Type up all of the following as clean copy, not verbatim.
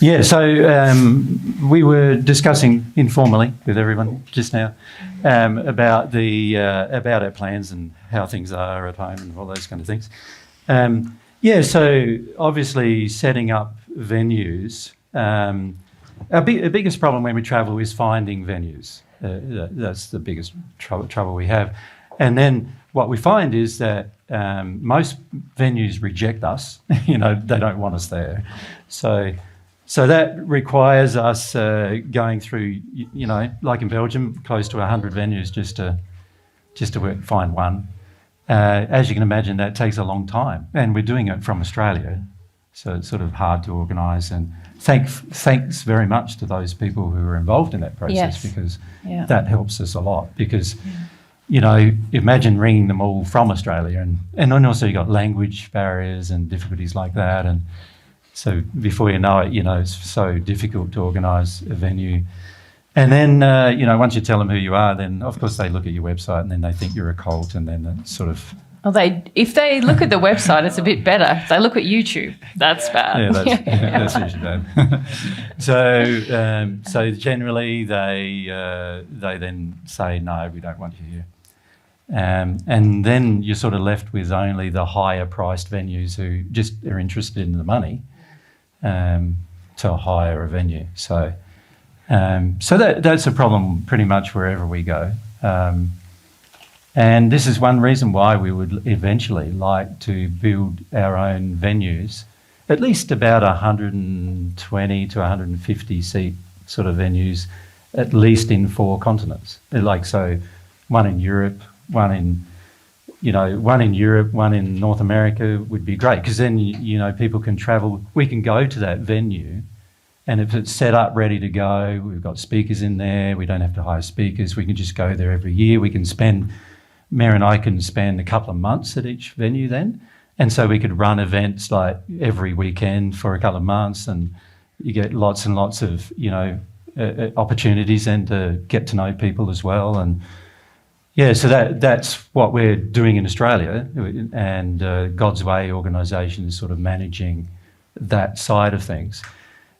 Yeah, so we were discussing informally with everyone just now about our plans and how things are at home and all those kind of things. So obviously setting up venues. Our biggest problem when we travel is finding venues. That's the biggest trouble we have. And then what we find is that most venues reject us. They don't want us there. So that requires us going through, like in Belgium, close to 100 venues just to find one. As you can imagine, that takes a long time, and we're doing it from Australia, so it's sort of hard to organise. And thanks very much to those people who were involved in that process, because that helps us a lot. Because imagine ringing them all from Australia, and then also you got language barriers and difficulties like that, and so before you know it, it's so difficult to organise a venue. And then, once you tell them who you are, then of course they look at your website and then they think you're a cult, and then it's sort of... Well, if they look at the website, it's a bit better. If they look at YouTube, that's bad. That's usually bad. So generally they then say, no, we don't want you here. And then you're sort of left with only the higher priced venues who just are interested in the money to hire a venue. So that's a problem pretty much wherever we go. And this is one reason why we would eventually like to build our own venues, at least about 120 to 150 seat sort of venues, at least in 4 continents. So one in Europe, one in Europe, one in North America would be great, because then, people can travel. We can go to that venue, and if it's set up, ready to go, we've got speakers in there, we don't have to hire speakers, we can just go there every year. Mary and I can spend a couple of months at each venue then, and so we could run events like every weekend for a couple of months, and you get lots and lots of, opportunities and to get to know people as well. And so that's what we're doing in Australia, and God's Way organisation is sort of managing that side of things.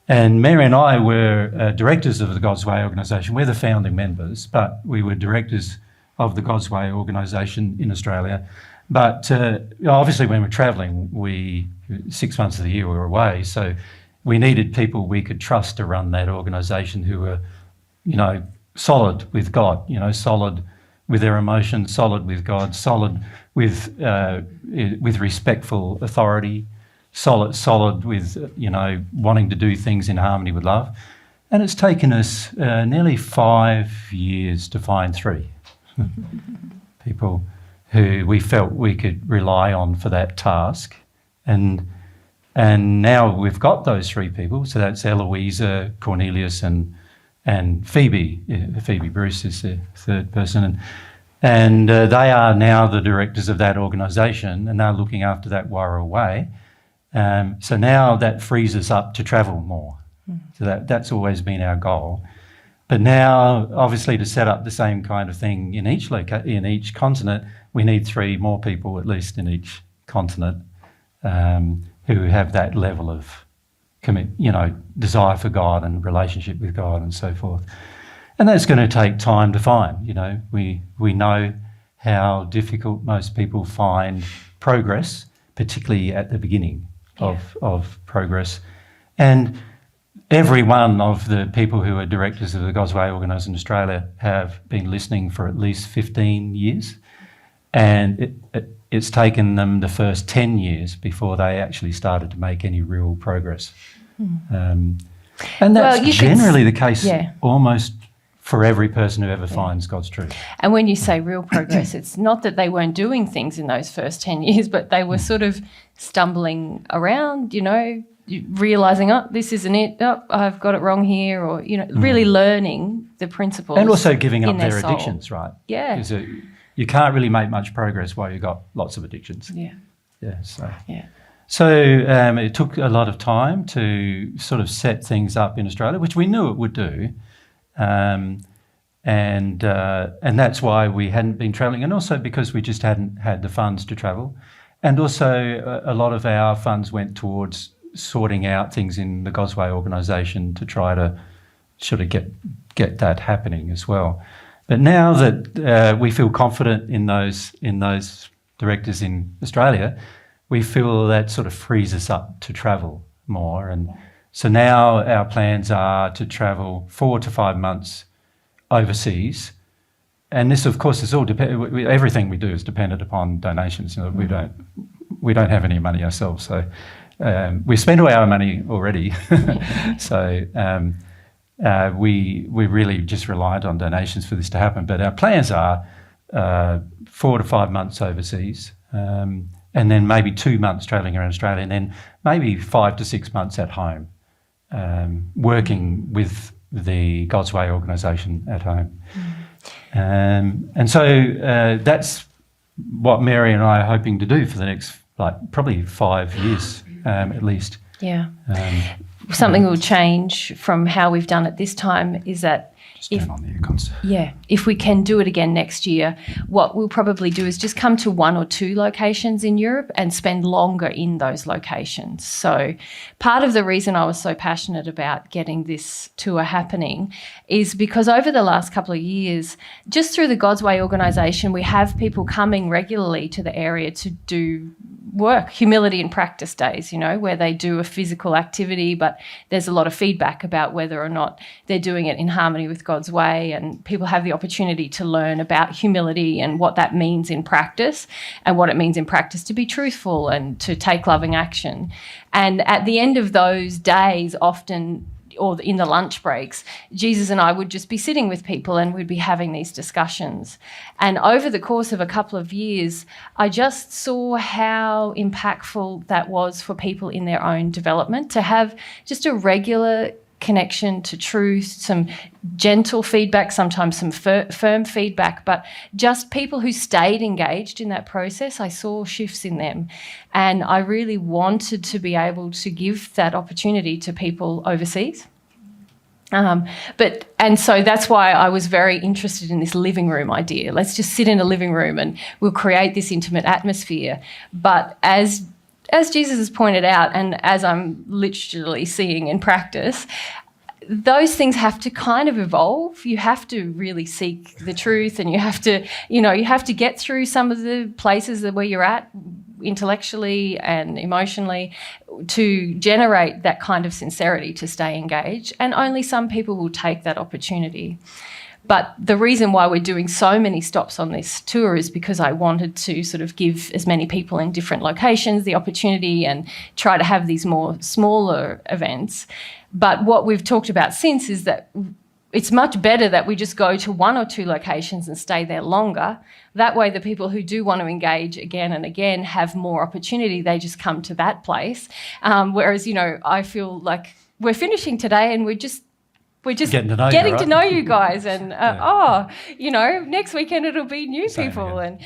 And Mary and I were directors of the God's Way organisation. We're the founding members, but we were directors of the God's Way organisation in Australia. But obviously when we're travelling, 6 months of the year we were away, so we needed people we could trust to run that organisation who were, solid with God, solid with their emotions, solid with God, solid with respectful authority, solid with, wanting to do things in harmony with love. And it's taken us nearly 5 years to find 3 people who we felt we could rely on for that task. And now we've got those 3 people. So that's Eloisa, Cornelius and Phoebe. Phoebe Bruce is the third person. And they are now the directors of that organisation, and they're looking after that Warra Way. So now that frees us up to travel more. So that's always been our goal. But now, obviously, to set up the same kind of thing in each continent, we need 3 more people, at least in each continent, who have that level of desire for God and relationship with God and so forth. And that's going to take time to find. We know how difficult most people find progress, particularly at the beginning of progress. And every one of the people who are directors of the God's Way organisation in Australia have been listening for at least 15 years. And it's taken them the first 10 years before they actually started to make any real progress. And that's generally the case almost for every person who ever finds God's truth. And when you say real progress, it's not that they weren't doing things in those first 10 years, but they were sort of stumbling around, realising, this isn't it, I've got it wrong here, or, really learning the principles. And also giving up their addictions, right? Yeah. Because you can't really make much progress while you've got lots of addictions. Yeah. Yeah, So it took a lot of time to sort of set things up in Australia, which we knew it would do. And that's why we hadn't been travelling, and also because we just hadn't had the funds to travel. And also a lot of our funds went towards sorting out things in the God's Way organisation to try to sort of get that happening as well. But now that we feel confident in those directors in Australia, we feel that sort of frees us up to travel more. And so now our plans are to travel 4 to 5 months overseas. And this, of course, is all everything we do is dependent upon donations. You know, we don't have any money ourselves, so we spend all our money already. So we really just reliant on donations for this to happen. But our plans are 4 to 5 months overseas, and then maybe 2 months travelling around Australia, and then maybe 5 to 6 months at home, working with the God's Way organisation at home. And so that's what Mary and I are hoping to do for the next, probably 5 years at least. Yeah. Something will change from how we've done it this time is that turn on the aircons. Yeah, if we can do it again next year, what we'll probably do is just come to 1 or 2 locations in Europe and spend longer in those locations. So part of the reason I was so passionate about getting this tour happening is because over the last couple of years, just through the God's Way organisation, we have people coming regularly to the area to do work, humility and practice days, you know, where they do a physical activity, but there's a lot of feedback about whether or not they're doing it in harmony with God's way, and people have the opportunity to learn about humility and what that means in practice, and what it means in practice to be truthful and to take loving action. And at the end of those days, often, or in the lunch breaks, Jesus and I would just be sitting with people and we'd be having these discussions. And over the course of a couple of years, I just saw how impactful that was for people in their own development, to have just a regular connection to truth, some gentle feedback, sometimes some firm feedback, but just people who stayed engaged in that process. I saw shifts in them, and I really wanted to be able to give that opportunity to people overseas. And so that's why I was very interested in this living room idea. Let's just sit in a living room and we'll create this intimate atmosphere. But as Jesus has pointed out, and as I'm literally seeing in practice, those things have to kind of evolve. You have to really seek the truth, and you have to get through some of the places where you're at intellectually and emotionally to generate that kind of sincerity to stay engaged. And only some people will take that opportunity. But the reason why we're doing so many stops on this tour is because I wanted to sort of give as many people in different locations the opportunity and try to have these more smaller events. But what we've talked about since is that it's much better that we just go to 1 or 2 locations and stay there longer. That way the people who do want to engage again and again have more opportunity. They just come to that place. Whereas, I feel like we're finishing today and we're just getting to know you guys, and next weekend it'll be new people, and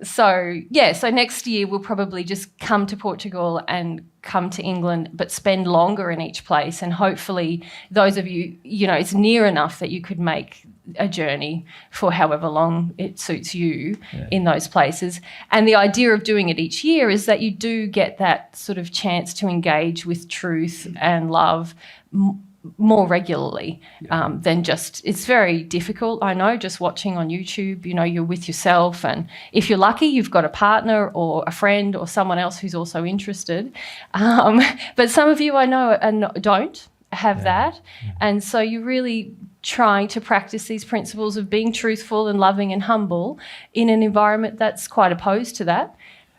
so next year we'll probably just come to Portugal and come to England, but spend longer in each place, and hopefully those of you, it's near enough that you could make a journey for however long it suits you in those places. And the idea of doing it each year is that you do get that sort of chance to engage with truth and love more regularly than just, it's very difficult, I know, just watching on YouTube, you're with yourself, and if you're lucky you've got a partner or a friend or someone else who's also interested, but some of you I know don't have that, and so you're really trying to practice these principles of being truthful and loving and humble in an environment that's quite opposed to that.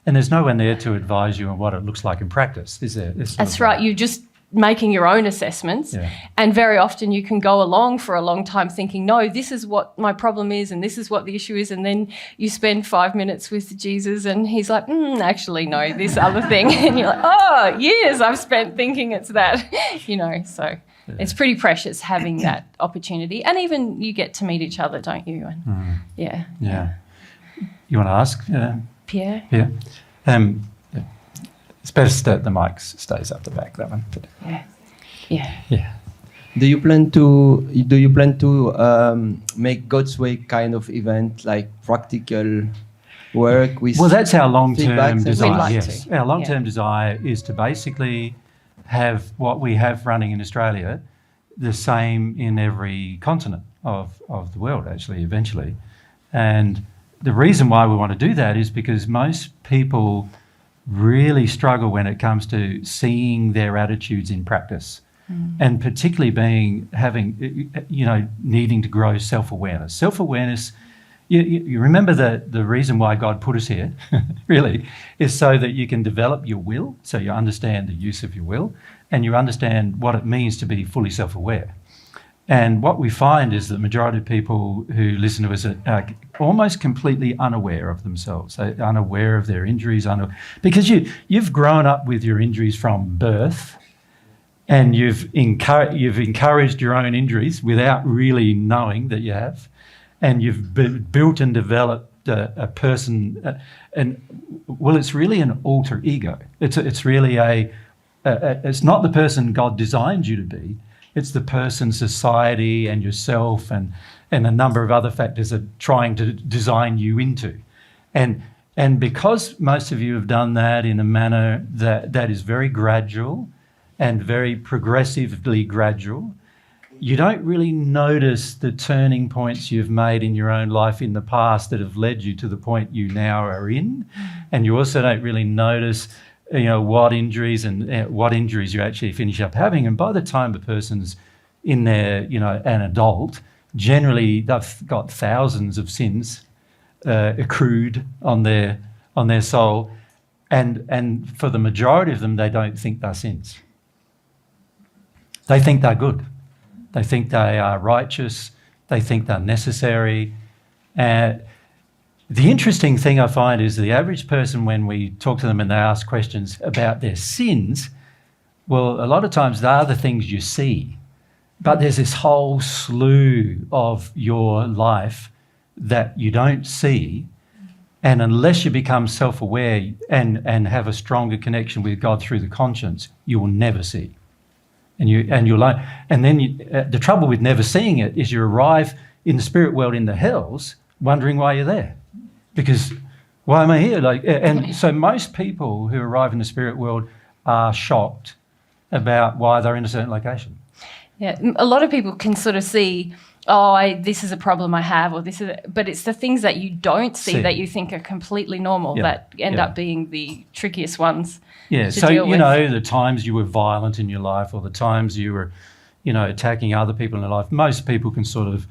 And there's no one there to advise you on what it looks like in practice, is there? That's right. You just making your own assessments, and very often you can go along for a long time thinking, no, this is what my problem is and this is what the issue is, and then you spend 5 minutes with Jesus and he's like, actually no, this other thing, and you're like, oh, years I've spent thinking it's that, so it's pretty precious having that opportunity, and even you get to meet each other, don't you? And You want to ask Pierre? It's best that the mic stays up the back, that one. Yeah. Do you plan to make God's Way kind of event, like practical work with. Well, that's our long-term feedbacks and desire. We'd like Yes, to. our long-term desire is to basically have what we have running in Australia the same in every continent of the world, actually, eventually. And the reason why we want to do that is because most people really struggle when it comes to seeing their attitudes in practice, and particularly needing to grow self-awareness. Self-awareness, you remember the reason why God put us here, really, is so that you can develop your will, so you understand the use of your will, and you understand what it means to be fully self-aware. And what we find is that the majority of people who listen to us are almost completely unaware of themselves. They're unaware of their injuries, because you've grown up with your injuries from birth, and you've encouraged your own injuries without really knowing that you have, and you've built and developed a person, it's really an alter ego. It's really it's not the person God designed you to be. It's the person society and yourself and a number of other factors are trying to design you into. And because most of you have done that in a manner that is very gradual and very progressively gradual, you don't really notice the turning points you've made in your own life in the past that have led you to the point you now are in. And you also don't really notice what injuries you actually finish up having. And by the time the person's in there, an adult, generally they've got thousands of sins accrued on their soul, and for the majority of them, they don't think they're sins. They think they're good. They think they are righteous. They think they're necessary. The interesting thing I find is the average person, when we talk to them and they ask questions about their sins, well, a lot of times they are the things you see. But there's this whole slew of your life that you don't see. And unless you become self-aware and have a stronger connection with God through the conscience, you will never see. The trouble with never seeing it is you arrive in the spirit world in the hells wondering why you're there. Because why am I here? So most people who arrive in the spirit world are shocked about why they're in a certain location. Yeah, a lot of people can sort of see, this is a problem I have, but it's the things that you don't see that you think are completely normal that end up being the trickiest ones. Yeah, so the times you were violent in your life, or the times you were, attacking other people in their life. Most people can sort of,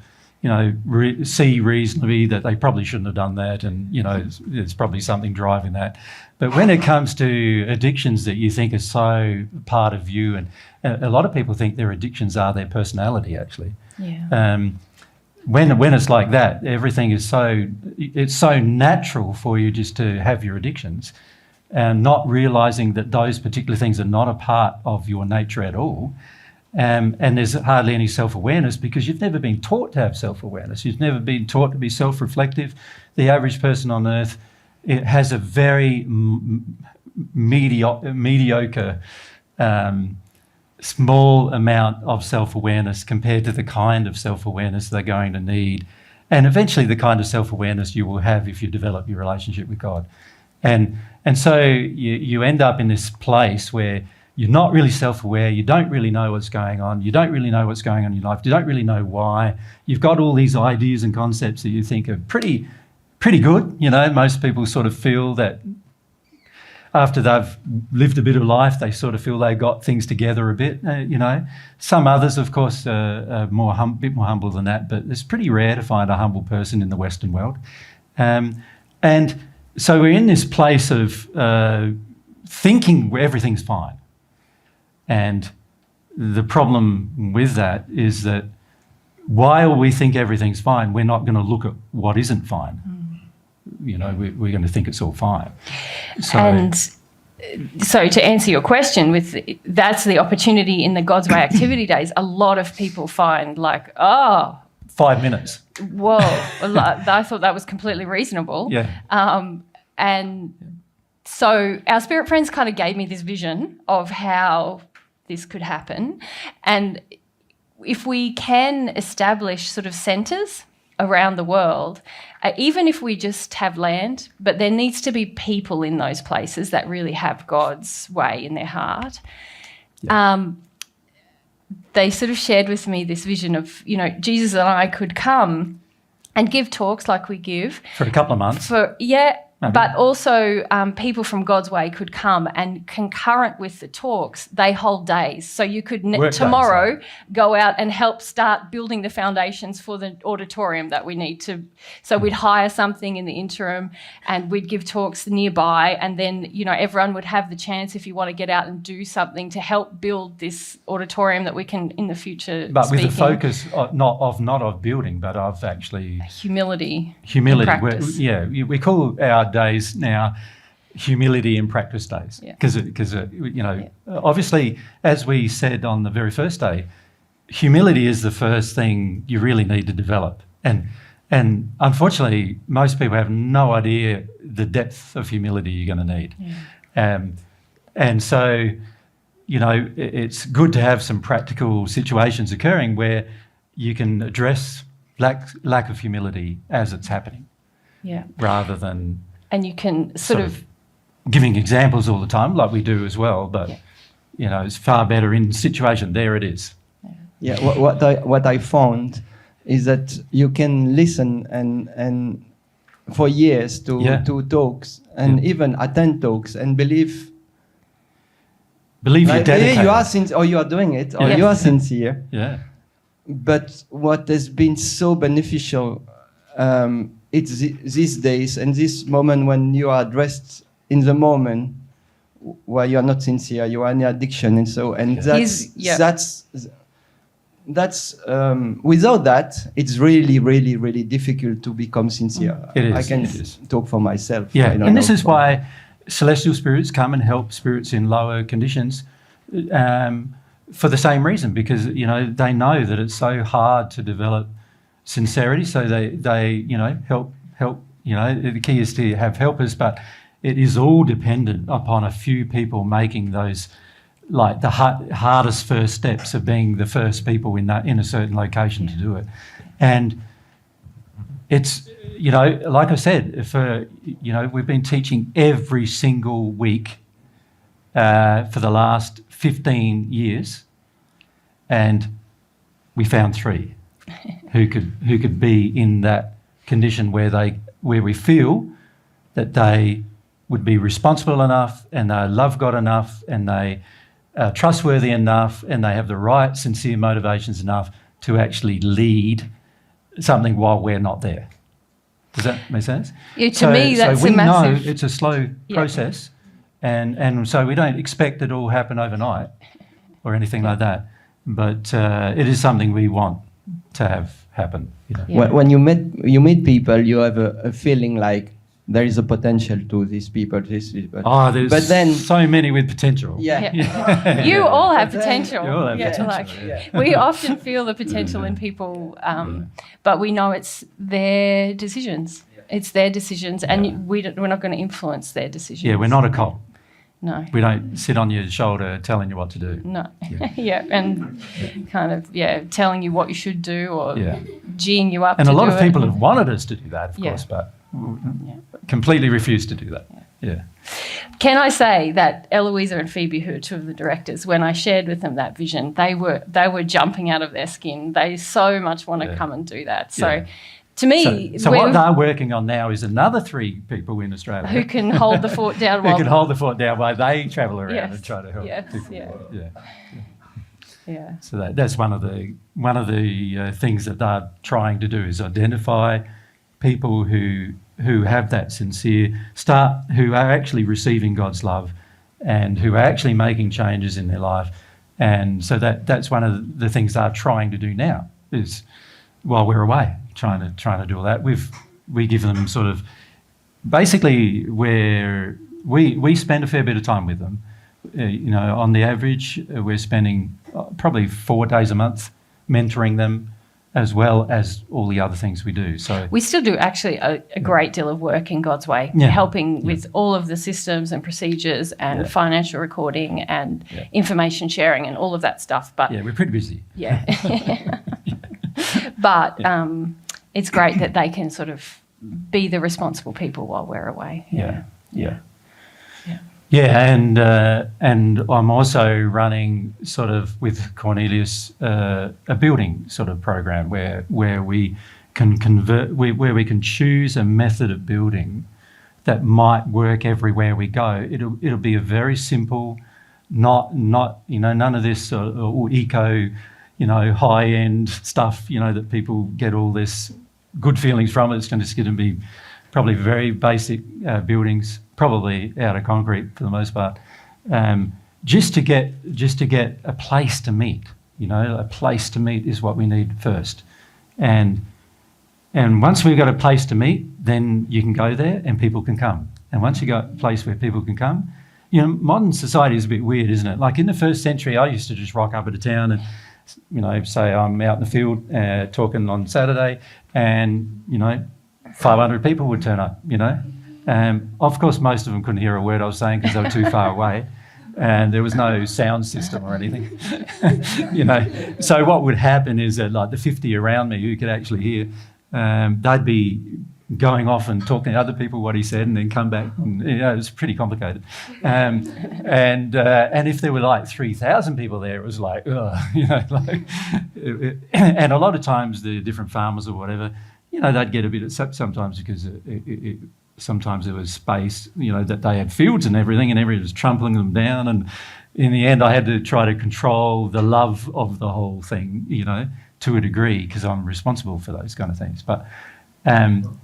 see reasonably that they probably shouldn't have done that, and there's probably something driving that. But when it comes to addictions that you think are so part of you, and a lot of people think their addictions are their personality, actually. Yeah. When it's like that, everything is it's so natural for you just to have your addictions, and not realising that those particular things are not a part of your nature at all. And there's hardly any self-awareness because you've never been taught to have self-awareness. You've never been taught to be self-reflective. The average person on earth has a very mediocre, small amount of self-awareness compared to the kind of self-awareness they're going to need, and eventually the kind of self-awareness you will have if you develop your relationship with God. And so you end up in this place where you're not really self-aware, you don't really know what's going on, you don't really know what's going on in your life, you don't really know why. You've got all these ideas and concepts that you think are pretty good. Most people sort of feel that after they've lived a bit of life, they sort of feel they've got things together a bit, Some others, of course, are bit more humble than that, but it's pretty rare to find a humble person in the Western world. And so we're in this place of thinking everything's fine. And the problem with that is that while we think everything's fine, we're not going to look at what isn't fine. We're going to think it's all fine. So to answer your question, that's the opportunity in the God's Way activity days. A lot of people find 5 minutes. Whoa, I thought that was completely reasonable. Yeah. And so our spirit friends kind of gave me this vision of how this could happen. And if we can establish sort of centres around the world, even if we just have land, but there needs to be people in those places that really have God's way in their heart. They sort of shared with me this vision of, you know, Jesus and I could come and give talks like we give. For a couple of months. Maybe. But also people from God's way could come, and concurrent with the talks, they hold days. So you could tomorrow go out and help start building the foundations for the auditorium that we need to. So we'd hire something in the interim and we'd give talks nearby, and then, you know, everyone would have the chance, if you want to get out and do something, to help build this auditorium that we can in the future But with the focus not of building, but of actually... Humility. We call our days now humility in practice days, because obviously, as we said on the very first day, humility is the first thing you really need to develop, and unfortunately most people have no idea the depth of humility you're going to need. And so, you know, it's good to have some practical situations occurring where you can address lack of humility as it's happening, rather than... And you can sort of giving examples all the time, like we do as well. But you know, it's far better in situation. There it is. What I found is that you can listen and for years to talks and even attend talks and believe you're dedicated. You are you are doing it, or you are sincere. But what has been so beneficial. It's these days and this moment when you are dressed in the moment where you are not sincere, you are in addiction, and that's without that, it's really, really, really difficult to become sincere. It is. I can talk for myself. And this is why celestial spirits come and help spirits in lower conditions, for the same reason, because, you know, they know that it's so hard to develop sincerity, so they you know, help. You know, the key is to have helpers, but it is all dependent upon a few people making those, like the hardest first steps of being the first people in a certain location to do it. And it's, you know, like I said, you know, we've been teaching every single week for the last 15 years, and we found 3 who could be in that condition where we feel that they would be responsible enough, and they love God enough, and they are trustworthy enough, and they have the right sincere motivations enough to actually lead something while we're not there. Does that make sense? To me, that's we a massive... know it's a slow process, and so we don't expect it all happen overnight or anything like that. But it is something we want to have happen. You know? When you meet people, you have a feeling like there is a potential to these people. Oh, there's so many with potential. You all have potential. You all have potential. We often feel the potential in people, but we know it's their decisions. It's their decisions, and we're not going to influence their decisions. Yeah, we're not a cult. No. We don't sit on your shoulder telling you what to do. No. And kind of, telling you what you should do or geeing you up to do it. And a lot of people have wanted us to do that, of course, but completely refused to do that. Can I say that Eloisa and Phoebe, who are 2 of the directors, when I shared with them that vision, they were jumping out of their skin. They so much want to come and do that. So to me... So what they're working on now is another 3 people in Australia. Who can hold the fort down while... Who can hold the fort down while they travel around and try to help people. So that's one of the things that they're trying to do, is identify people who have that sincere who are actually receiving God's love and who are actually making changes in their life. And so that's one of the things they're trying to do now, is while we're away, trying to do all that. We give them sort of, basically, where we spend a fair bit of time with them. You know, on the average, we're spending probably 4 days a month mentoring them, as well as all the other things we do. So we still do actually a great deal of work in God's way, helping with all of the systems and procedures and financial recording and information sharing and all of that stuff. But we're pretty busy. But it's great that they can sort of be the responsible people while we're away. Yeah. Yeah. And I'm also running sort of with Cornelius a building sort of program where we can where we can choose a method of building that might work everywhere we go. It'll be a very simple, not none of this eco, high end stuff, that people get all this good feelings from. It's just going to be probably very basic buildings, probably out of concrete for the most part, just to get a place to meet. A place to meet is what we need first, and once we've got a place to meet, then you can go there and people can come. And once you've got a place where people can come, modern society is a bit weird, isn't it? Like in the first century, I used to just rock up at a town and, say I'm out in the field talking on Saturday, and 500 people would turn up. Of course, most of them couldn't hear a word I was saying because they were too far away, and there was no sound system or anything. So what would happen is that like the 50 around me who could actually hear, they'd be going off and talking to other people what he said, and then come back. And, it was pretty complicated. And if there were like 3,000 people there, it was like, and a lot of times the different farmers or whatever, they'd get a bit sometimes because sometimes there was space, that they had fields and everything was trampling them down. And in the end, I had to try to control the love of the whole thing, to a degree, because I'm responsible for those kind of things. But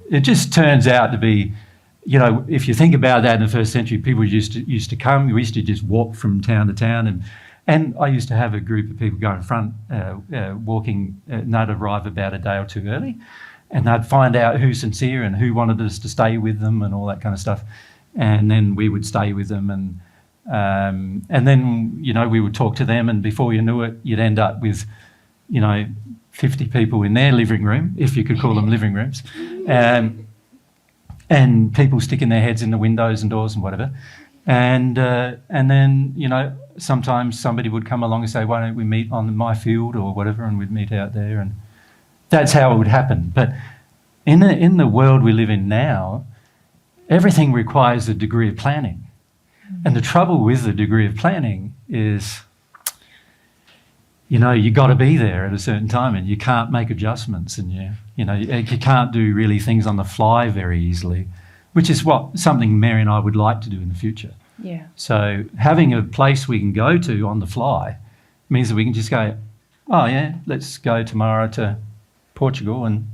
it just turns out to be, if you think about that in the first century, people used to come. We used to just walk from town to town, and I used to have a group of people go in front, walking. They'd arrive about a day or two early, and they'd find out who's sincere and who wanted us to stay with them and all that kind of stuff, and then we would stay with them, and then we would talk to them, and before you knew it, you'd end up with 50 people in their living room, if you could call them living rooms, and people sticking their heads in the windows and doors and whatever. And then, sometimes somebody would come along and say, why don't we meet on my field or whatever, and we'd meet out there. And that's how it would happen. But in the world we live in now, everything requires a degree of planning. And the trouble with the degree of planning is, you got to be there at a certain time, and you can't make adjustments, and you can't do really things on the fly very easily, which is something Mary and I would like to do in the future. Yeah. So having a place we can go to on the fly means that we can just go, oh yeah, let's go tomorrow to Portugal, and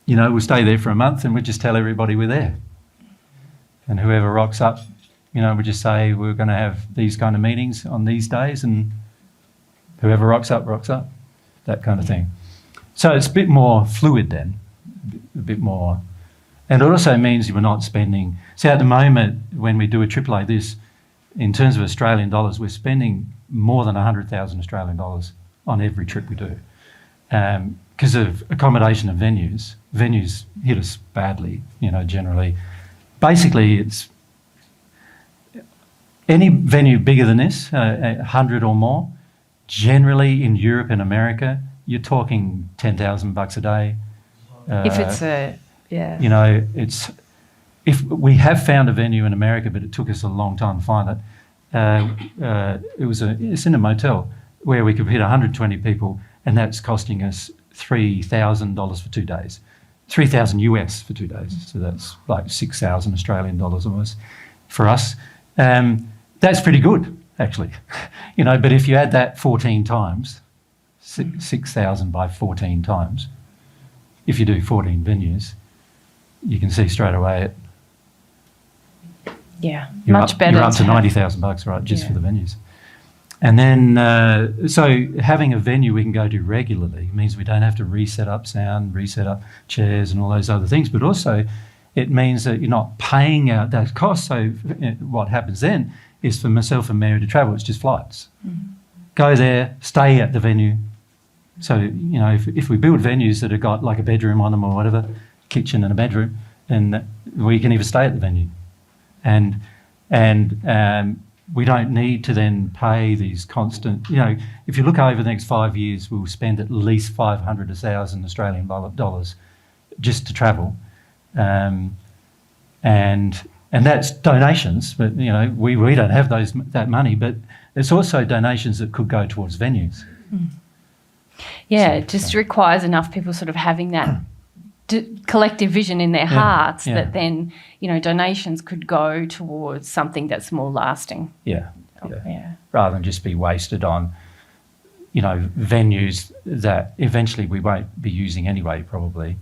we'll stay there for a month, and we'll just tell everybody we're there. And whoever rocks up, we just say we're going to have these kind of meetings on these days, and whoever rocks up, that kind of thing. So it's a bit more fluid then, a bit more. And it also means we're not spending... See, at the moment, when we do a trip like this, in terms of Australian dollars, we're spending more than 100,000 Australian dollars on every trip we do. Because of accommodation and venues. Venues hit us badly, generally. Basically, it's... Any venue bigger than this, 100 or more, generally in Europe and America, you're talking $10,000 a day. If it's if we have found a venue in America, but it took us a long time to find it. It's in a motel where we could fit 120 people, and that's costing us $3,000 for 2 days, $3,000 US for 2 days. So that's like 6,000 Australian dollars almost for us. That's pretty good, actually. But if you add that 14 times, 6,000 by 14 times, if you do 14 venues, you can see straight away much better. You're up to $90,000, right, just for the venues. And then, so having a venue we can go to regularly means we don't have to reset up sound, reset up chairs and all those other things, but also it means that you're not paying out that cost. So what happens then is for myself and Mary to travel, it's just flights. Mm-hmm. Go there, stay at the venue. So, if we build venues that have got like a bedroom on them or whatever, kitchen and a bedroom, then we can even stay at the venue. And we don't need to then pay these constant, if you look over the next 5 years, we'll spend at least 500 to 1,000 Australian dollars just to travel. And that's donations, but, we don't have that money, but it's also donations that could go towards venues. Yeah, it just requires enough people sort of having that collective vision in their hearts that then, donations could go towards something that's more lasting. Yeah. Rather than just be wasted on, venues that eventually we won't be using anyway, probably.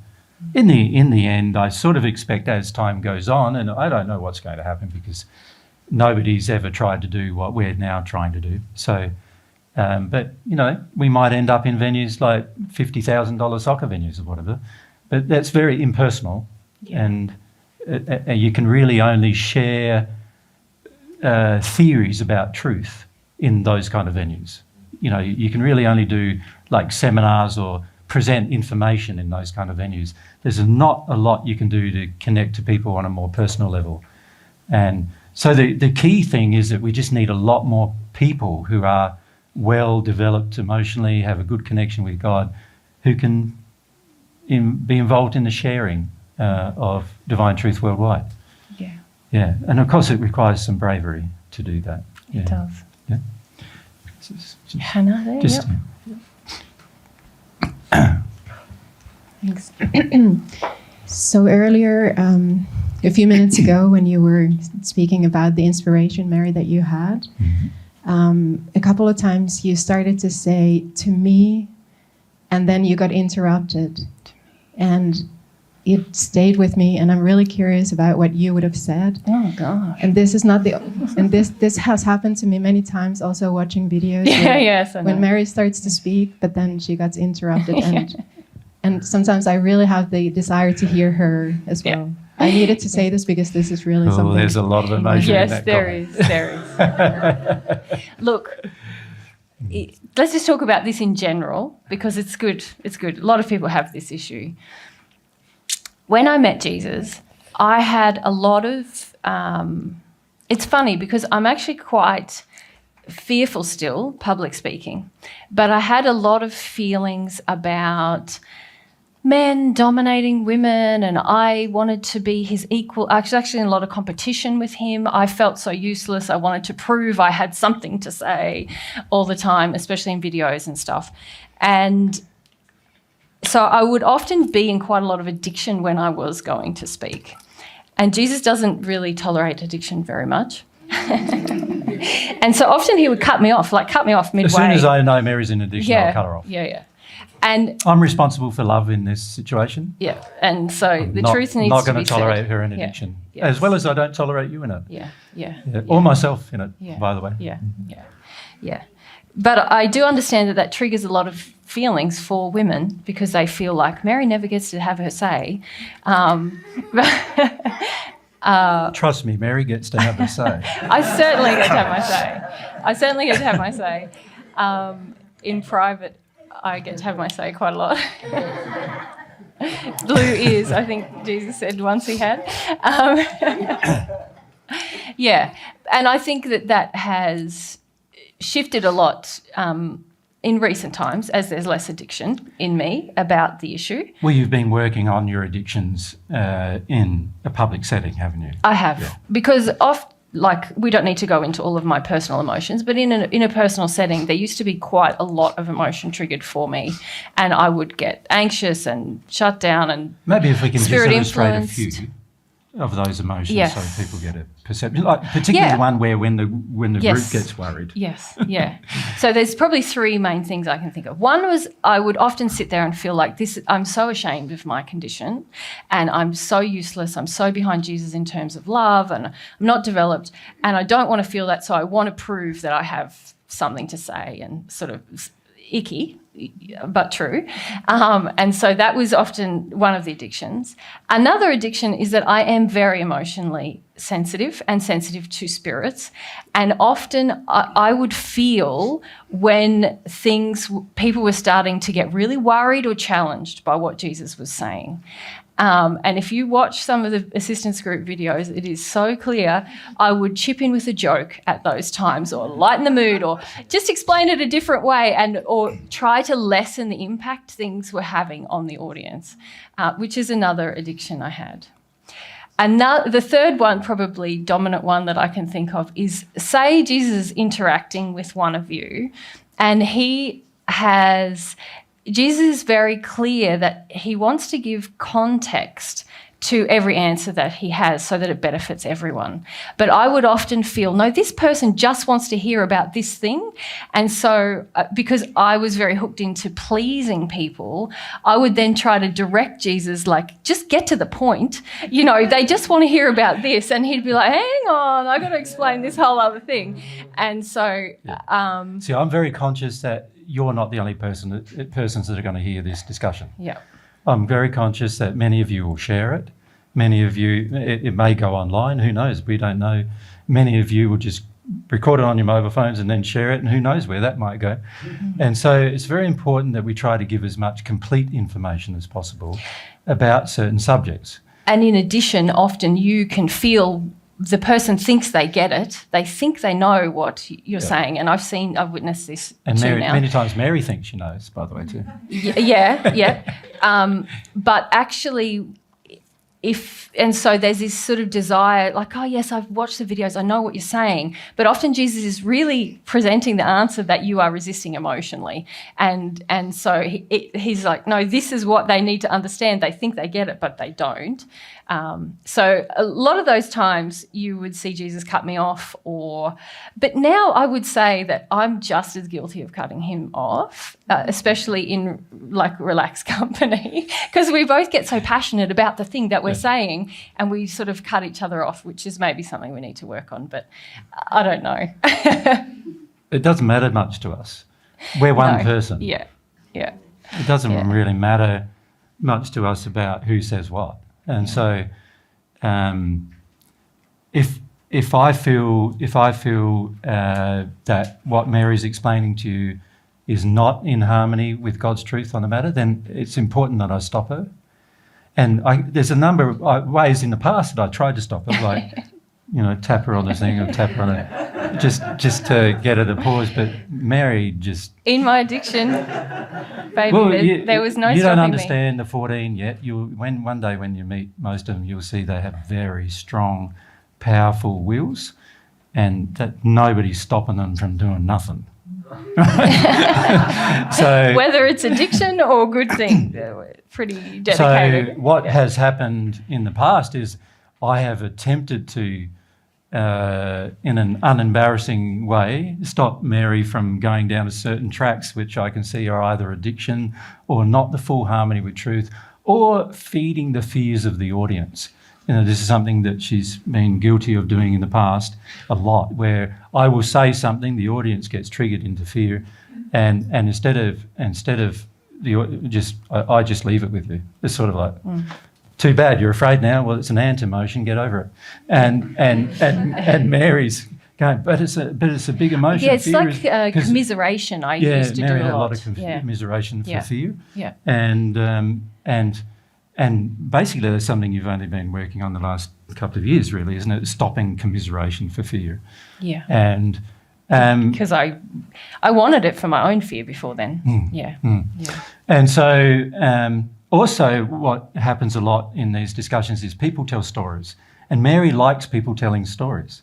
In the end, I sort of expect as time goes on, and I don't know what's going to happen because nobody's ever tried to do what we're now trying to do. So, but, we might end up in venues like $50,000 soccer venues or whatever. But that's very impersonal, and you can really only share theories about truth in those kind of venues. You can really only do like seminars or present information in those kind of venues. There's not a lot you can do to connect to people on a more personal level. And so the key thing is that we just need a lot more people who are well developed emotionally, have a good connection with God, who can be involved in the sharing of divine truth worldwide. Yeah, and of course it requires some bravery to do that. It does. Yeah. Hannah there, Just, Thanks. So earlier, a few minutes ago, when you were speaking about the inspiration, Mary, that you had, a couple of times you started to say, "to me," and then you got interrupted. And it stayed with me, and I'm really curious about what you would have said. Oh gosh! And this is not and this has happened to me many times. Also watching videos. Yes. I know. When Mary starts to speak, but then she gets interrupted, and sometimes I really have the desire to hear her as well. Yeah. I needed to say this because this is really something. there's a lot of emotion in Yes, that there comment. is. There is. Look, let's just talk about this in general because it's good. It's good. A lot of people have this issue. When I met Jesus, I had a lot of... it's funny because I'm actually quite fearful still, public speaking, but I had a lot of feelings about men dominating women, and I wanted to be his equal. I was actually in a lot of competition with him. I felt so useless. I wanted to prove I had something to say all the time, especially in videos and stuff. And so I would often be in quite a lot of addiction when I was going to speak. And Jesus doesn't really tolerate addiction very much. And so often he would cut me off midway. As soon as I know Mary's in addiction, I'll cut her off. Yeah. And I'm responsible for love in this situation. yeah, and so the truth needs to be said. Not going to tolerate her in addiction, Yes. as well as I don't tolerate you in it. Yeah. Or myself in it, by the way. Yeah. But I do understand that triggers a lot of feelings for women because they feel like Mary never gets to have her say. Trust me, Mary gets to have her say. I certainly get to have my say. In private, I get to have my say quite a lot. Blue ears, I think Jesus said once he had. Yeah, and I think that has shifted a lot in recent times as there's less addiction in me about the issue. Well, you've been working on your addictions in a public setting, haven't you? I have, because we don't need to go into all of my personal emotions, but in a personal setting, there used to be quite a lot of emotion triggered for me, and I would get anxious and shut down and maybe if we can just illustrate influenced. a few of those emotions so people get a perception, particularly Yeah. the one where when the group Yes. gets worried. Yes, yeah. So there's probably three main things I can think of. One was I would often sit there and feel like I'm so ashamed of my condition and I'm so useless, I'm so behind Jesus in terms of love and I'm not developed and I don't want to feel that, so I want to prove that I have something to say and sort of icky, but true. And so that was often one of the addictions. Another addiction is that I am very emotionally sensitive and sensitive to spirits. And often I would feel when people were starting to get really worried or challenged by what Jesus was saying. And if you watch some of the assistance group videos, it is so clear. I would chip in with a joke at those times, or lighten the mood, or just explain it a different way, or try to lessen the impact things were having on the audience, which is another addiction I had. And now, the third one, probably dominant one that I can think of, is say Jesus is interacting with one of you, and Jesus is very clear that he wants to give context to every answer that he has so that it benefits everyone. But I would often feel, no, this person just wants to hear about this thing. And so because I was very hooked into pleasing people, I would then try to direct Jesus, like, just get to the point. You know, they just want to hear about this. And he'd be like, hang on, I got to explain this whole other thing. And so... See, I'm very conscious that you're not the only persons that are going to hear this discussion. Yeah. I'm very conscious that many of you will share it. Many of you, it may go online, who knows, we don't know. Many of you will just record it on your mobile phones and then share it, and who knows where that might go. Mm-hmm. And so it's very important that we try to give as much complete information as possible about certain subjects. And in addition, often you can feel the person thinks they get it. They think they know what you're saying. And I've witnessed this and too Mary, now. many times Mary thinks she knows, by the way, too. Yeah. But actually, so there's this sort of desire, like, oh yes, I've watched the videos, I know what you're saying. But often Jesus is really presenting the answer that you are resisting emotionally. And so he's like, no, this is what they need to understand. They think they get it, but they don't. So a lot of those times you would see Jesus cut me off, but now I would say that I'm just as guilty of cutting him off, especially in like relaxed company, because we both get so passionate about the thing that we're saying, and we sort of cut each other off, which is maybe something we need to work on, but I don't know. It doesn't matter much to us. We're one person. Yeah. It doesn't really matter much to us about who says what. And so, if I feel that what Mary's explaining to you is not in harmony with God's truth on the matter, then it's important that I stop her. And there's a number of ways in the past that I tried to stop her, like tap her on the thing or tap her on it, just to get her to pause. But Mary just... In my addiction, baby, there was no stopping me. You don't understand the 14 yet. One day when you meet most of them, you'll see they have very strong, powerful wills, and that nobody's stopping them from doing nothing. So whether it's addiction or good thing, they're pretty dedicated. So what has happened in the past is I have attempted to, in an unembarrassing way, stop Mary from going down to certain tracks which I can see are either addiction or not the full harmony with truth, or feeding the fears of the audience. This is something that she's been guilty of doing in the past a lot, where I will say something, the audience gets triggered into fear, and instead of I just leave it with you. It's sort of like, too bad, you're afraid now. Well, it's an ant-emotion, get over it. And Mary's going, but it's a big emotion. Yeah, it's like commiseration. I used to Mary do had a lot. of commiseration for fear. Yeah. And basically that's something you've only been working on the last couple of years, really, isn't it? Stopping commiseration for fear. Yeah. And because I wanted it for my own fear before then. Yeah. And so also what happens a lot in these discussions is people tell stories, and Mary likes people telling stories.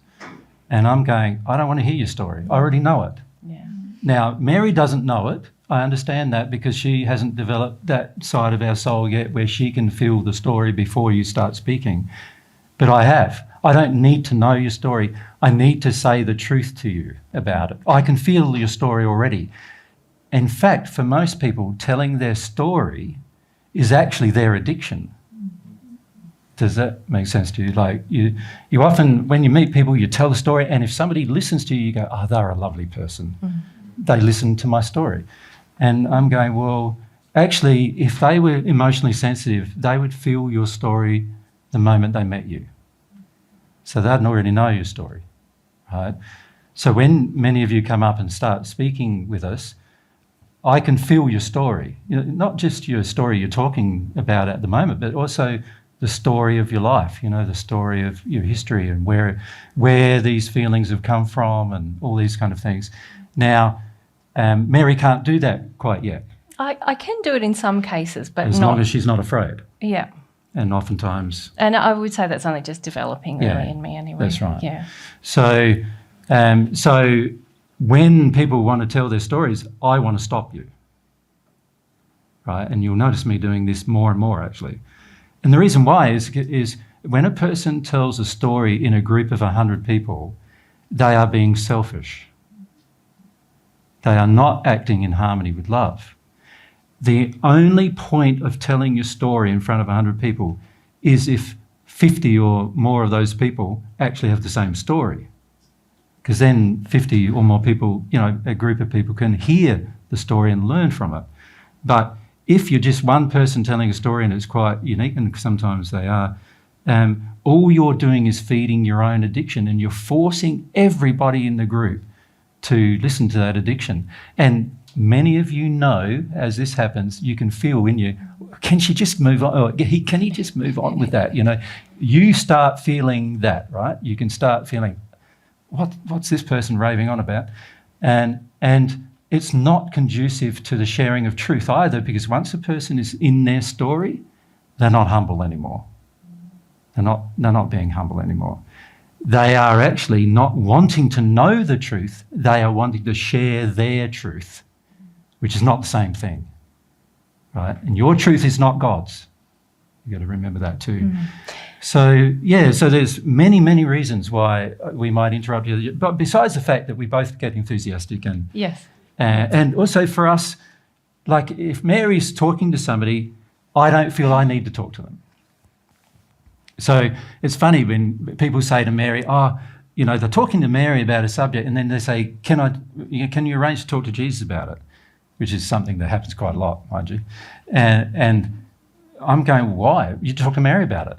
And I'm going, I don't want to hear your story. I already know it. Yeah. Now, Mary doesn't know it. I understand that, because she hasn't developed that side of our soul yet where she can feel the story before you start speaking. But I have. I don't need to know your story. I need to say the truth to you about it. I can feel your story already. In fact, for most people, telling their story is actually their addiction. Does that make sense to you? Like you often, when you meet people, you tell the story, and if somebody listens to you, you go, oh, they're a lovely person. They listened to my story. And I'm going, well, actually, if they were emotionally sensitive, they would feel your story the moment they met you. So they'd already know your story, right? So when many of you come up and start speaking with us, I can feel your story. Not just your story you're talking about at the moment, but also the story of your life, the story of your history and where these feelings have come from and all these kind of things. Now, Mary can't do that quite yet. I can do it in some cases, but as long as she's not afraid. Yeah. And oftentimes... And I would say that's only just developing really in me anyway. That's right. Yeah. So when people want to tell their stories, I want to stop you, right? And you'll notice me doing this more and more, actually. And the reason why is when a person tells a story in a group of 100 people, they are being selfish. They are not acting in harmony with love. The only point of telling your story in front of 100 people is if 50 or more of those people actually have the same story. Because then 50 or more people, a group of people can hear the story and learn from it. But if you're just one person telling a story and it's quite unique, and sometimes they are, all you're doing is feeding your own addiction, and you're forcing everybody in the group to listen to that addiction. And many of you know, as this happens, you can feel in you, can she just move on? Or can he just move on with that? You start feeling that, right? You can start feeling, what's this person raving on about? And it's not conducive to the sharing of truth either, because once a person is in their story, they're not humble anymore. They're not being humble anymore. They are actually not wanting to know the truth. They are wanting to share their truth, which is not the same thing, right? And your truth is not God's. You've got to remember that too. Mm. So there's many, many reasons why we might interrupt you. But besides the fact that we both get enthusiastic and... Yes. And also for us, like if Mary's talking to somebody, I don't feel I need to talk to them. So it's funny when people say to Mary, they're talking to Mary about a subject, and then they say, can you arrange to talk to Jesus about it? Which is something that happens quite a lot, mind you. And I'm going, why? You talk to Mary about it.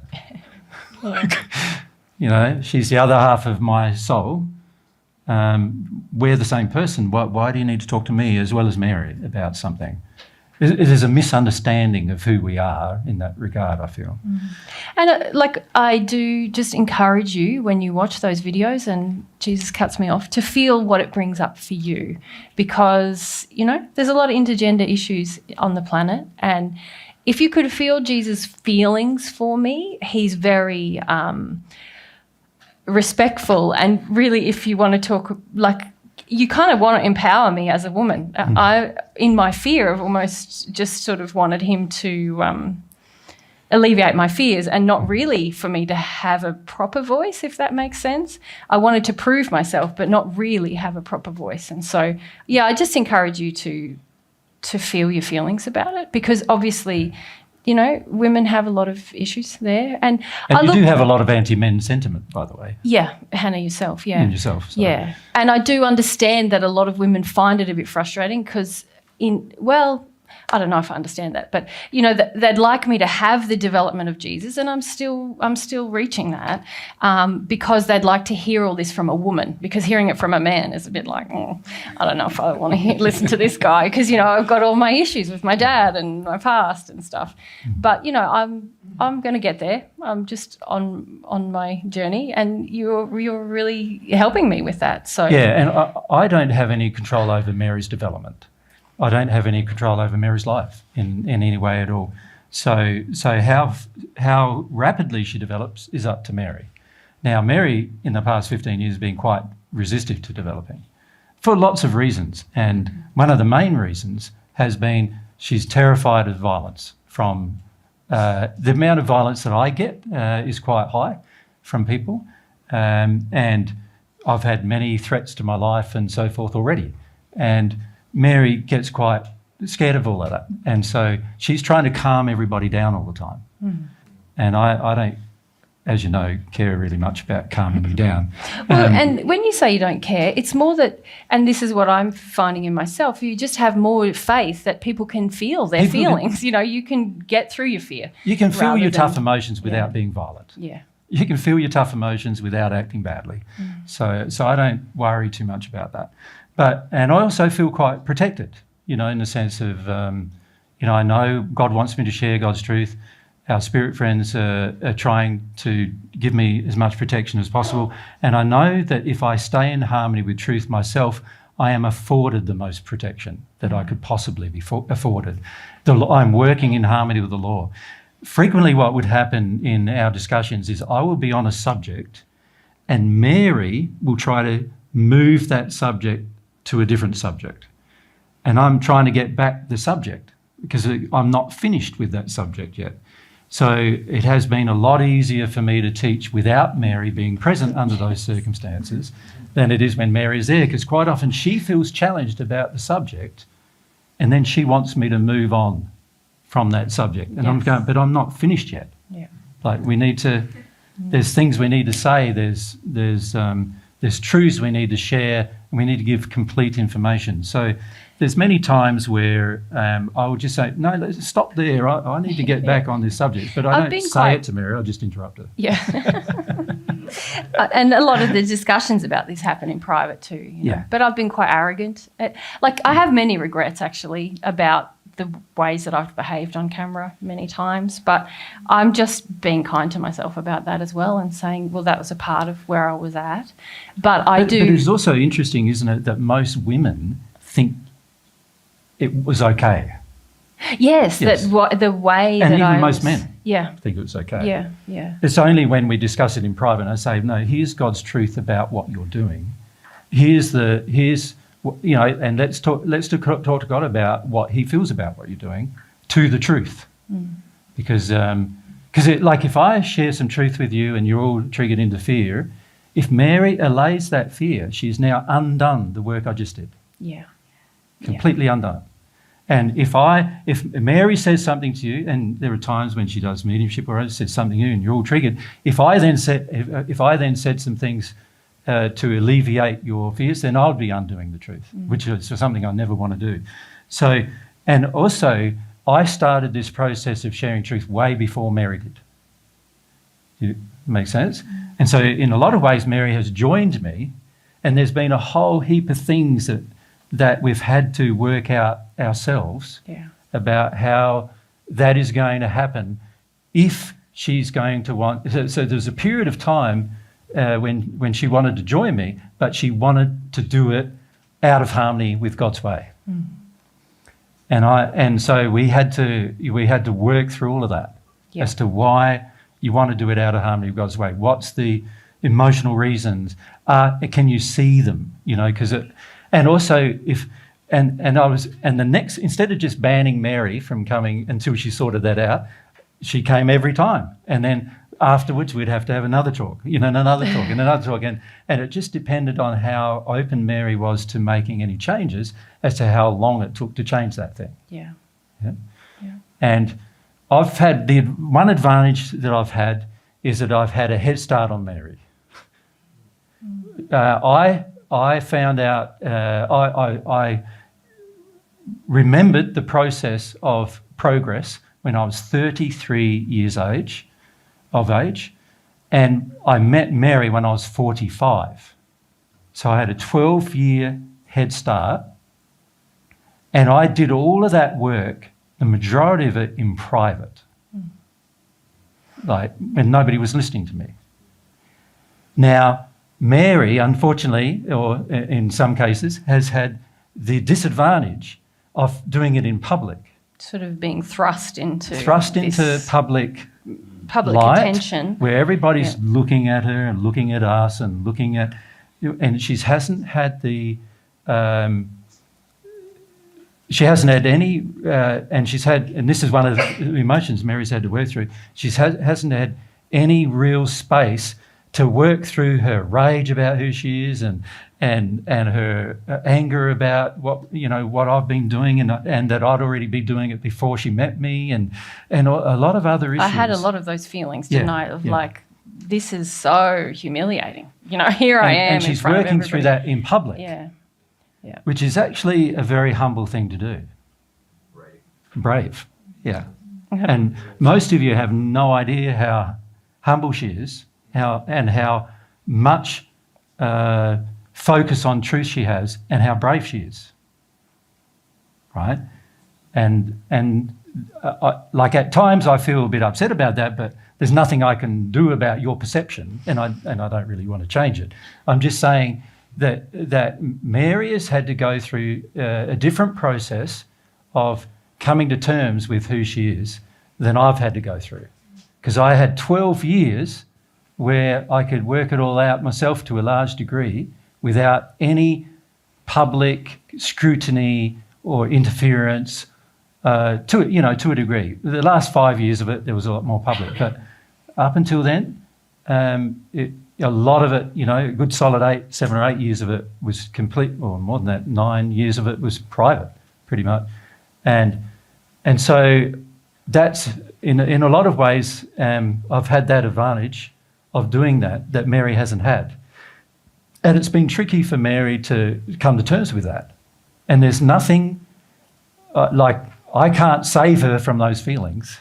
She's the other half of my soul. We're the same person. Why do you need to talk to me as well as Mary about something? It is a misunderstanding of who we are in that regard, I feel. Mm. And I do just encourage you when you watch those videos and Jesus cuts me off to feel what it brings up for you, because, there's a lot of intergender issues on the planet, and if you could feel Jesus' feelings for me, he's very respectful, and really if you want to talk, you kind of want to empower me as a woman. I, in my fear, have almost just sort of wanted him to alleviate my fears and not really for me to have a proper voice, if that makes sense. I wanted to prove myself but not really have a proper voice. And so, I just encourage you to feel your feelings about it, because obviously, women have a lot of issues there. And you do have a lot of anti-men sentiment, by the way. Yeah, Hannah, yourself, yeah. And yourself. So. Yeah, and I do understand that a lot of women find it a bit frustrating because I don't know if I understand that, but they'd like me to have the development of Jesus, and I'm still reaching that because they'd like to hear all this from a woman, because hearing it from a man is a bit like, I don't know if I want to listen to this guy, because I've got all my issues with my dad and my past and stuff. But I'm going to get there. I'm just on my journey, and you're really helping me with that. So and I don't have any control over Mary's development. I don't have any control over Mary's life in any way at all. So how rapidly she develops is up to Mary. Now, Mary, in the past 15 years, has been quite resistive to developing for lots of reasons. And one of the main reasons has been she's terrified of violence. From the amount of violence that I get is quite high from people. And I've had many threats to my life and so forth already. And Mary gets quite scared of all of that. And so she's trying to calm everybody down all the time. Mm. And I don't, as you know, care really much about calming you down. Well, and when you say you don't care, it's more that, and this is what I'm finding in myself, you just have more faith that people can feel their feelings. You can get through your fear. You can feel your tough emotions without being violent. Yeah. You can feel your tough emotions without acting badly. Mm. So I don't worry too much about that. And I also feel quite protected. in the sense of, I know God wants me to share God's truth. Our spirit friends are trying to give me as much protection as possible. And I know that if I stay in harmony with truth myself, I am afforded the most protection that I could possibly be afforded. I'm working in harmony with the law. Frequently what would happen in our discussions is I will be on a subject and Mary will try to move that subject to a different subject. And I'm trying to get back the subject because I'm not finished with that subject yet. So it has been a lot easier for me to teach without Mary being present under those circumstances than it is when Mary is there, because quite often she feels challenged about the subject and then she wants me to move on from that subject. And I'm going, but I'm not finished yet. Yeah. Like there's things we need to say, there's truths we need to share, and we need to give complete information. So there's many times where I will just say, no, let's stop there. I need to get back on this subject. But I don't say it to Mary, I'll just interrupt her. Yeah. And a lot of the discussions about this happen in private too. Yeah. But I've been quite arrogant. I have many regrets actually about the ways that I've behaved on camera many times. But I'm just being kind to myself about that as well and saying, well, that was a part of where I was at. But But it's also interesting, isn't it, that most women think it was okay. Yes. That the way and that even most men think it was okay. Yeah, yeah. It's only when we discuss it in private and I say, no, here's God's truth about what you're doing. And let's talk to God about what he feels about what you're doing, to the truth. Because if I share some truth with you and you're all triggered into fear, if Mary allays that fear, she's now undone the work I just did. Yeah. Completely undone. And if Mary says something to you, and there are times when she does mediumship or says something to you and you're all triggered, if I then said some things to alleviate your fears, then I'll be undoing the truth, which is something I never want to do. So, and also, I started this process of sharing truth way before Mary did. Does it make sense? And so in a lot of ways, Mary has joined me, and there's been a whole heap of things that we've had to work out ourselves about how that is going to happen if she's going to want... So there's a period of time when she wanted to join me, but she wanted to do it out of harmony with God's way. And so we had to work through all of that as to why you want to do it out of harmony with God's way. What's the emotional reasons? Can you see them? Instead of just banning Mary from coming until she sorted that out, she came every time, and then afterwards we'd have to have another talk, another talk and another talk, and it just depended on how open Mary was to making any changes as to how long it took to change that thing. Yeah. And I've had the one advantage that I've had is that I've had a head start on Mary. I found out, I remembered the process of progress when I was 33 years of age, and I met Mary when I was 45. So I had a 12-year head start, and I did all of that work, the majority of it in private, when nobody was listening to me. Now, Mary, unfortunately, or in some cases, has had the disadvantage of doing it in public. Sort of being thrust into public light, attention, where everybody's looking at her and looking at us and looking at, and she hasn't had any, and this is one of the emotions Mary's had to work through. She hasn't had any real space to work through her rage about who she is and her anger about what I've been doing and that I'd already been doing it before she met me and a lot of other issues. I had a lot of those feelings, didn't I? Of this is so humiliating. Here I am. And she's working through that in public. Yeah. Which is actually a very humble thing to do. Brave. Yeah. And most of you have no idea how humble she is. How much focus on truth she has and how brave she is. right? And like at times I feel a bit upset about that, but there's nothing I can do about your perception, and I don't really want to change it. I'm just saying that Mary has had to go through a different process of coming to terms with who she is than I've had to go through. Because I had 12 years where I could work it all out myself to a large degree without any public scrutiny or interference, to a degree. The last 5 years of it, there was a lot more public, but up until then, a lot of it, a good solid 7 or 8 years of it was complete, or more than that, 9 years of it was private, pretty much. And so that's, in a lot of ways, I've had that advantage of doing that Mary hasn't had. And it's been tricky for Mary to come to terms with that. And there's nothing, I can't save her from those feelings,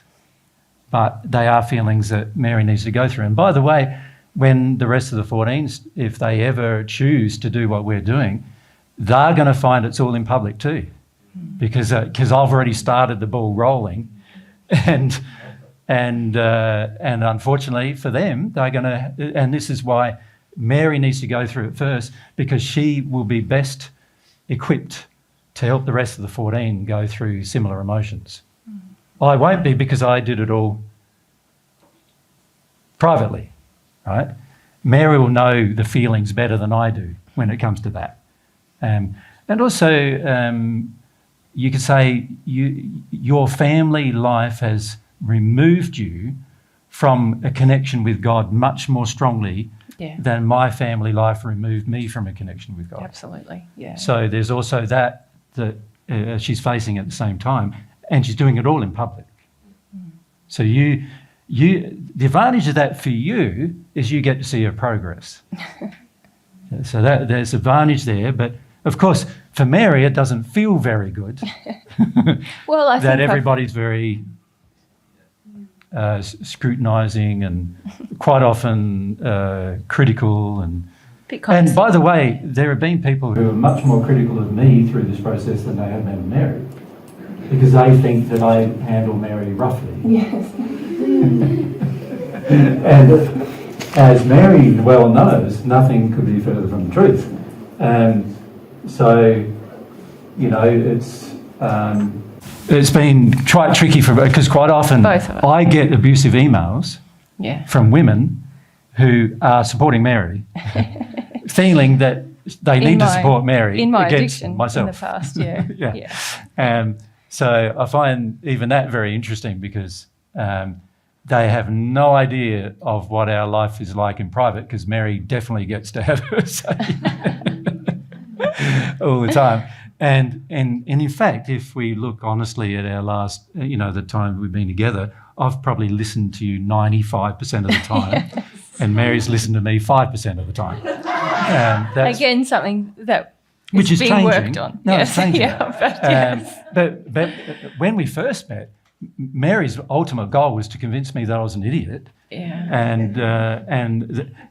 but they are feelings that Mary needs to go through. And by the way, when the rest of the 14s, if they ever choose to do what we're doing, they're going to find it's all in public too, because I've already started the ball rolling, and unfortunately for them, they're going to. And this is why Mary needs to go through it first, because she will be best equipped to help the rest of the 14 go through similar emotions. I won't be, because I did it all privately, right? Mary will know the feelings better than I do when it comes to that. And also, you could say your family life has removed you from a connection with God much more strongly than my family life removed me from a connection with God. Absolutely, yeah. So there's also that she's facing at the same time, and she's doing it all in public. So the advantage of that for you is you get to see her progress. So there's advantage there, but of course for Mary it doesn't feel very good. Well, I that think everybody's very scrutinising and quite often critical and. And by the way, there have been people who are much more critical of me through this process than they have been of Mary, because they think that I handle Mary roughly. Yes. And as Mary well knows, nothing could be further from the truth. So, it's been quite tricky because quite often I get abusive emails from women who are supporting Mary, feeling that they need to support Mary against myself. In the past, yeah. So I find even that very interesting, because they have no idea of what our life is like in private, because Mary definitely gets to have her say all the time. And in fact, if we look honestly at our last, the time we've been together, I've probably listened to you 95% of the time. And Mary's listened to me 5% of the time. Again, something that which is being changing. Worked on. No, yes. it's changing. Yes. But when we first met, Mary's ultimate goal was to convince me that I was an idiot. Yeah. And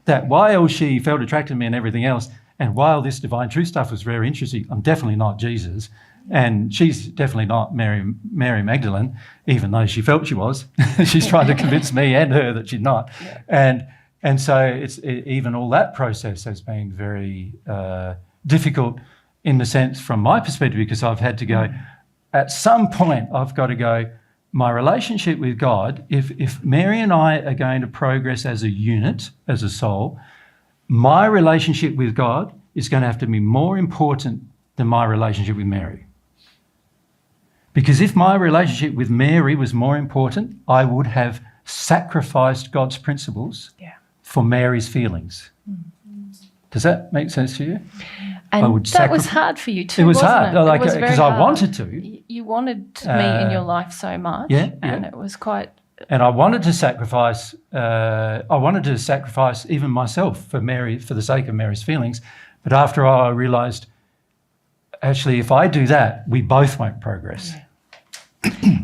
that while she felt attracted to me and everything else, and while this divine truth stuff was very interesting, I'm definitely not Jesus. And she's definitely not Mary Magdalene, even though she felt she was. She's trying to convince me and her that she's not. Yeah. And so even all that process has been very difficult in the sense, from my perspective, because I've had to go, at some point I've got to go, my relationship with God, if Mary and I are going to progress as a unit, as a soul, my relationship with God is going to have to be more important than my relationship with Mary. Because if my relationship with Mary was more important, I would have sacrificed God's principles for Mary's feelings. Does that make sense to you? And that was hard for you too, it was wasn't hard, it? because I wanted to. You wanted me in your life so much, and it was quite... And I wanted to sacrifice. Even myself for Mary, for the sake of Mary's feelings. But after all, I realised, actually, if I do that, we both won't progress. Yeah.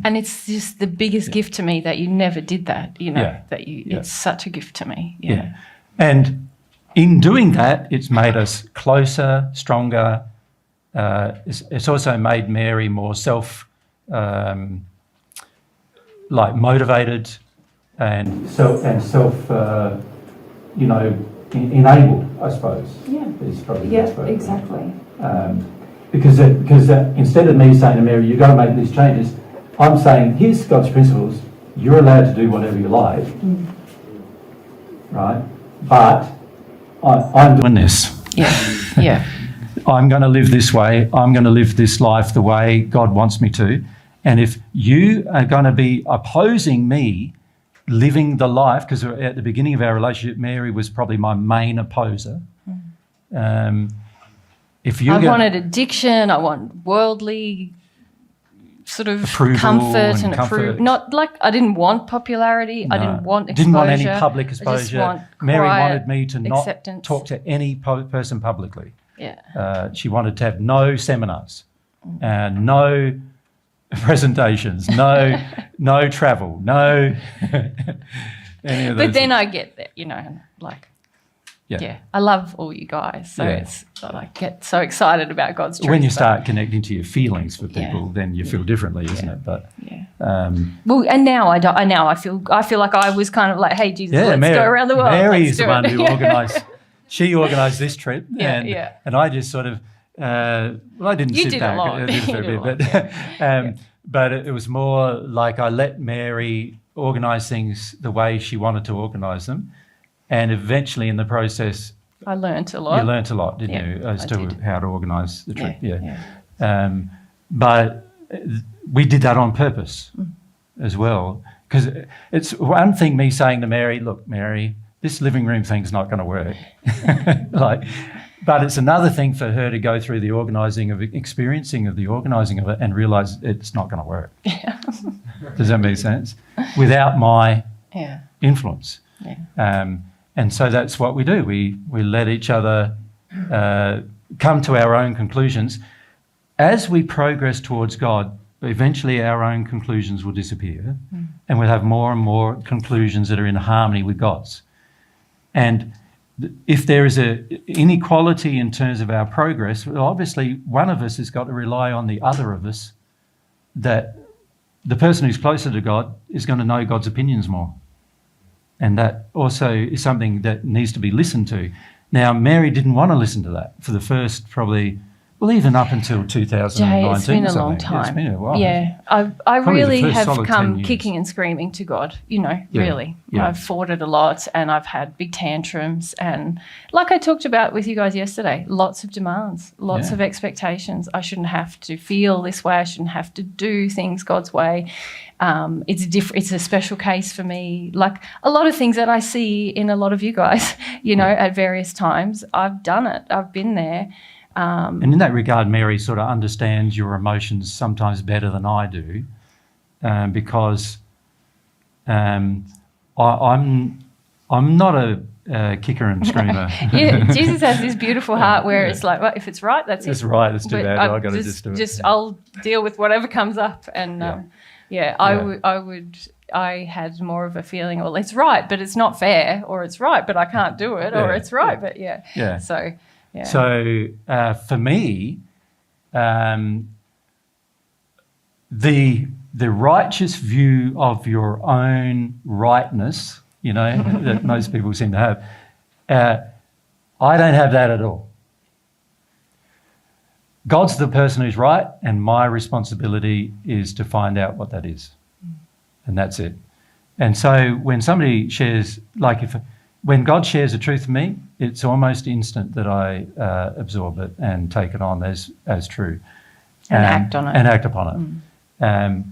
And it's just the biggest gift to me that you never did that. It's such a gift to me. Yeah. And in doing that, it's made us closer, stronger, it's also made Mary more motivated and enabled, I suppose. Yeah. Is probably Yeah, the best way. exactly. Because instead of me saying to Mary, you've got to make these changes, I'm saying, here's God's principles. You're allowed to do whatever you like, right? But I'm doing this. Yeah, yeah. I'm going to live this way. I'm going to live this life the way God wants me to. And if you are going to be opposing me living the life, because at the beginning of our relationship, Mary was probably my main opposer. If you wanted addiction, I want worldly sort of approval comfort and comfort. approval. Not like I didn't want popularity. No. I didn't want exposure. Didn't want any public I just exposure. want Mary quiet wanted me to not acceptance. talk to any person publicly. Yeah. She wanted to have no seminars, and no presentations, no travel, no any of those. But then things. I get that, like, yeah, I love all you guys. So it's I get so excited about God's truth. When you start connecting to your feelings for people, then you feel differently, isn't it? But well, and now I feel like I was kind of like, hey Jesus, let's go around the world. Mary's the one it. who organised. She organised this trip, and I just sort of. I didn't You sit did back. a lot. I did a fair bit, but it was more like I let Mary organise things the way she wanted to organise them, and eventually in the process, I learnt a lot. You learnt a lot, didn't you, as to did. how to organise the trip? But we did that on purpose as well, because it's one thing me saying to Mary, "Look, Mary, this living room thing's not going to work," But it's another thing for her to go through the experiencing of the organising of it and realise it's not going to work. Yeah. Does that make sense? Without my influence. Yeah. And so that's what we do. We let each other come to our own conclusions. As we progress towards God, eventually our own conclusions will disappear and we'll have more and more conclusions that are in harmony with God's. And if there is an inequality in terms of our progress, well, obviously one of us has got to rely on the other of us, that the person who's closer to God is going to know God's opinions more. And that also is something that needs to be listened to. Now, Mary didn't want to listen to that for the first probably, well, even up until 2019. Jay, it's been a long Yeah, it's time. been a while. Yeah, I Probably really the first have solid 10 come years. kicking and screaming to God, really. Yeah. I've fought it a lot and I've had big tantrums and like I talked about with you guys yesterday, lots of demands, lots of expectations. I shouldn't have to feel this way. I shouldn't have to do things God's way. It's a special case for me. Like a lot of things that I see in a lot of you guys, at various times, I've done it. I've been there. And in that regard, Mary sort of understands your emotions sometimes better than I do, because I'm not a kicker and screamer. Yeah, Jesus has this beautiful heart where it's like, well, if it's right, that's it. It's right. It's too But bad. I've got to just do it. I'll deal with whatever comes up. And I had more of a feeling, well, it's right, but it's not fair, or it's right, but I can't do it, or it's right, but Yeah. So, yeah. So for me, the righteous view of your own rightness, that most people seem to have, I don't have that at all. God's the person who's right, and my responsibility is to find out what that is. And that's it. And so when somebody shares, when God shares a truth with me, it's almost instant that I absorb it and take it on as true. And act on it. And act upon it.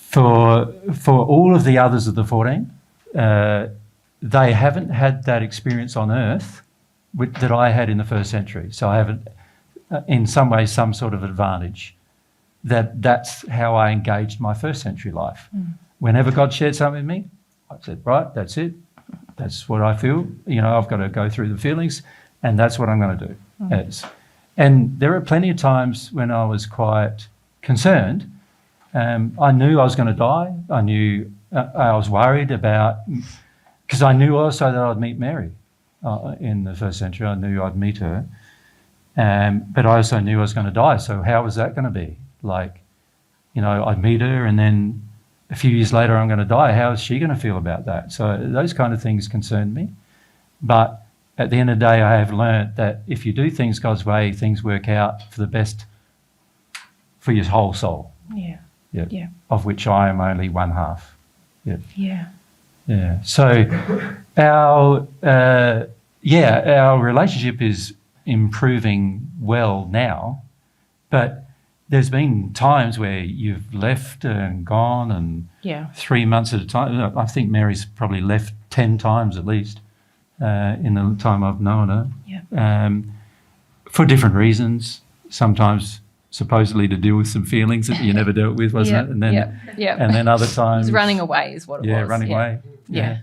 For all of the others of the 14, they haven't had that experience on earth that I had in the first century. So I have, in some ways, some sort of advantage. That's how I engaged my first century life. Whenever God shared something with me, I said, right, that's it. That's what I feel. I've got to go through the feelings, and that's what I'm going to do. And there are plenty of times when I was quite concerned. I knew I was going to die. I knew I was worried about, because I knew also that I'd meet Mary in the first century. I knew I'd meet her. But I also knew I was going to die. So how was that going to be? Like, you know, I'd meet her and then a few years later I'm going to die. How is she going to feel about that? So those kind of things concerned me. But at the end of the day, I have learnt that if you do things God's way, things work out for the best for your whole soul. Yeah. Yep. Yeah. Of which I am only one half. Yep. Yeah. Yeah. So our relationship is improving well now, but there's been times where you've left and gone and 3 months at a time. I think Mary's probably left 10 times at least in the time I've known her. Yeah. For different reasons. Sometimes supposedly to deal with some feelings that you never dealt with, wasn't it? And then, and then other times, He's running away is what it was. Yeah, running away. Yeah.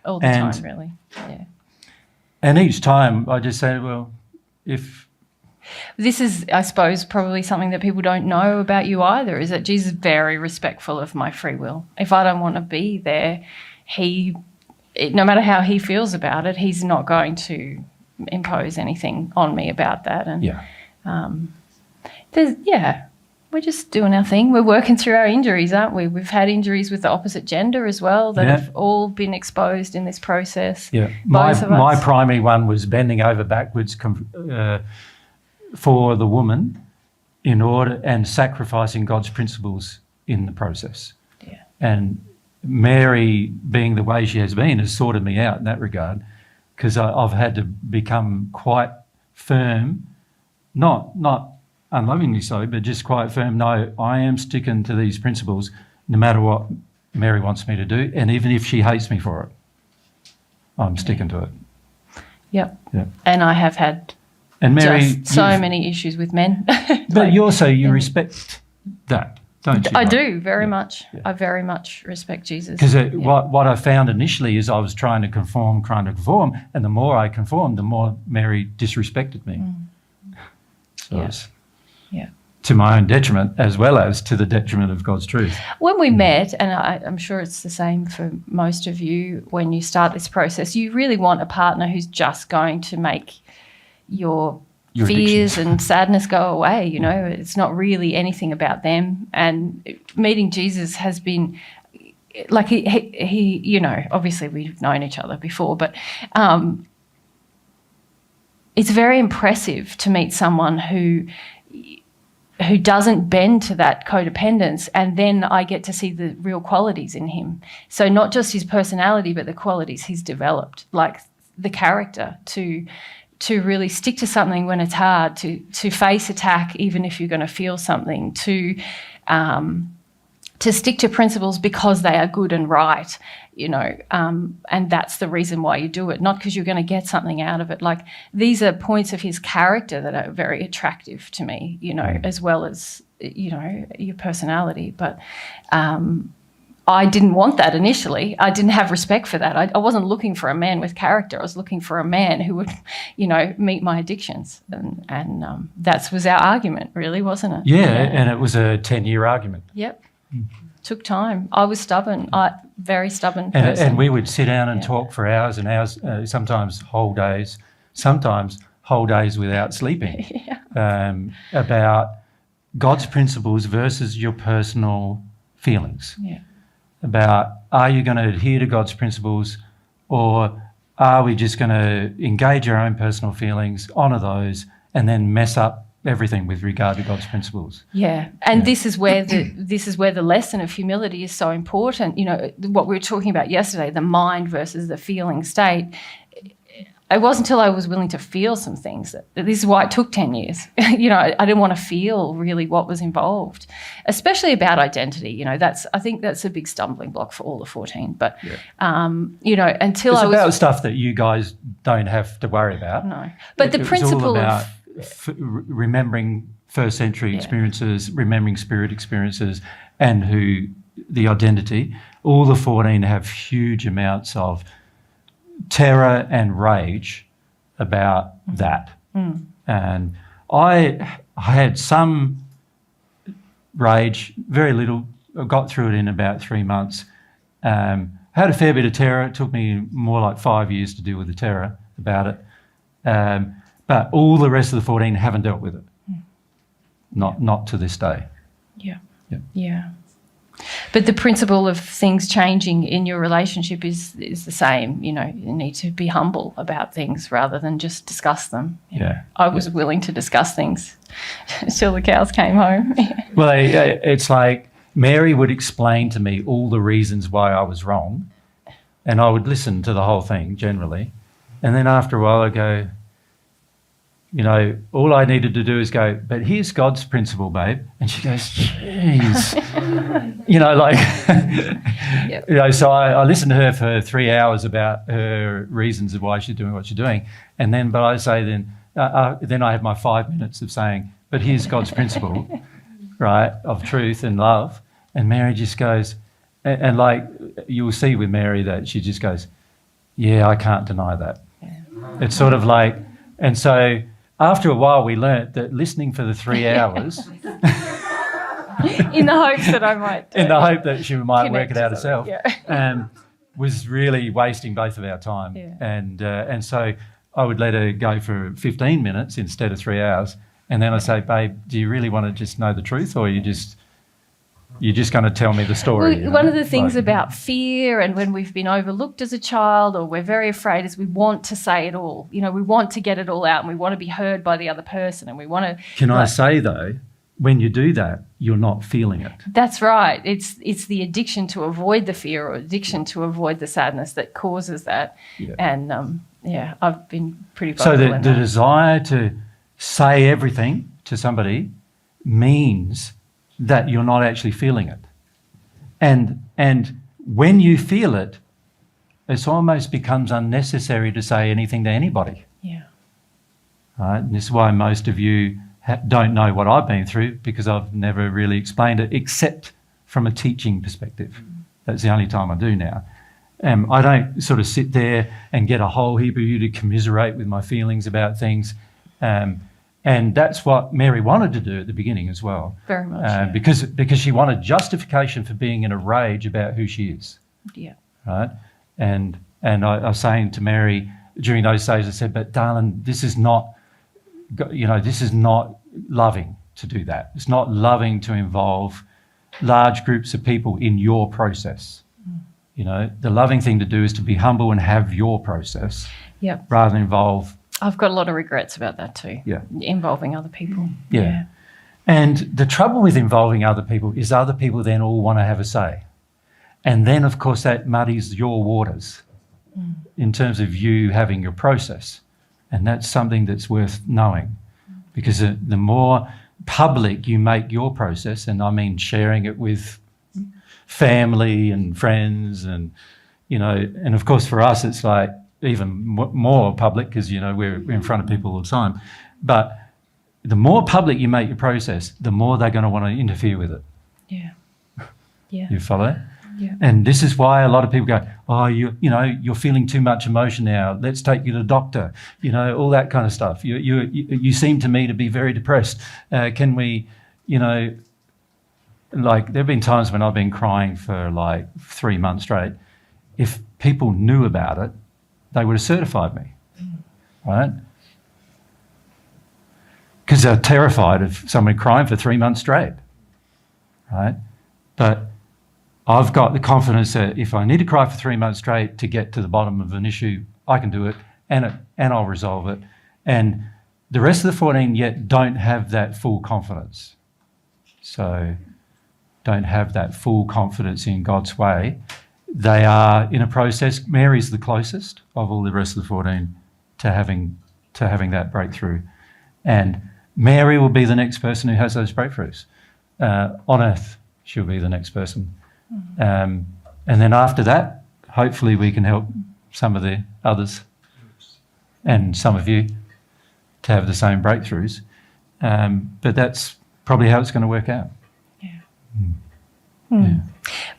All the time, really. Yeah. And each time I just say, well, if... This is, I suppose, probably something that people don't know about you either, is that Jesus is very respectful of my free will. If I don't want to be there, no matter how he feels about it, he's not going to impose anything on me about that. And we're just doing our thing. We're working through our injuries, aren't we? We've had injuries with the opposite gender as well that have all been exposed in this process. Yeah, Both of us. My primary one was bending over backwards for the woman in order and sacrificing God's principles in the process. Yeah. And Mary, being the way she has been, has sorted me out in that regard, because I've had to become quite firm, not unlovingly so, but just quite firm. No, I am sticking to these principles no matter what Mary wants me to do, and even if she hates me for it, I'm sticking to it. Yep. And I have had just so many issues with men. But you respect that, don't you? I do, very much. Yeah. I very much respect Jesus. Because what I found initially is I was trying to conform, and the more I conformed, the more Mary disrespected me. So it's to my own detriment as well as to the detriment of God's truth. When we met, and I'm sure it's the same for most of you when you start this process, you really want a partner who's just going to make your fears and sadness go away. You know, it's not really anything about them. And meeting Jesus has been like he you know, obviously we've known each other before, but it's very impressive to meet someone who doesn't bend to that codependence, and then I get to see the real qualities in him. So not just his personality, but the qualities he's developed, like the character to really stick to something when it's hard, to face attack even if you're going to feel something, to stick to principles because they are good and right, you know, and that's the reason why you do it, not because you're going to get something out of it. Like, these are points of his character that are very attractive to me, you know, as well as, you know, your personality. But I didn't want that initially. I didn't have respect for that. I wasn't looking for a man with character. I was looking for a man who would, you know, meet my addictions. And that was our argument, really, wasn't it? Yeah, and it was a 10-year argument. Yep. Took time. I was stubborn. Very stubborn person. And we would sit down and talk for hours and hours, sometimes whole days without sleeping, about God's principles versus your personal feelings. Yeah. About, are you going to adhere to God's principles, or are we just going to engage our own personal feelings, honour those, and then mess up everything with regard to God's principles? Yeah, and this is where the lesson of humility is so important. You know, what we were talking about yesterday, the mind versus the feeling state. It wasn't until I was willing to feel some things that this is why it took 10 years. You know, I didn't want to feel really what was involved, especially about identity. You know, I think that's a big stumbling block for all the 14. But, you know, until it's about stuff that you guys don't have to worry about. No. But the principle of remembering first century experiences, remembering spirit experiences, and the identity, all the 14 have huge amounts of terror and rage about that. And I had some rage, very little. I got through it in about 3 months. Had a fair bit of terror. It took me more like 5 years to deal with the terror about it. But all the rest of the 14 haven't dealt with it. Not to this day. Yeah. Yeah. Yeah. But the principle of things changing in your relationship is the same. You know, you need to be humble about things rather than just discuss them. Yeah. I was willing to discuss things till the cows came home. Well, it's like Mary would explain to me all the reasons why I was wrong, and I would listen to the whole thing generally. And then after a while I go, you know, all I needed to do is go, but here's God's principle, babe. And she goes, jeez. You know, like, Yep. you know, so I listened to her for 3 hours about her reasons of why she's doing what she's doing. And then, but I say then I have my 5 minutes of saying, but here's God's principle, right, of truth and love. And Mary just goes, and like you'll see with Mary that she just goes, yeah, I can't deny that. Yeah. It's sort of like, and so after a while we learnt that listening for the 3 hours In the hopes that I might. in the hope that she might work Connect it out to herself, something, was really wasting both of our time. Yeah. And so I would let her go for 15 minutes instead of 3 hours. And then I say, babe, do you really want to just know the truth, or you're just going to tell me the story? Well, you know? one of the things Like- about fear and when we've been overlooked as a child or we're very afraid is we want to say it all. You know, we want to get it all out and we want to be heard by the other person and we want to... Can I say, though, when you do that, you're not feeling it. That's right. It's the addiction to avoid the fear or addiction to avoid the sadness that causes that. Yeah. And, I've been pretty So vocal the in that. desire to say everything to somebody means that you're not actually feeling it. And when you feel it, it almost becomes unnecessary to say anything to anybody. Yeah. Right? And this is why most of you don't know what I've been through, because I've never really explained it except from a teaching perspective. That's the only time I do now. I don't sort of sit there and get a whole heap of you to commiserate with my feelings about things. And that's what Mary wanted to do at the beginning as well. Very much, yeah. Because she wanted justification for being in a rage about who she is. Yeah. Right? And I was saying to Mary during those days, I said, but darling, this is not loving to do that. It's not loving to involve large groups of people in your process. You know, the loving thing to do is to be humble and have your process Yep. rather than involve. I've got a lot of regrets about that too. Yeah. Involving other people. Yeah. And the trouble with involving other people is other people then all want to have a say. And then, of course, that muddies your waters in terms of you having your process. And that's something that's worth knowing, because the more public you make your process, and I mean sharing it with family and friends and, you know, and of course for us it's like even more public because, you know, we're in front of people all the time. But the more public you make your process, the more they're going to want to interfere with it. Yeah. Yeah. You follow? Yeah. And this is why a lot of people go, oh, you're feeling too much emotion now. Let's take you to the doctor. You know, all that kind of stuff. You seem to me to be very depressed. Can we, you know, like there have been times when I've been crying for like 3 months straight. If people knew about it, they would have certified me, right? Because they're terrified of someone crying for 3 months straight, right? But I've got the confidence that if I need to cry for 3 months straight to get to the bottom of an issue, I can do it, and I'll resolve it. And the rest of the 14 yet don't have that full confidence. So don't have that full confidence in God's way. They are in a process. Mary's the closest of all the rest of the 14 to having that breakthrough. And Mary will be the next person who has those breakthroughs. On earth, she'll be the next person. And then after that, hopefully we can help some of the others and some of you to have the same breakthroughs. But that's probably how it's going to work out. Yeah.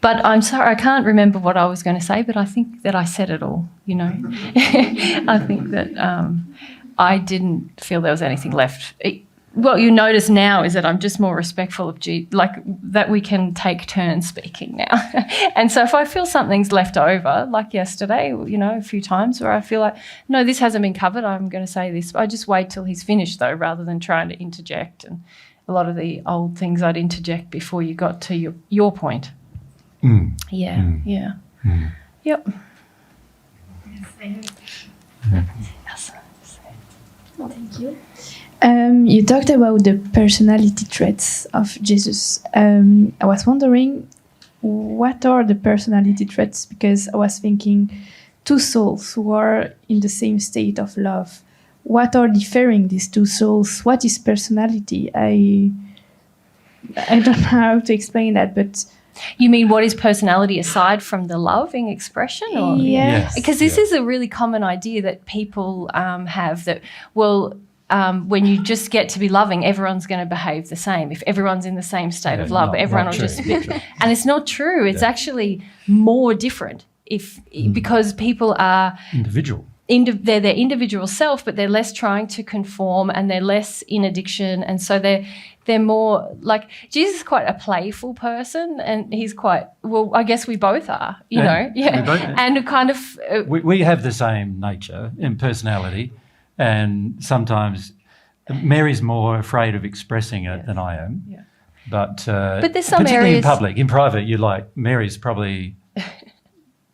But I'm sorry, I can't remember what I was going to say, but I think that I said it all, you know. I think that I didn't feel there was anything left. what you notice now is that I'm just more respectful of like that we can take turns speaking now. And so if I feel something's left over, like yesterday, you know, a few times where I feel like, no, this hasn't been covered, I'm going to say this. I just wait till he's finished, though, rather than trying to interject. And a lot of the old things I'd interject before you got to your point. Yeah, yeah. Yep. Yes. Thank you. You talked about the personality traits of Jesus. I was wondering, what are the personality traits? Because I was thinking, two souls who are in the same state of love. What are differing these two souls? What is personality? I don't know how to explain that, but... You mean what is personality aside from the loving expression? Or? Yes. Because this is a really common idea that people have that, well, when you just get to be loving, everyone's going to behave the same. If everyone's in the same state of love, everyone will just be... And it's not true. It's actually more different because people are... Individual. They're their individual self, but they're less trying to conform and they're less in addiction. And so they're more like Jesus is quite a playful person, and he's quite, well, I guess we both are, you know. Yeah. And kind of... we have the same nature and personality, and sometimes Mary's more afraid of expressing it than I am. Yeah. But there's some particularly areas... in public. In private, you're like, Mary's probably...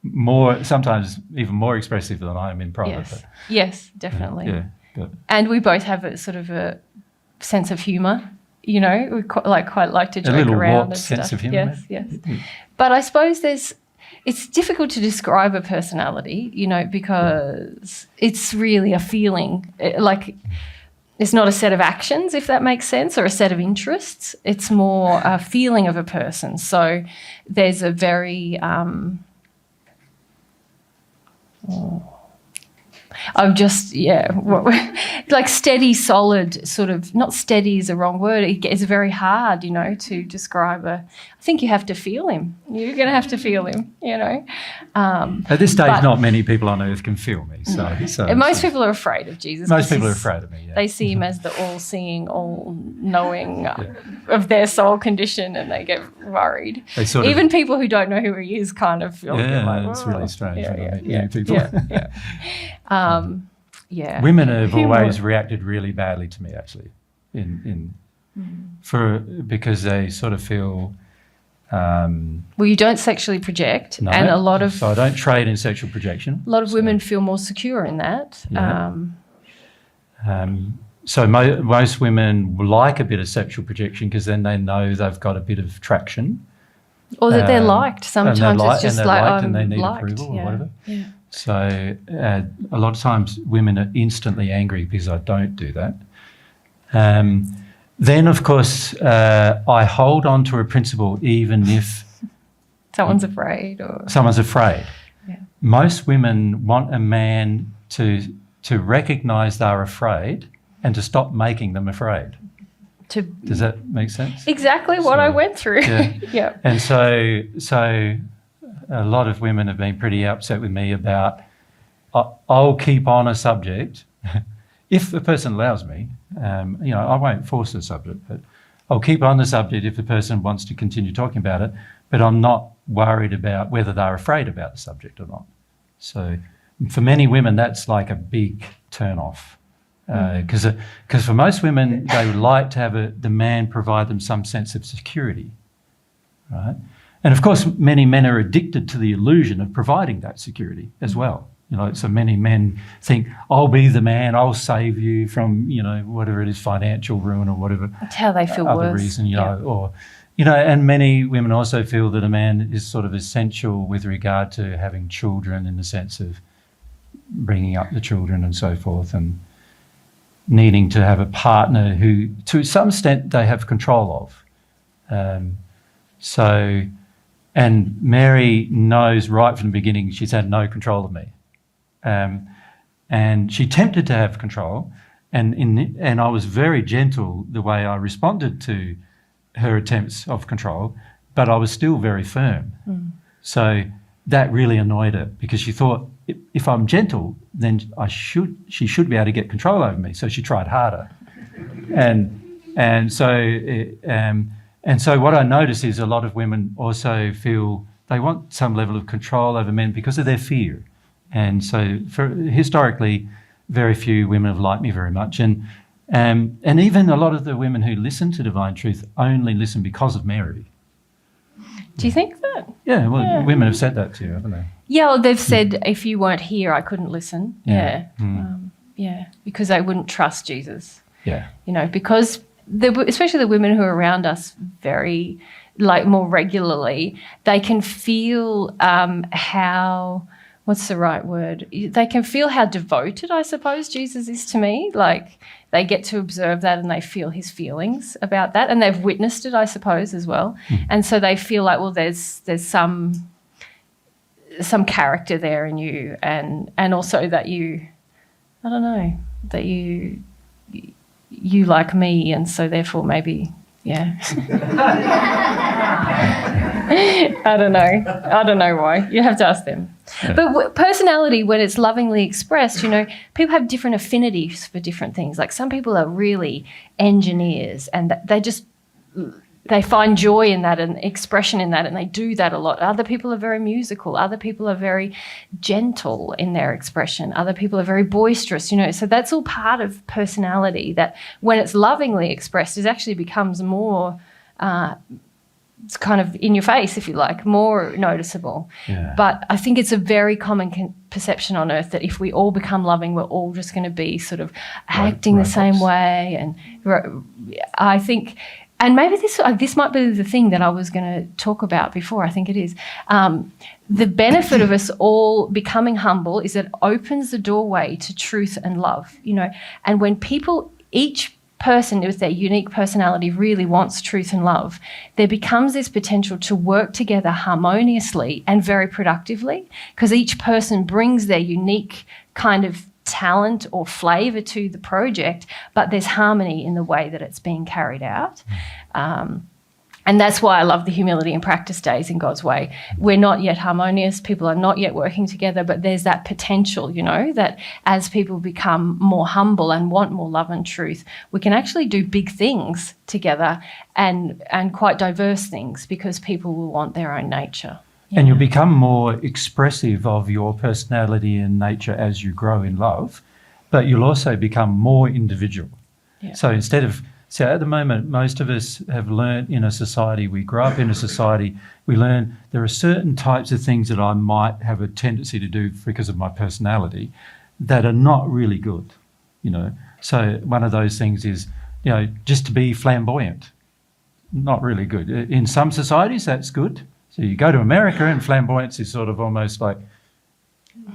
more, sometimes even more expressive than I am in private. Yes, yes, definitely. Yeah, and we both have a sort of a sense of humour. You know, we quite like to joke a little around warped and sense stuff. of humour. Yes. But I suppose it's difficult to describe a personality. You know, because it's really a feeling. Like it's not a set of actions, if that makes sense, or a set of interests. It's more a feeling of a person. So there's a very I'm just, like steady, solid sort of, not steady is a wrong word. It's very hard, you know, to describe I think you have to feel him. You're going to have to feel him, you know. At this stage, not many people on earth can feel me. So most people are afraid of Jesus. Most people are afraid of me, yeah. They see him as the all-seeing, all-knowing of their soul condition, and they get worried. Even people who don't know who he is kind of feel like, it's really strange when I meet people. Women have always reacted really badly to me, actually, because they sort of feel... well, you don't sexually project, no, and a lot of... So I don't trade in sexual projection. A lot of women feel more secure in that. Yeah. So most women like a bit of sexual projection because then they know they've got a bit of traction. Or that they're liked. Sometimes it's just like, I'm and they need liked. approval or whatever. Yeah. So a lot of times women are instantly angry because I don't do that. Then, of course, I hold on to a principle even if... Someone's afraid or... Someone's afraid. Yeah. Most women want a man to recognise they're afraid and to stop making them afraid. Does that make sense? Exactly what I went through. Yeah. Yeah. And so a lot of women have been pretty upset with me about I'll keep on a subject if the person allows me. You know, I won't force the subject, but I'll keep on the subject if the person wants to continue talking about it, but I'm not worried about whether they're afraid about the subject or not. So for many women, that's like a big turn-off. Because for most women, they would like to have the man provide them some sense of security, right? And of course, many men are addicted to the illusion of providing that security as well. You know, so many men think, I'll be the man, I'll save you from, you know, whatever it is, financial ruin or whatever. That's how they feel other worse. reason, you know, or, you know, and many women also feel that a man is sort of essential with regard to having children in the sense of bringing up the children and so forth, and needing to have a partner who, to some extent, they have control of. And Mary knows right from the beginning she's had no control of me. And she attempted to have control, and I was very gentle the way I responded to her attempts of control, but I was still very firm. So that really annoyed her because she thought, if I'm gentle, then she should be able to get control over me. So she tried harder. And And so what I notice is a lot of women also feel they want some level of control over men because of their fear. And so historically, very few women have liked me very much. And even a lot of the women who listen to Divine Truth only listen because of Mary. Do you think that? Yeah, well, women have said that to you, haven't they? Yeah, well, they've said if you weren't here, I couldn't listen. Yeah. Yeah, because they wouldn't trust Jesus. Yeah. You know, because especially the women who are around us very, like, more regularly, they can feel how, what's the right word? They can feel how devoted, I suppose, Jesus is to me. Like, they get to observe that and they feel his feelings about that, and they've witnessed it, I suppose, as well. And so they feel like, well, there's some character there in you, and also that you, I don't know, that you like me, and so therefore maybe, yeah. I don't know why. You have to ask them. Yeah. But personality, when it's lovingly expressed, you know, people have different affinities for different things. Like, some people are really engineers, and they find joy in that and expression in that, and they do that a lot. Other people are very musical. Other people are very gentle in their expression. Other people are very boisterous, you know. So that's all part of personality that, when it's lovingly expressed, it actually becomes more it's kind of in your face, if you like, more noticeable. Yeah. But I think it's a very common perception on earth that if we all become loving, we're all just going to be sort of acting the same way. And I think, and maybe this might be the thing that I was going to talk about before. I think it is. The benefit of us all becoming humble is it opens the doorway to truth and love, you know. And when people, each person with their unique personality, really wants truth and love, there becomes this potential to work together harmoniously and very productively, because each person brings their unique kind of talent or flavour to the project, but there's harmony in the way that it's being carried out. And that's why I love the humility and practice days in God's way. We're not yet harmonious, people are not yet working together, but there's that potential, you know, that as people become more humble and want more love and truth, we can actually do big things together, and quite diverse things, because people will want their own nature. Yeah. And you'll become more expressive of your personality and nature as you grow in love, but you'll also become more individual. Yeah. So at the moment, most of us have learnt in a society, we grow up in a society, we learn there are certain types of things that I might have a tendency to do because of my personality that are not really good, you know. So one of those things is, you know, just to be flamboyant, not really good. In some societies, that's good. So you go to America and flamboyance is sort of almost like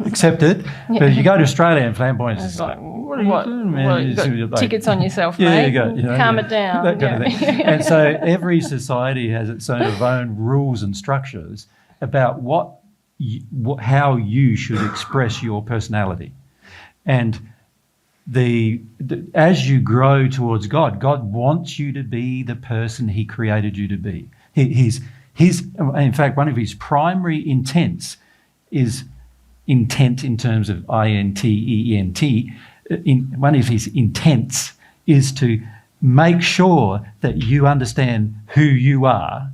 accepted, but you go to Australia and flamboyance is like, what are you doing, man? Well, you've got tickets on yourself, yeah, mate. you know, calm it down. That kind of thing. And so every society has its own rules and structures about how you should express your personality. And as you grow towards God, God wants you to be the person he created you to be. In fact, one of his primary intents is intent in terms of I-N-T-E-N-T. One of his intents is to make sure that you understand who you are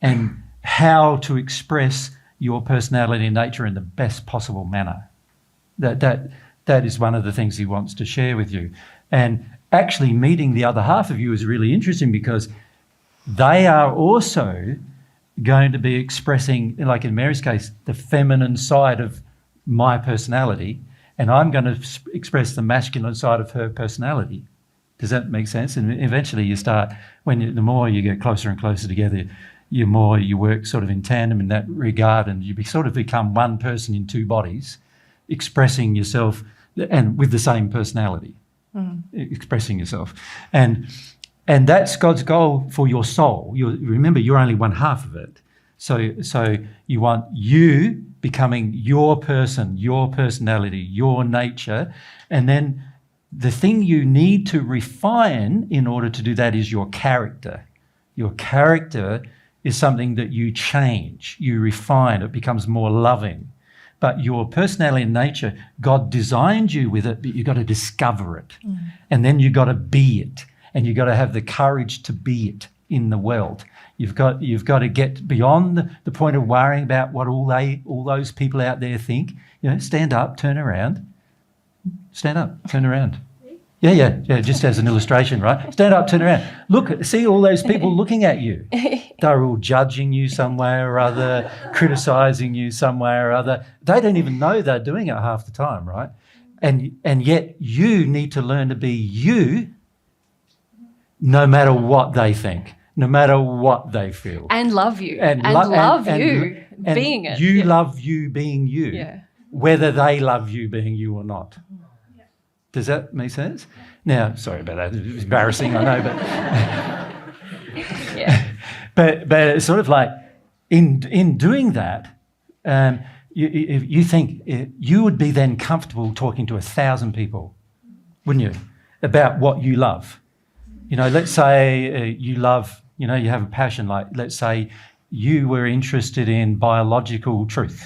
and how to express your personality and nature in the best possible manner. That is one of the things he wants to share with you. And actually meeting the other half of you is really interesting, because they are also going to be expressing, like in Mary's case, the feminine side of my personality, and I'm going to express the masculine side of her personality. Does that make sense? And eventually you start, the more you get closer and closer together, the more you work sort of in tandem in that regard, and you sort of become one person in two bodies, expressing yourself and with the same personality, expressing yourself. And that's God's goal for your soul. Remember, you're only one half of it. So you want you becoming your person, your personality, your nature. And then the thing you need to refine in order to do that is your character. Your character is something that you change, you refine, it becomes more loving. But your personality and nature, God designed you with it, but you've got to discover it. And then you've got to be it. and you've got to have the courage to be it in the world. You've got to get beyond the point of worrying about what all those people out there think. Stand up, turn around. Stand up, turn around. Yeah, just as an illustration, right? Stand up, turn around. Look, see all those people looking at you. They're all judging you some way or other, criticising you some way or other. They don't even know they're doing it half the time, right? And yet you need to learn to be you no matter what they think, no matter what they feel. And love you. And love you being it. You love you being you, whether they love you being you or not. Does that make sense? Now, sorry about that. It's embarrassing, I know, but but it's sort of like in doing that, you think you would be then comfortable talking to 1,000 people, wouldn't you, about what you love? Let's say you love, you have a passion. Like, let's say you were interested in biological truth.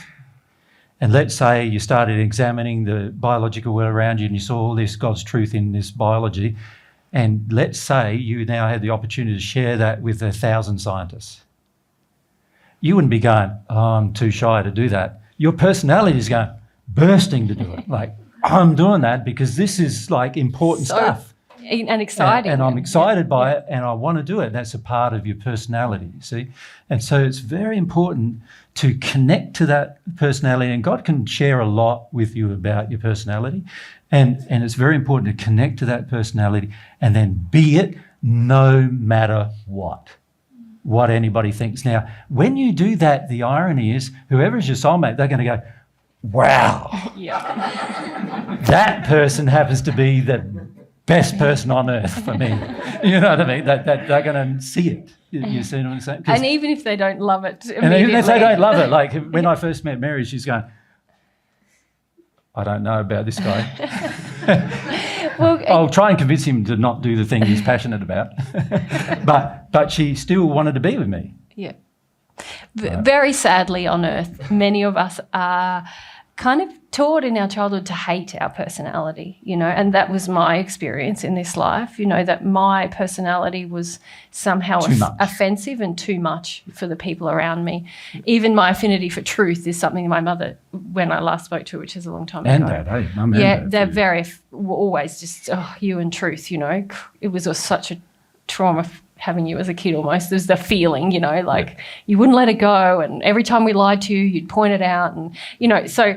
And let's say you started examining the biological world around you and you saw all this God's truth in this biology. And let's say you now had the opportunity to share that with 1,000 scientists. You wouldn't be going, oh, I'm too shy to do that. Your personality is going, bursting to do it. Like, I'm doing that because this is like important stuff. And exciting. And I'm excited by it and I want to do it. That's a part of your personality, you see. And so it's very important to connect to that personality, and God can share a lot with you about your personality. And it's very important to connect to that personality and then be it no matter what anybody thinks. Now, when you do that, the irony is whoever is your soulmate, they're going to go, wow, that person happens to be the best person on earth for me. You know what I mean? That they're going to see it. You see what I'm saying? And even if they don't love it immediately. And even if they don't love it, like when I first met Mary, she's going, I don't know about this guy. Well, I'll try and convince him to not do the thing he's passionate about. but she still wanted to be with me. Yeah. Very sadly on earth, many of us are kind of taught in our childhood to hate our personality, and that was my experience in this life, that my personality was somehow offensive and too much for the people around me. Even my affinity for truth is something my mother, when I last spoke to her, which is a long time and ago. Dad, hey, Mum and Dad. They're were always just, you and truth, It was such a trauma having you as a kid almost. There's the feeling, you wouldn't let it go, and every time we lied to you, you'd point it out, and, so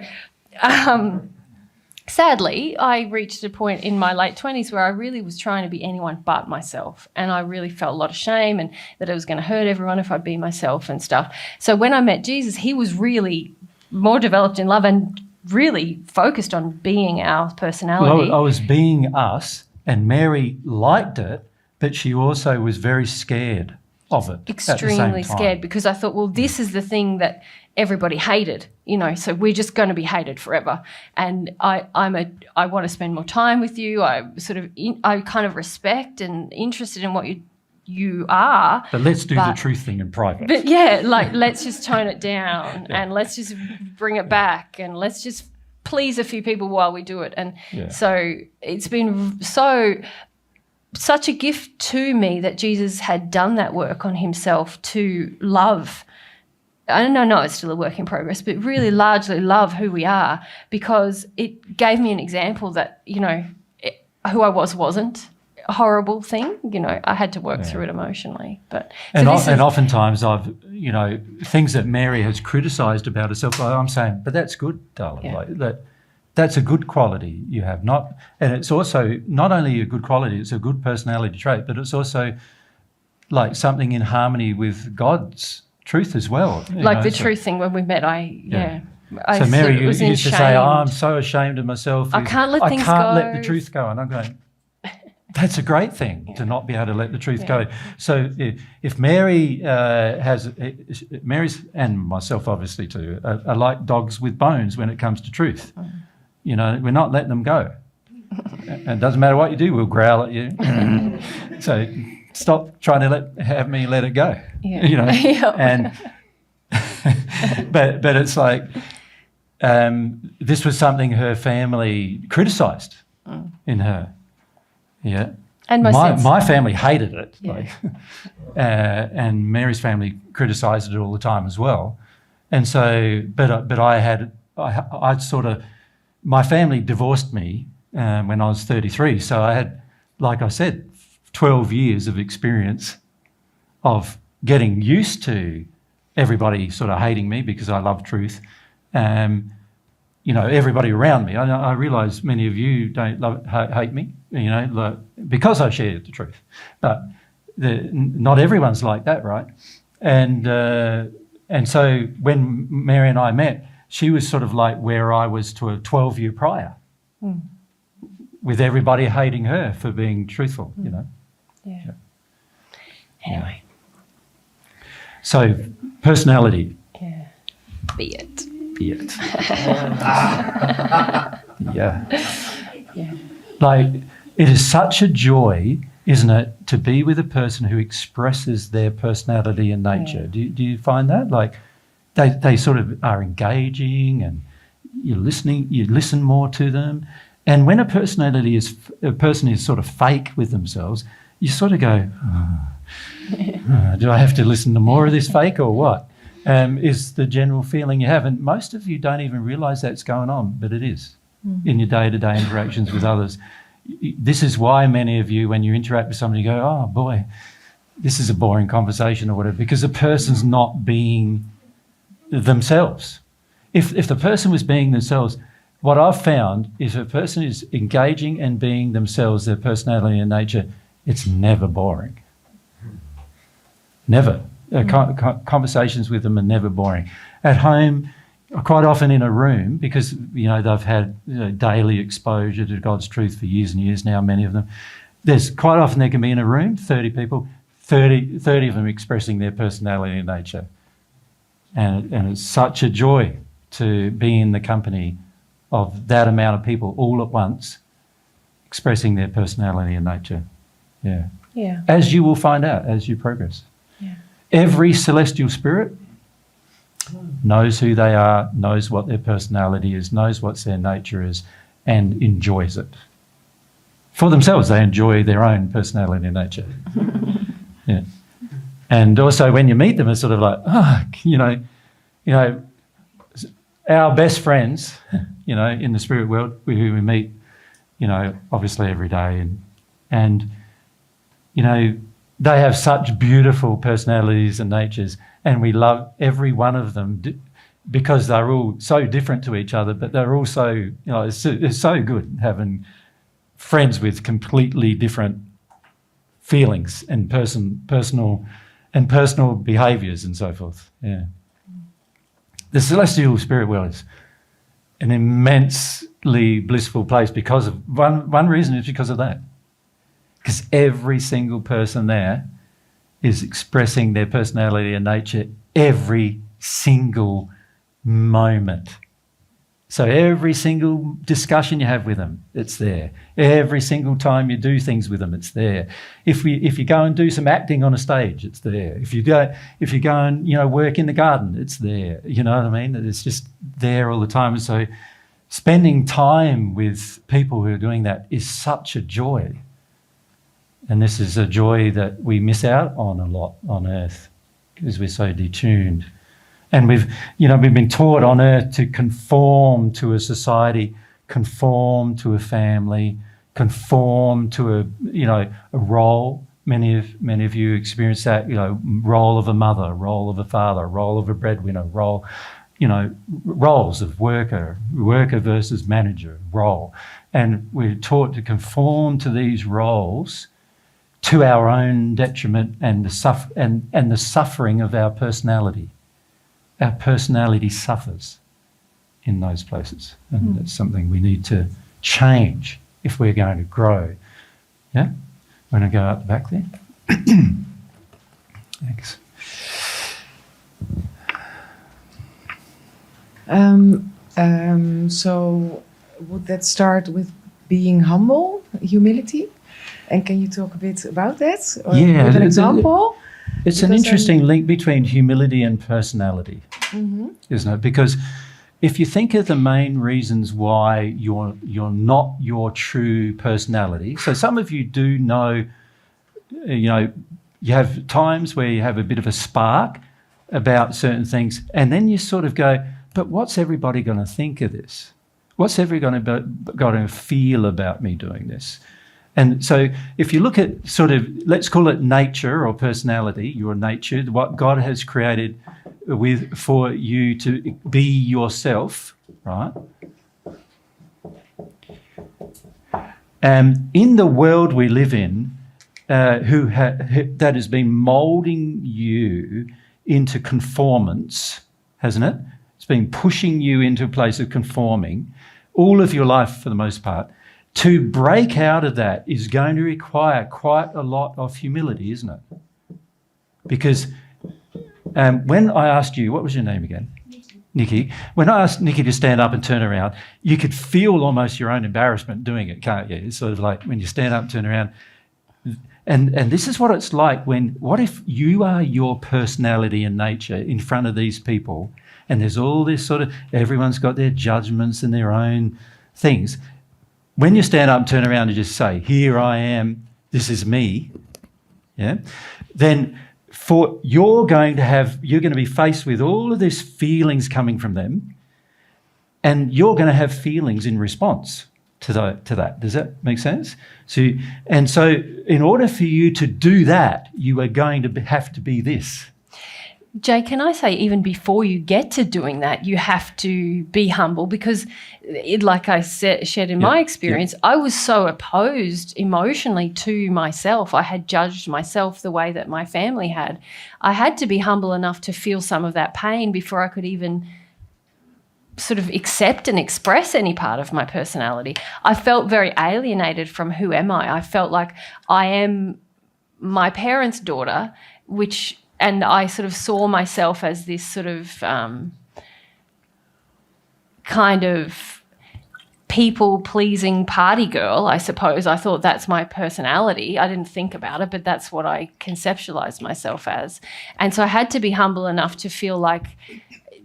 sadly, I reached a point in my late 20s where I really was trying to be anyone but myself, and I really felt a lot of shame and that it was going to hurt everyone if I'd be myself and stuff. So when I met Jesus, he was really more developed in love and really focused on being our personality. Well, I was being us, and Mary liked it, but she also was very scared of it. Extremely scared, because I thought, well, this is the thing that everybody hated, so we're just going to be hated forever. And I want to spend more time with you. I kind of respect and interested in what you are. But let's do the truth thing in private. But let's just tone it down and let's just bring it back and let's just please a few people while we do it. And so it's been such a gift to me that Jesus had done that work on himself to love. I know it's still a work in progress, but really largely love who we are, because it gave me an example that, who I wasn't a horrible thing. I had to work through it emotionally. But and oftentimes I've, things that Mary has criticised about herself, I'm saying, but that's good, darling. Yeah. That's a good quality you have. And it's also not only a good quality, it's a good personality trait, but it's also like something in harmony with God's truth as well. Truth thing when we met, so Mary used to say, I'm so ashamed of myself. I can't let things go. I can't let the truth go. And I'm going, that's a great thing to not be able to let the truth go. So if Mary Mary's, and myself obviously too, are like dogs with bones when it comes to truth. We're not letting them go. And it doesn't matter what you do, we'll growl at you. So stop trying to have me let it go. And but it's like this was something her family criticised in her. Yeah. And my family hated it. Yeah. Like, and Mary's family criticised it all the time as well. And so, but I sort of, my family divorced me when I was 33. So I had, like I said, 12 years of experience of getting used to everybody sort of hating me because I love truth. You know, everybody around me. I realise many of you don't hate me, you know, like, because I share the truth. But not everyone's like that, right? And so when Mary and I met, she was sort of like where I was to a 12-year prior, with everybody hating her for being truthful, you know. Yeah. Anyway. So, personality. Yeah. Be it. Be it. Yeah. Yeah. Like, it is such a joy, isn't it, to be with a person who expresses their personality and nature. Yeah. Do you find that? Like, they sort of are engaging, and you listen more to them. And when a person is sort of fake with themselves, you sort of go, do I have to listen to more of this fake or what? Is the general feeling you have. And most of you don't even realise that's going on, but it is in your day-to-day interactions with others. This is why many of you, when you interact with somebody, go, oh boy, this is a boring conversation or whatever, because the person's not being themselves. If the person was being themselves, what I've found is if a person is engaging and being themselves, their personality and nature, it's never boring. Never. Conversations with them are never boring. At home, quite often in a room, because you know they've had daily exposure to God's truth for years and years now, many of them. There's quite often they can be in a room, 30 people, 30 of them expressing their personality and nature. And it's such a joy to be in the company of that amount of people all at once expressing their personality and nature. Yeah. Yeah. As you will find out as you progress. Yeah. Every celestial spirit knows who they are, knows what their personality is, knows what their nature is, and enjoys it. For themselves, they enjoy their own personality and nature. Yeah. And also when you meet them, it's sort of like, you know, our best friends, you know, in the spirit world, who we meet, you know, obviously every day, and you know, they have such beautiful personalities and natures, and we love every one of them because they're all so different to each other, but they're also, you know, it's so good having friends with completely different feelings and personal behaviours and so forth. Yeah. The celestial spirit world is an immensely blissful place because of one reason is because of that. Because every single person there is expressing their personality and nature every single moment. So every single discussion you have with them, it's there. Every single time you do things with them, it's there. If you go and do some acting on a stage, it's there. If you go and, you know, work in the garden, it's there. You know what I mean? It's just there all the time. And so spending time with people who are doing that is such a joy. And this is a joy that we miss out on a lot on earth because we're so detuned. And we've been taught on earth to conform to a society, conform to a family, conform to a role. Many of you experience that, you know, role of a mother, role of a father, role of a breadwinner, role, you know, roles of worker versus manager, role. And we're taught to conform to these roles to our own detriment and the suffering of our personality. Our personality suffers in those places. And that's something we need to change if we're going to grow. Yeah? Want to go out the back there? Thanks. So would that start with being humble, humility? And can you talk a bit about that? Or give an example? It's an interesting link between humility and personality, isn't it? Because if you think of the main reasons why you're not your true personality, so some of you do know, you have times where you have a bit of a spark about certain things, and then you sort of go, but what's everybody going to think of this? What's everybody going to feel about me doing this? And so if you look at sort of, let's call it nature or personality, your nature, what God has created for you to be yourself, right? In the world we live in, that has been moulding you into conformance, hasn't it? It's been pushing you into a place of conforming all of your life for the most part. To break out of that is going to require quite a lot of humility, isn't it? Because when I asked you, what was your name again? Nikki. When I asked Nikki to stand up and turn around, you could feel almost your own embarrassment doing it, can't you? It's sort of like when you stand up and turn around. And this is what it's like what if you are your personality and nature in front of these people, and there's all this sort of, everyone's got their judgments and their own things. When you stand up and turn around and just say, here I am, this is me, yeah, then you're going to be faced with all of these feelings coming from them, and you're going to have feelings in response to that. Does that make sense? So in order for you to do that, you are going to have to be this. Jay, can I say, even before you get to doing that, you have to be humble, because like I shared in my experience, I was so opposed emotionally to myself. I had judged myself the way that my family had. I had to be humble enough to feel some of that pain before I could even sort of accept and express any part of my personality. I felt very alienated from who am I. I felt like I am my parents' daughter, and I sort of saw myself as this sort of kind of people-pleasing party girl, I suppose. I thought that's my personality. I didn't think about it, but that's what I conceptualized myself as. And so I had to be humble enough to feel like,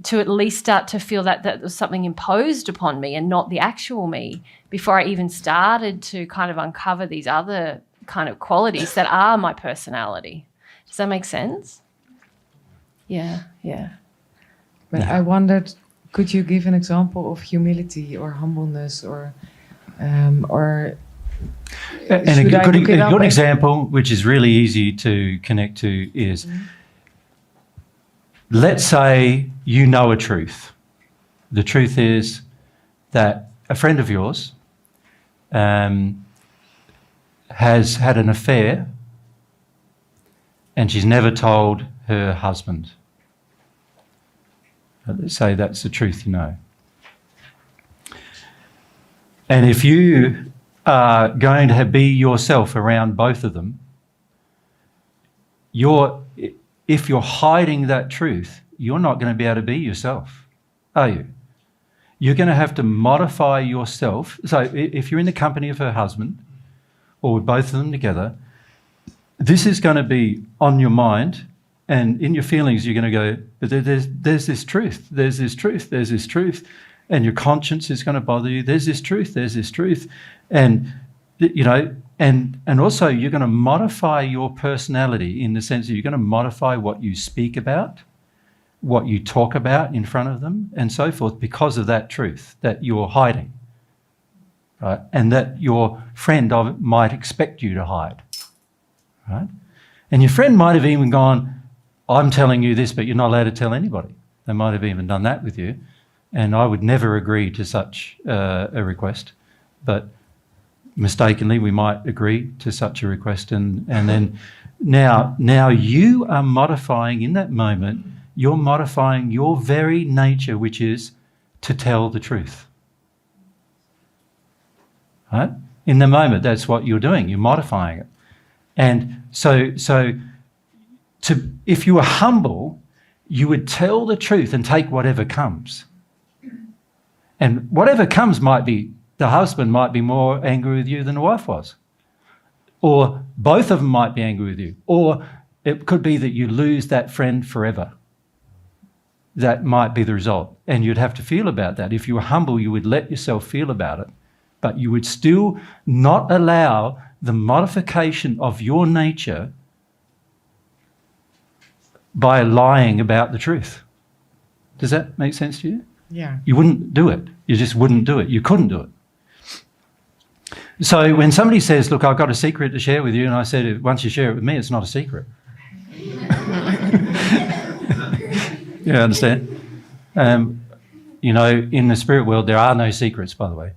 to at least start to feel that was something imposed upon me and not the actual me, before I even started to kind of uncover these other kind of qualities that are my personality. Does that make sense? Yeah. But I wondered, could you give an example of humility or humbleness or and a good example, which is really easy to connect to, is let's say you know a truth. The truth is that a friend of yours has had an affair, and she's never told her husband. Let's say that's the truth you know. And if you are going to be yourself around both of them, if you're hiding that truth, you're not going to be able to be yourself, are you? You're going to have to modify yourself. So if you're in the company of her husband, or with both of them together, this is going to be on your mind, and in your feelings you're going to go, but there's this truth, there's this truth, there's this truth, and your conscience is going to bother you. There's this truth, and and also you're going to modify your personality in the sense that you're going to modify what you speak about, what you talk about in front of them, and so forth, because of that truth that you're hiding, right? And that your friend might expect you to hide, right? And your friend might have even gone, I'm telling you this, but you're not allowed to tell anybody. They might have even done that with you. And I would never agree to such a request. But mistakenly, we might agree to such a request. And then now you are modifying, in that moment, you're modifying your very nature, which is to tell the truth. Right? In the moment, that's what you're doing. You're modifying it. And so if you were humble, you would tell the truth and take whatever comes. And whatever comes might be, the husband might be more angry with you than the wife was. Or both of them might be angry with you. Or it could be that you lose that friend forever. that might be the result. And you'd have to feel about that. If you were humble, you would let yourself feel about it, but you would still not allow the modification of your nature by lying about the truth. Does that make sense to you? Yeah. You wouldn't do it. You just wouldn't do it. You couldn't do it. So when somebody says, look, I've got a secret to share with you, and I said, once you share it with me, it's not a secret. You understand? In the spirit world, there are no secrets, by the way.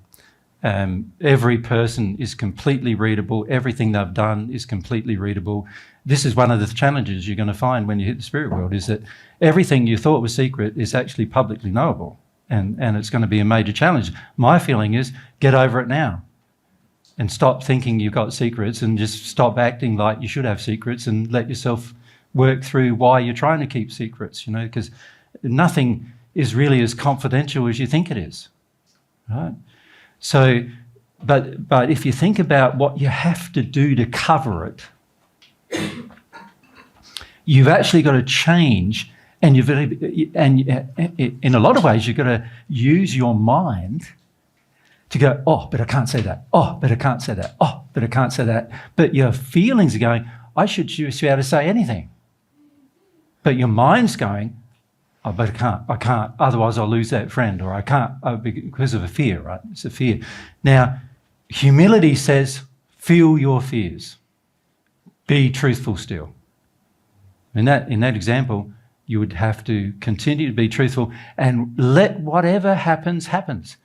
Every person is completely readable. Everything they've done is completely readable. This is one of the challenges you're going to find when you hit the spirit world, is that everything you thought was secret is actually publicly knowable. And it's going to be a major challenge. My feeling is, get over it now. And stop thinking you've got secrets, and just stop acting like you should have secrets, and let yourself work through why you're trying to keep secrets, because nothing is really as confidential as you think it is, right? So, but if you think about what you have to do to cover it, you've actually got to change, and in a lot of ways you've got to use your mind to go, oh, but I can't say that. Oh, but I can't say that. Oh, but I can't say that. But your feelings are going, I should just be able to say anything. But your mind's going, oh, but I can't, otherwise I'll lose that friend, or I can't, because of a fear, right? It's a fear. Now, humility says, feel your fears. Be truthful still. In that example, you would have to continue to be truthful and let whatever happens, happens.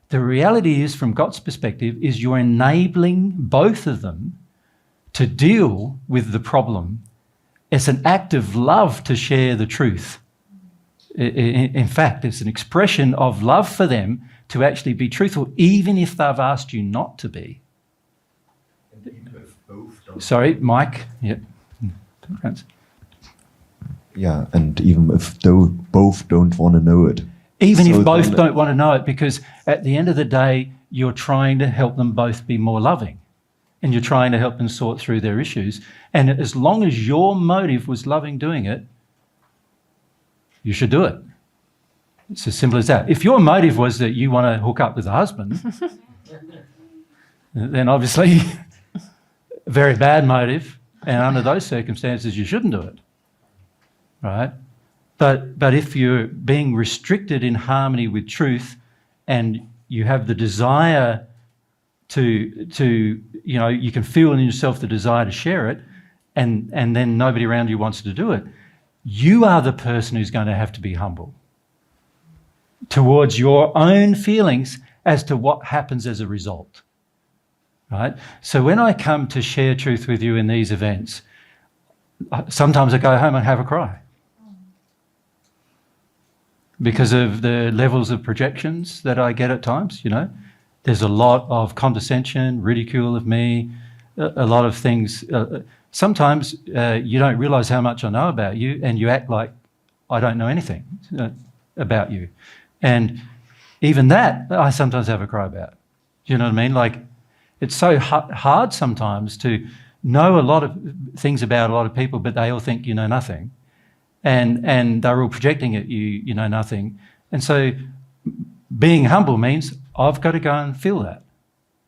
The reality is, from God's perspective, is you're enabling both of them to deal with the problem. It's an act of love to share the truth. In fact, it's an expression of love for them to actually be truthful, even if they've asked you not to be. Sorry, Mike. Yep. Yeah, and even if both don't want to know it. Even if both don't want to know it, because at the end of the day, you're trying to help them both be more loving, and you're trying to help them sort through their issues. And as long as your motive was loving doing it, you should do it. It's as simple as that. If your motive was that you want to hook up with a husband, then obviously a very bad motive, and under those circumstances you shouldn't do it, right? But if you're being restricted in harmony with truth, and you have the desire to you can feel in yourself the desire to share it, and then nobody around you wants to do it, you are the person who's going to have to be humble towards your own feelings as to what happens as a result, right? So when I come to share truth with you in these events, sometimes I go home and have a cry, because of the levels of projections that I get at times. There's a lot of condescension, ridicule of me, a lot of things. Sometimes you don't realise how much I know about you, and you act like I don't know anything about you. And even that, I sometimes have a cry about. Do you know what I mean? Like, it's so hard sometimes to know a lot of things about a lot of people, but they all think you know nothing. And they're all projecting at you, you know nothing. And so being humble means I've got to go and feel that.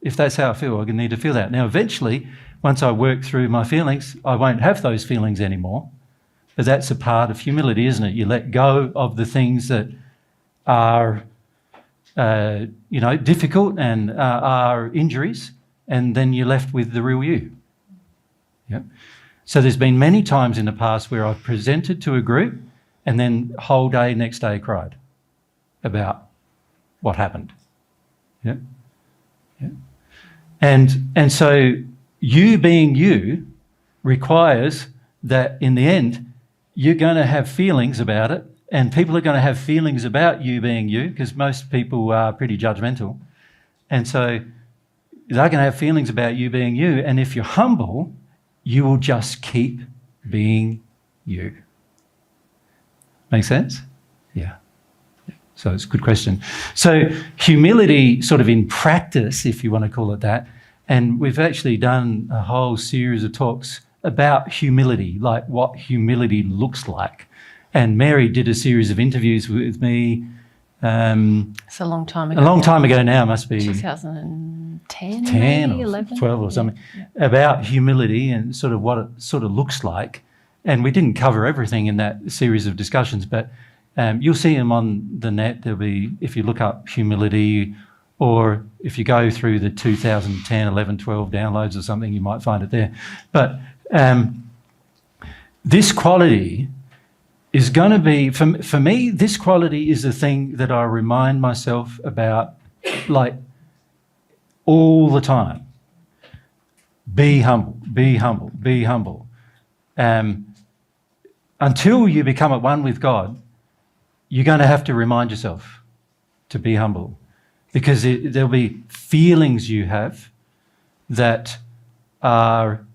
If that's how I feel, I need to feel that. Now, eventually, once I work through my feelings, I won't have those feelings anymore. But that's a part of humility, isn't it? You let go of the things that are, difficult and are injuries, and then you're left with the real you. Yep. So there's been many times in the past where I've presented to a group and then whole day, next day cried about what happened. Yeah. Yeah. And so you being you requires that in the end, you're going to have feelings about it, and people are going to have feelings about you being you, because most people are pretty judgmental. And so they're going to have feelings about you being you. And if you're humble, you will just keep being you. Make sense? Yeah. So it's a good question. So humility sort of in practice, if you want to call it that, and we've actually done a whole series of talks about humility, like what humility looks like. And Mary did a series of interviews with me. It's a long time ago. A long time ago now, must be 2010, 10 maybe, or 11? 12 or something, about humility and sort of what it sort of looks like. And we didn't cover everything in that series of discussions, but you'll see them on the net. There'll be, if you look up humility, or if you go through the 2010, 11, 12 downloads or something, you might find it there. But this quality is going to be, for me, this quality is the thing that I remind myself about, like, all the time. Be humble, be humble, be humble. Until you become at one with God, you're going to have to remind yourself to be humble, because there'll be feelings you have that are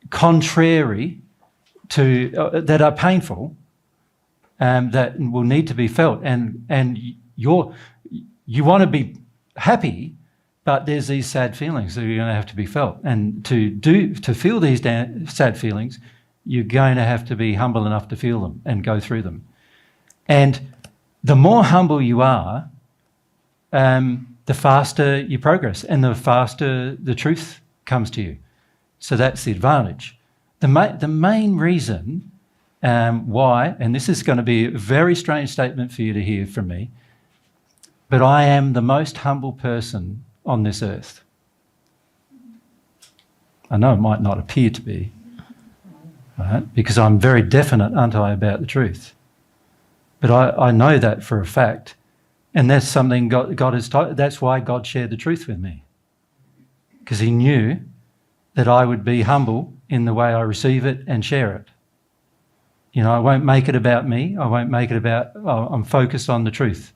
contrary to, that are painful, that will need to be felt. And you want to be happy, but there's these sad feelings that are going to have to be felt. And to feel these sad feelings, you're going to have to be humble enough to feel them and go through them. And the more humble you are, the faster you progress and the faster the truth comes to you. So that's the advantage. The main reason why, and this is going to be a very strange statement for you to hear from me, but I am the most humble person on this earth. I know it might not appear to be, right? Because I'm very definite, aren't I, about the truth. But I know that for a fact, and that's something God has taught. That's why God shared the truth with me, because He knew that I would be humble in the way I receive it and share it. You know, I won't make it about me. I won't make it about, I'm focused on the truth.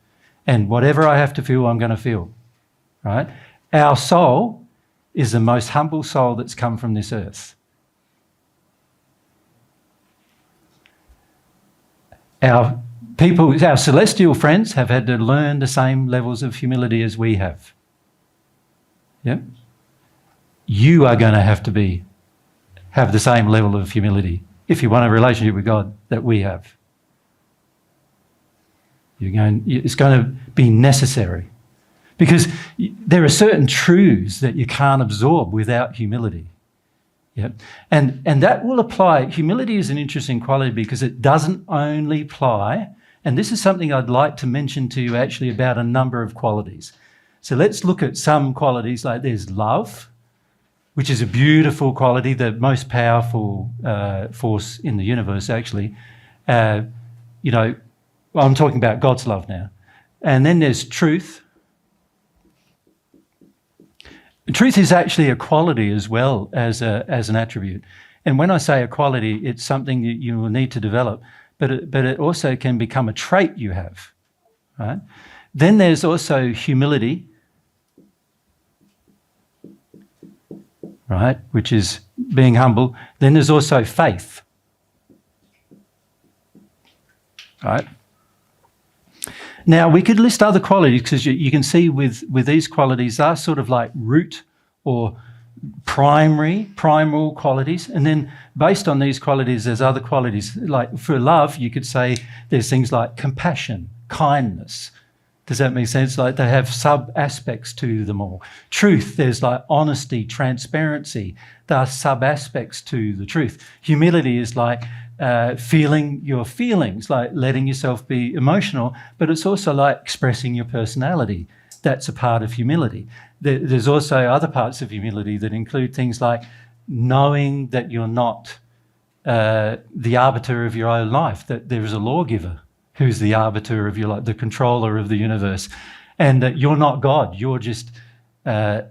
And whatever I have to feel, I'm going to feel, right? Our soul is the most humble soul that's come from this earth. Our celestial friends have had to learn the same levels of humility as we have. Yeah? You are going to have the same level of humility if you want a relationship with God that we have. It's going to be necessary, because there are certain truths that you can't absorb without humility. Yep. And that will apply. Humility is an interesting quality because it doesn't only apply, and this is something I'd like to mention to you actually about a number of qualities. So let's look at some qualities. Like there's love, which is a beautiful quality, the most powerful force in the universe actually. I'm talking about God's love now. And then there's truth. Truth is actually a quality as well as an attribute. And when I say a quality, it's something that you will need to develop, but it also can become a trait you have, right? Then there's also humility, right, which is being humble. Then there's also faith, right? Now, we could list other qualities because you can see with these qualities are sort of like root or primal qualities. And then based on these qualities, there's other qualities. Like for love, you could say there's things like compassion, kindness. Does that make sense? Like they have sub-aspects to them all. Truth, there's like honesty, transparency. There are sub-aspects to the truth. Humility is like feeling your feelings, like letting yourself be emotional, but it's also like expressing your personality. That's a part of humility. There's also other parts of humility that include things like knowing that you're not the arbiter of your own life, that there is a lawgiver who's the arbiter of your life, the controller of the universe, and that you're not God. You're just, I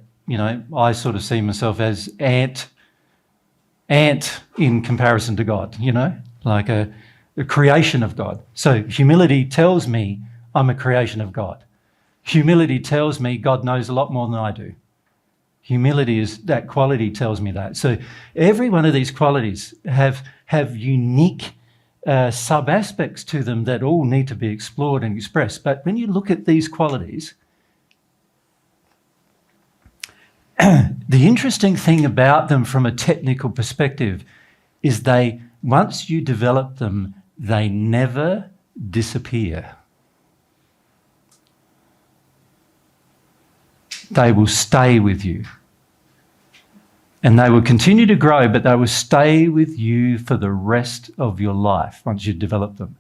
sort of see myself as ant in comparison to God, like a creation of God. So humility tells me I'm a creation of God. Humility tells me God knows a lot more than I do. Humility is that quality tells me that. So every one of these qualities have unique sub-aspects to them that all need to be explored and expressed. But when you look at these qualities, the interesting thing about them from a technical perspective is once you develop them, they never disappear. They will stay with you. And they will continue to grow, but they will stay with you for the rest of your life once you develop them.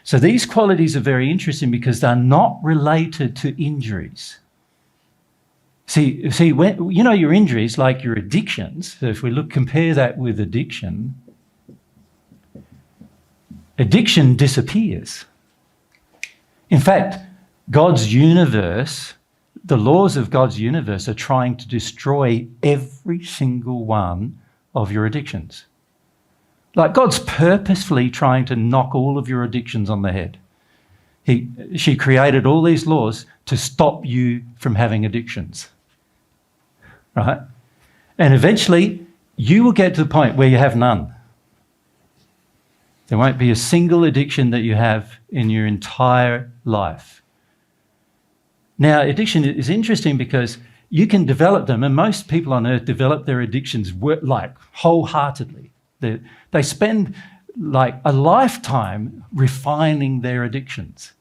So these qualities are very interesting because they're not related to injuries. See, when you know your injuries, like your addictions. So if we compare that with addiction, addiction disappears. In fact, God's universe, the laws of God's universe are trying to destroy every single one of your addictions. Like God's purposefully trying to knock all of your addictions on the head. She created all these laws to stop you from having addictions, right? And eventually you will get to the point where you have none. There won't be a single addiction that you have in your entire life. Now, addiction is interesting because you can develop them, and most people on earth develop their addictions like wholeheartedly. They spend like a lifetime refining their addictions,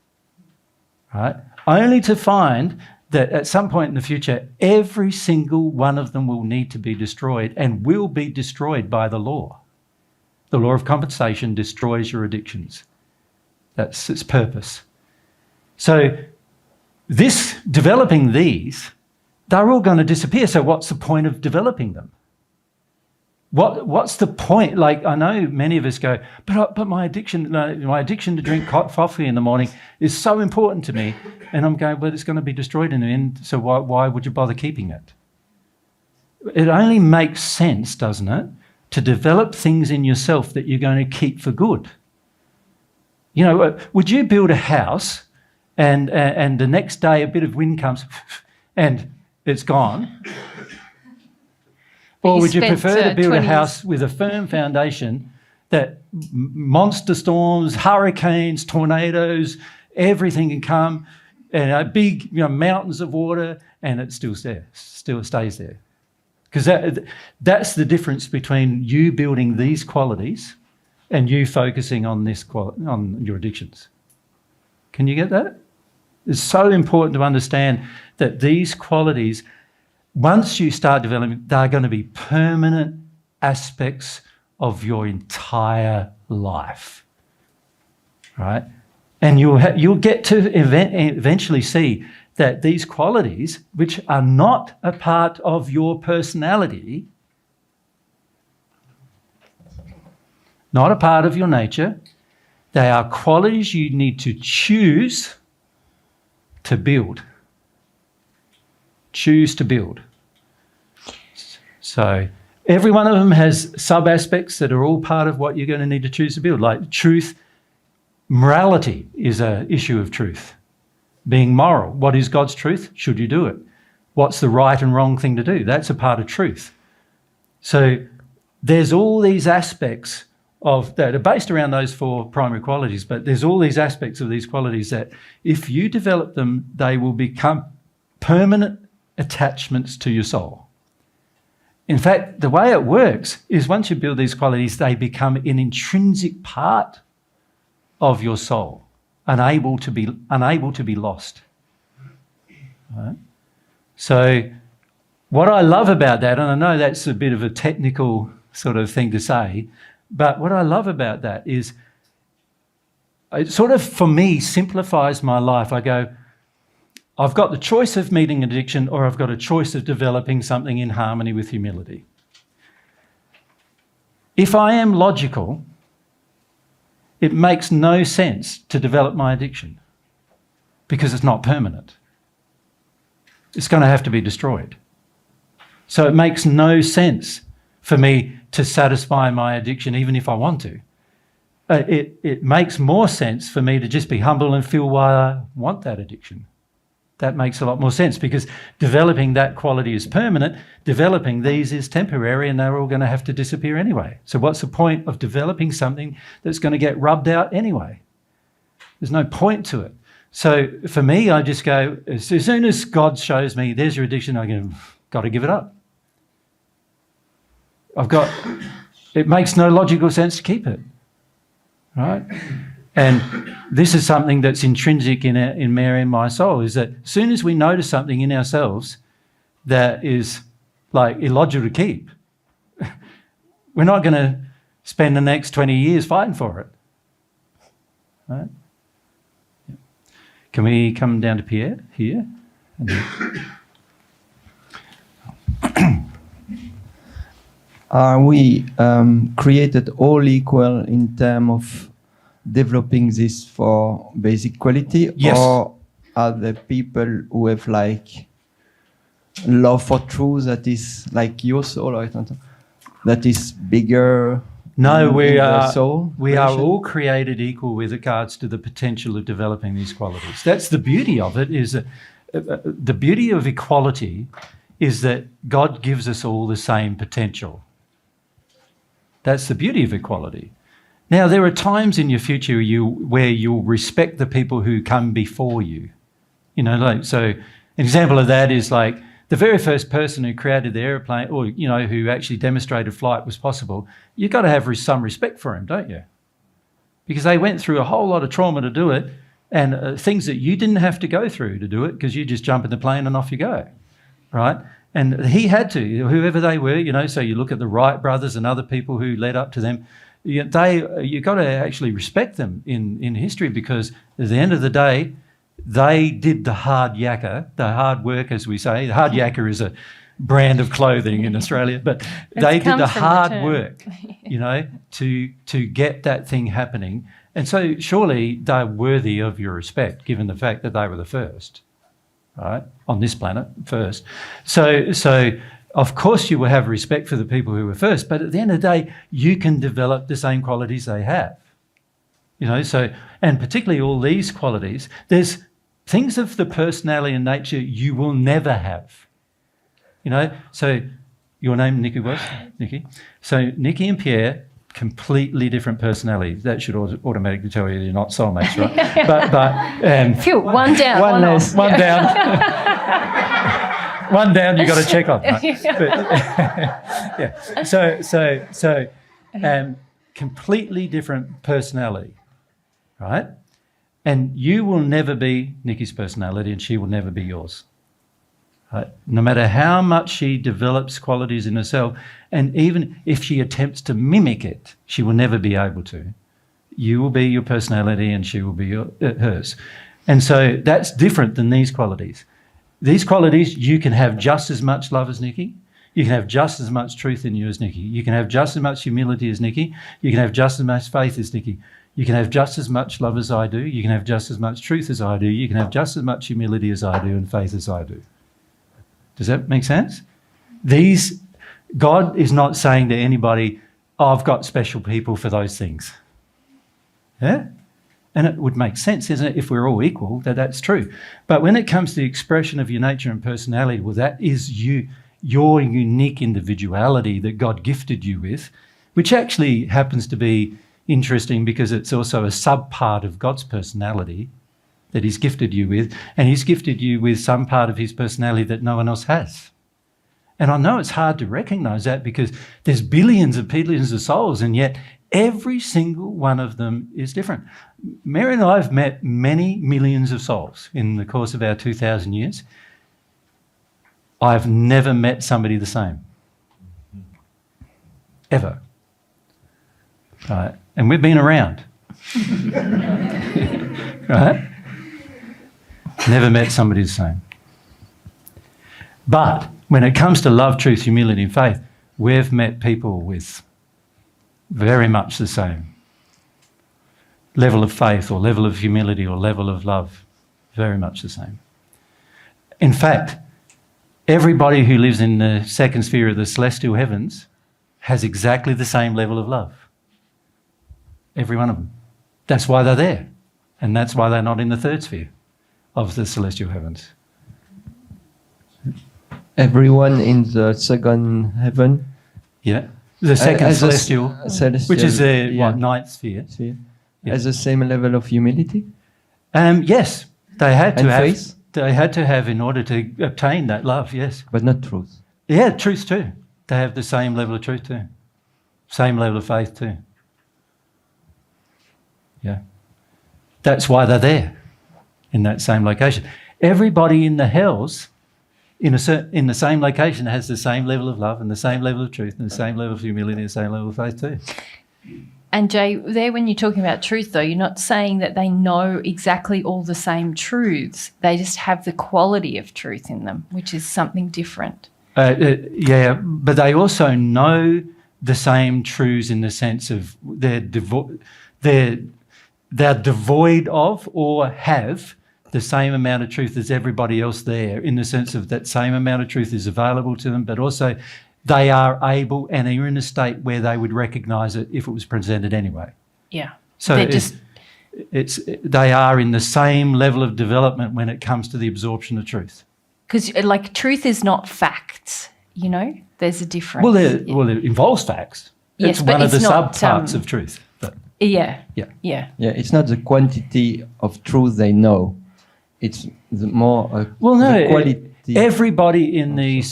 right? Only to find that at some point in the future, every single one of them will need to be destroyed and will be destroyed by the law. The law of compensation destroys your addictions. That's its purpose. So developing these, they're all going to disappear. So what's the point of developing them? What's the point? Like, I know many of us go, but my addiction to drink coffee in the morning is so important to me. And I'm going, well, it's going to be destroyed in the end, so why would you bother keeping it? It only makes sense, doesn't it, to develop things in yourself that you're going to keep for good. You know, would you build a house and the next day a bit of wind comes and it's gone? Or would you prefer to build a house with a firm foundation that monster storms, hurricanes, tornadoes, everything can come, and big mountains of water, and it still stays there? Because that's the difference between you building these qualities and you focusing on on your addictions. Can you get that? It's so important to understand that these qualities, once you start developing, they're going to be permanent aspects of your entire life, right? And you'll get to eventually see that these qualities, which are not a part of your personality, not a part of your nature, they are qualities you need to choose to build. Choose to build. So every one of them has sub-aspects that are all part of what you're going to need to choose to build. Like truth, morality is an issue of truth. Being moral. What is God's truth? Should you do it? What's the right and wrong thing to do? That's a part of truth. So there's all these aspects that are based around those four primary qualities, but there's all these aspects of these qualities that if you develop them, they will become permanent attachments to your soul. In fact, the way it works is once you build these qualities, they become an intrinsic part of your soul, unable to be lost. Right? So what I love about that, and I know that's a bit of a technical sort of thing to say, but what I love about that is it sort of, for me, simplifies my life. I go, I've got the choice of meeting addiction, or I've got a choice of developing something in harmony with humility. If I am logical, it makes no sense to develop my addiction because it's not permanent. It's going to have to be destroyed. So it makes no sense for me to satisfy my addiction even if I want to. It makes more sense for me to just be humble and feel why I want that addiction. That makes a lot more sense because developing that quality is permanent, developing these is temporary, and they're all going to have to disappear anyway. So what's the point of developing something that's going to get rubbed out anyway? There's no point to it. So for me, I just go, as soon as God shows me, there's your addiction, I go, got to give it up. It makes no logical sense to keep it. right? And this is something that's intrinsic in Mary and my soul, is that as soon as we notice something in ourselves that is like illogical to keep, we're not going to spend the next 20 years fighting for it, right? Can we come down to Pierre here? Are we created all equal in terms of developing this for basic quality? Yes. Or are there people who have like love for truth that is like your soul, or that is bigger? No, we are soul all created equal with regards to the potential of developing these qualities. That's the beauty of it, is that the beauty of equality is that God gives us all the same potential. That's the beauty of equality. Now, there are times in your future where you'll respect the people who come before you. You know, like, so an example of that is like the very first person who created the airplane, or, you know, who actually demonstrated flight was possible. You've got to have some respect for him, don't you? Because they went through a whole lot of trauma to do it, and things that you didn't have to go through to do it, because you just jump in the plane and off you go, right? And he had to, whoever they were, you know, so you look at the Wright brothers and other people who led up to them, you've got to actually respect them in history, because at the end of the day, they did the hard yakka, the hard work, as we say. The hard yakka is a brand of clothing in Australia, but they did the hard work, you know, to get that thing happening. And so surely they're worthy of your respect, given the fact that they were the first, right, on this planet first. So of course you will have respect for the people who were first, but at the end of the day, you can develop the same qualities they have. You know, so, and particularly all these qualities, there's things of the personality and nature you will never have. You know, so your name, Nikki, was? Nikki? So Nikki and Pierre, completely different personalities. That should automatically tell you you're not soulmates, right? but Phew, one down, one less. off. one down. One down, you got to check on. Right? Yeah. So, completely different personality, right? And you will never be Nikki's personality, and she will never be yours. Right? No matter how much she develops qualities in herself, and even if she attempts to mimic it, she will never be able to. You will be your personality, and she will be hers. And so that's different than these qualities. These qualities, you can have just as much love as Nikki. You can have just as much truth in you as Nikki. You can have just as much humility as Nikki. You can have just as much faith as Nikki. You can have just as much love as I do. You can have just as much truth as I do. You can have just as much humility as I do and faith as I do. Does that make sense? God is not saying to anybody, oh, I've got special people for those things. Yeah? And it would make sense, isn't it, if we're all equal, that's true. But when it comes to the expression of your nature and personality, well, that is your unique individuality that God gifted you with, which actually happens to be interesting because it's also a sub-part of God's personality that he's gifted you with, and he's gifted you with some part of his personality that no one else has. And I know it's hard to recognise that because there's billions of souls, and yet every single one of them is different. Mary and I have met many millions of souls in the course of our 2,000 years. I've never met somebody the same. Ever. Right? And we've been around. Right? Never met somebody the same. But when it comes to love, truth, humility and faith, we've met people with very much the same level of faith or level of humility or level of love, very much the same. In fact, everybody who lives in the second sphere of the celestial heavens has exactly the same level of love. Every one of them. That's why they're there. And that's why they're not in the third sphere of the celestial heavens. Everyone in the second heaven? Yeah. The second celestial, which is the ninth sphere. Yeah. Has the same level of humility? Yes. They had to have. Faith? They had to have in order to obtain that love, yes. But not truth. Yeah, truth too. They have the same level of truth too. Same level of faith too. Yeah. That's why they're there in that same location. Everybody in the hells in the same location has the same level of love and the same level of truth and the same level of humility and the same level of faith too. And Jay, there when you're talking about truth, though, you're not saying that they know exactly all the same truths. They just have the quality of truth in them, which is something different. Yeah, but they also know the same truths in the sense of they're devoid of or have the same amount of truth as everybody else there, in the sense of that same amount of truth is available to them, but also they are able and are in a state where they would recognise it if it was presented anyway. Yeah. So they are in the same level of development when it comes to the absorption of truth. Because, like, truth is not facts, you know? There's a difference. Well, it involves facts. Yes, it's but one of the it's not, subparts of truth. But Yeah. Yeah. Yeah. Yeah, it's not the quantity of truth they know. It's the more no, the quality. Everybody in the in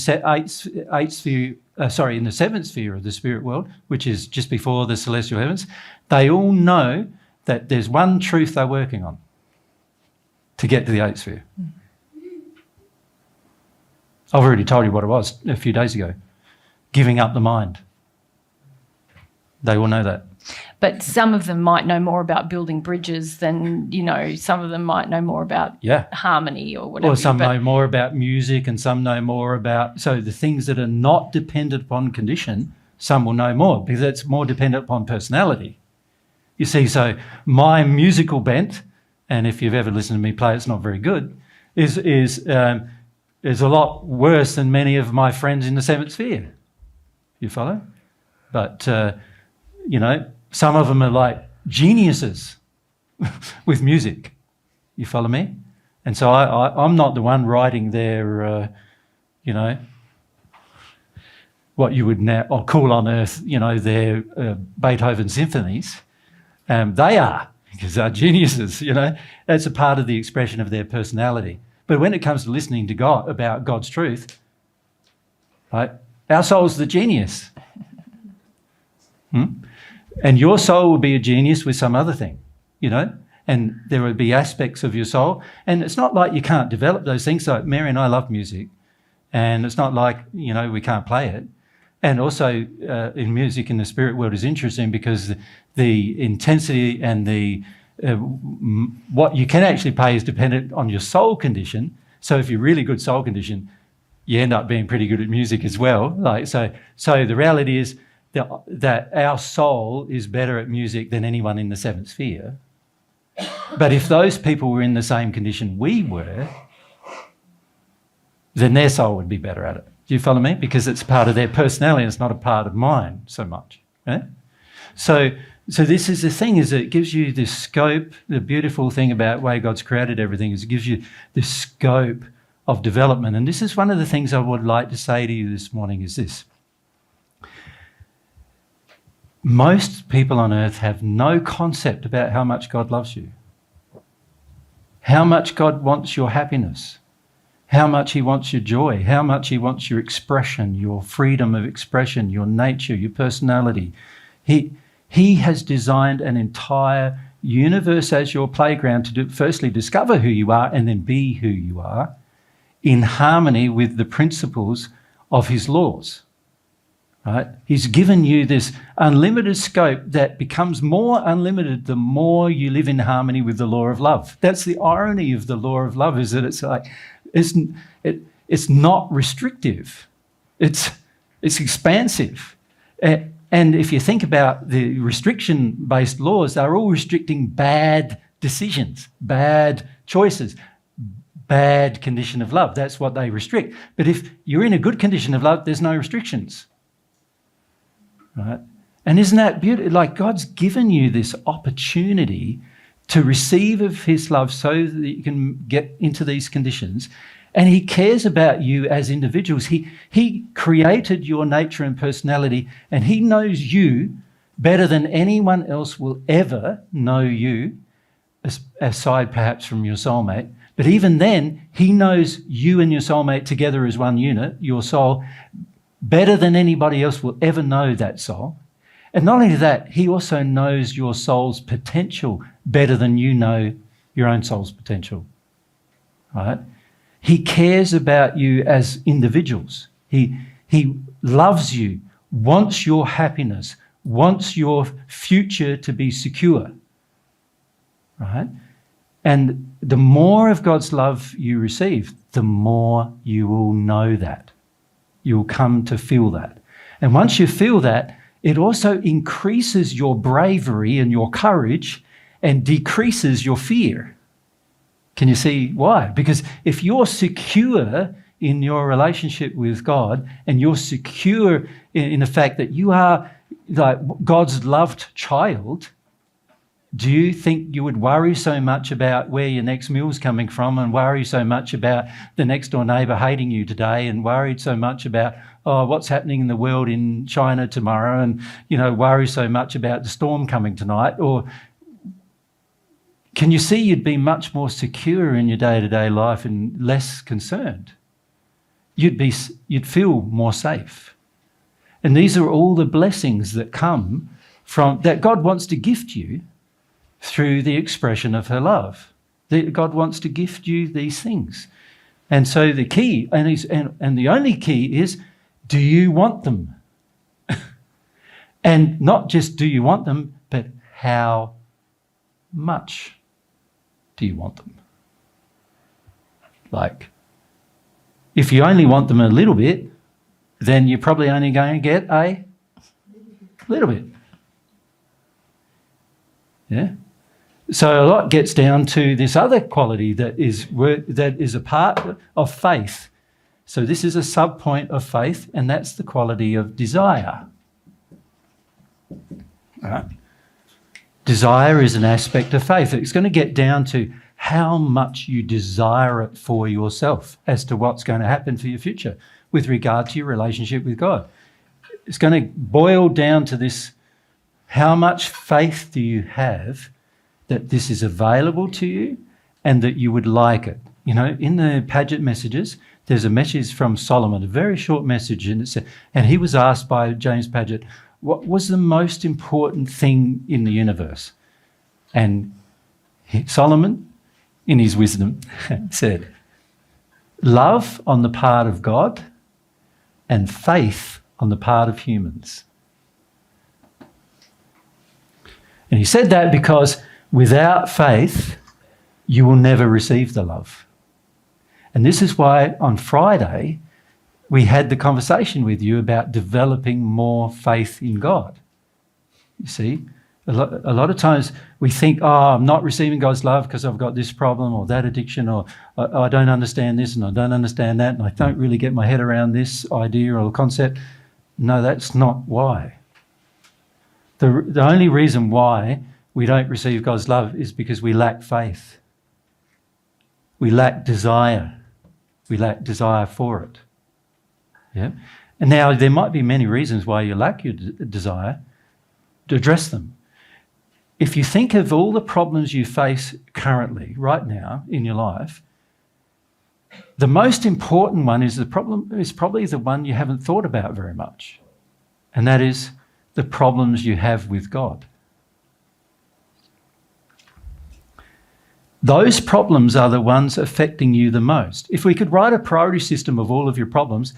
the seventh sphere of the spirit world, which is just before the celestial heavens, they all know that there's one truth they're working on to get to the eighth sphere. I've already told you what it was a few days ago. Giving up the mind. They all know that. But some of them might know more about building bridges than, you know, some of them might know more about harmony or whatever. Or some know more about music and some know more about... So the things that are not dependent upon condition, some will know more because it's more dependent upon personality. You see, so my musical bent, and if you've ever listened to me play, it's not very good, is a lot worse than many of my friends in the seventh sphere. You follow? But, you know, some of them are like geniuses with music. You follow me? And so I'm not the one writing their, you know, what you would now call on earth, you know, their Beethoven symphonies. They are, because they're geniuses, you know. That's a part of the expression of their personality. But when it comes to listening to God, about God's truth, right, our soul's the genius. And your soul will be a genius with some other thing, you know, and there will be aspects of your soul. And it's not like you can't develop those things. So Mary and I love music, and it's not like, you know, we can't play it. And also in music in the spirit world is interesting because the intensity and the what you can actually play is dependent on your soul condition. So if you're really good soul condition, you end up being pretty good at music as well. Like so the reality is that our soul is better at music than anyone in the seventh sphere. But if those people were in the same condition we were, then their soul would be better at it. Do you follow me? Because it's part of their personality, it's not a part of mine so much. Right? So this is the thing, is it gives you this scope. The beautiful thing about the way God's created everything is it gives you this scope of development. And this is one of the things I would like to say to you this morning is this. Most people on earth have no concept about how much God loves you, how much God wants your happiness, how much he wants your joy, how much he wants your expression, your freedom of expression, your nature, your personality. He has designed an entire universe as your playground to firstly discover who you are and then be who you are in harmony with the principles of his laws. Right? He's given you this unlimited scope that becomes more unlimited the more you live in harmony with the law of love. That's the irony of the law of love, is that it's like it's not restrictive. It's expansive. And if you think about the restriction-based laws, they're all restricting bad decisions, bad choices, bad condition of love. That's what they restrict. But if you're in a good condition of love, there's no restrictions. Right? And isn't that beautiful? Like, God's given you this opportunity to receive of his love so that you can get into these conditions. And he cares about you as individuals. He created your nature and personality, and he knows you better than anyone else will ever know you, aside perhaps from your soulmate. But even then, he knows you and your soulmate together as one unit, your soul, better than anybody else will ever know that soul. And not only that, he also knows your soul's potential better than you know your own soul's potential. Right? He cares about you as individuals. He loves you, wants your happiness, wants your future to be secure. Right? And the more of God's love you receive, the more you will know that. You'll come to feel that. And once you feel that, it also increases your bravery and your courage and decreases your fear. Can you see why? Because if you're secure in your relationship with God and you're secure in the fact that you are like God's loved child, do you think you would worry so much about where your next meal's coming from and worry so much about the next door neighbour hating you today and worried so much about what's happening in the world in China tomorrow and, worry so much about the storm coming tonight? Or can you see you'd be much more secure in your day-to-day life and less concerned? You'd feel more safe. And these are all the blessings that come from that God wants to gift you through the expression of her love. God wants to gift you these things. And so the key, and the only key is, do you want them? And not just do you want them, but how much do you want them? Like, if you only want them a little bit, then you're probably only going to get a little bit. Yeah? So a lot gets down to this other quality that is a part of faith. So this is a sub-point of faith, and that's the quality of desire. All right. Desire is an aspect of faith. It's going to get down to how much you desire it for yourself as to what's going to happen for your future with regard to your relationship with God. It's going to boil down to this: how much faith do you have that this is available to you and that you would like it? In the Paget messages, there's a message from Solomon, a very short message, and he was asked by James Paget, what was the most important thing in the universe? And Solomon, in his wisdom, said, love on the part of God and faith on the part of humans. And he said that because without faith, you will never receive the love. And this is why on Friday, we had the conversation with you about developing more faith in God. You see, a lot of times we think, I'm not receiving God's love because I've got this problem or that addiction, or I don't understand this and I don't understand that, and I don't really get my head around this idea or concept. No, that's not why. The only reason why we don't receive God's love is because we lack faith. We lack desire. We lack desire for it. Yeah. And now there might be many reasons why you lack your desire. To address them. If you think of all the problems you face currently, right now in your life, the most important one is probably the one you haven't thought about very much, and that is the problems you have with God. Those problems are the ones affecting you the most. If we could write a priority system of all of your problems,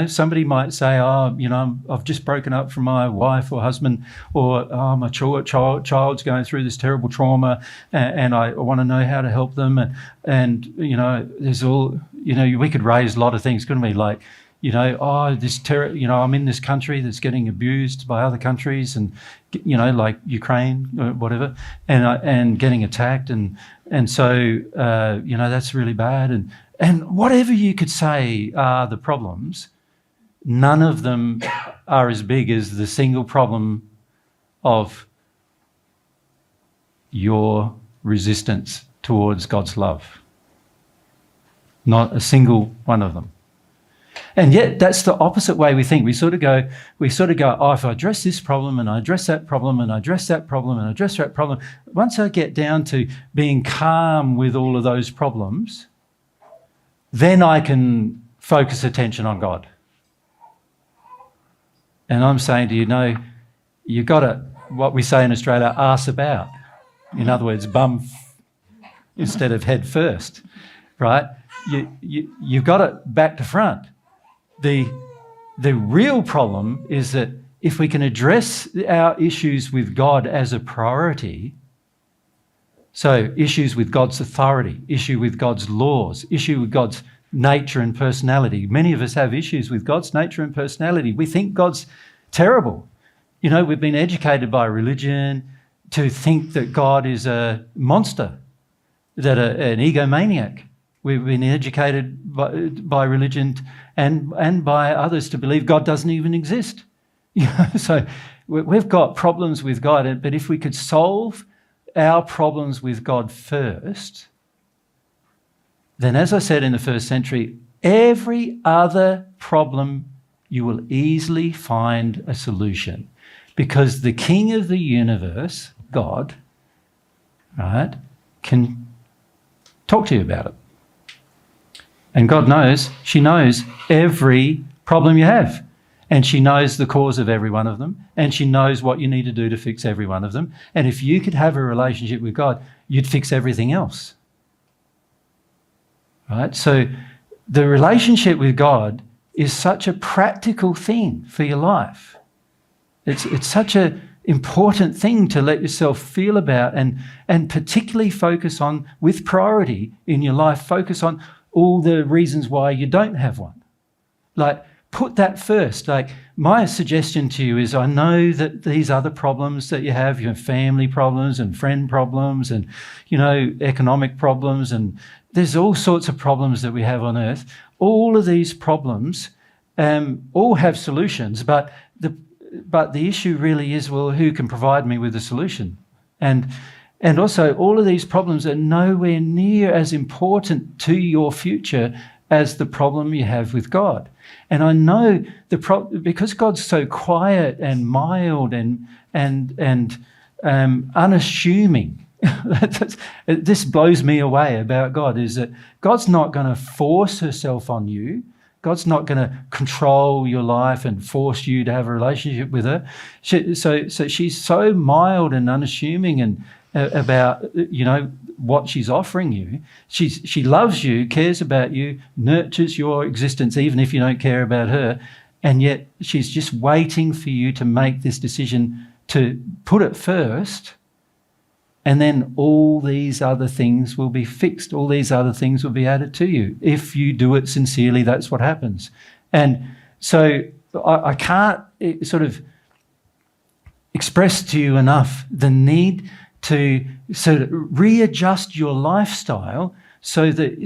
somebody might say, I've just broken up from my wife or husband, or my child's going through this terrible trauma, and I want to know how to help them. And there's all, we could raise a lot of things, couldn't we? Like, I'm in this country that's getting abused by other countries, and like Ukraine or whatever, and getting attacked, and so that's really bad, and whatever you could say are the problems, none of them are as big as the single problem of your resistance towards God's love. Not a single one of them. And yet that's the opposite way we think. We sort of go, if I address this problem and I address that problem and I address that problem and I address that problem, once I get down to being calm with all of those problems, then I can focus attention on God. And I'm saying to you, no, you got to, what we say in Australia, arse about. In other words, bum instead of head first, right? You've got it back to front. The real problem is that if we can address our issues with God as a priority, so issues with God's authority, issue with God's laws, issue with God's nature and personality. Many of us have issues with God's nature and personality. We think God's terrible. You know, we've been educated by religion to think that God is a monster, that an egomaniac. We've been educated by religion and by others to believe God doesn't even exist. You know, so we've got problems with God, but if we could solve our problems with God first, then, as I said in the first century, every other problem you will easily find a solution, because the King of the universe, God, right, can talk to you about it. And God knows, she knows every problem you have. And she knows the cause of every one of them. And she knows what you need to do to fix every one of them. And if you could have a relationship with God, you'd fix everything else. Right? So the relationship with God is such a practical thing for your life. It's such an important thing to let yourself feel about and particularly focus on, with priority in your life, focus on all the reasons why you don't have one. Like, put that first. Like, my suggestion to you is, I know that these other problems that you have family problems and friend problems and, you know, economic problems, and there's all sorts of problems that we have on earth. All of these problems all have solutions, but the issue really is, well, who can provide me with a solution? And also, all of these problems are nowhere near as important to your future as the problem you have with God. And I know because God's so quiet and mild and unassuming. This blows me away about God, is that God's not going to force herself on you. God's not going to control your life and force you to have a relationship with her. So she's so mild and unassuming and about, you know, what she's offering you. She loves you, cares about you, nurtures your existence even if you don't care about her, and yet she's just waiting for you to make this decision to put it first, and then all these other things will be fixed. All these other things will be added to you. If you do it sincerely, that's what happens. And so I can't sort of express to you enough the need to sort of readjust your lifestyle so that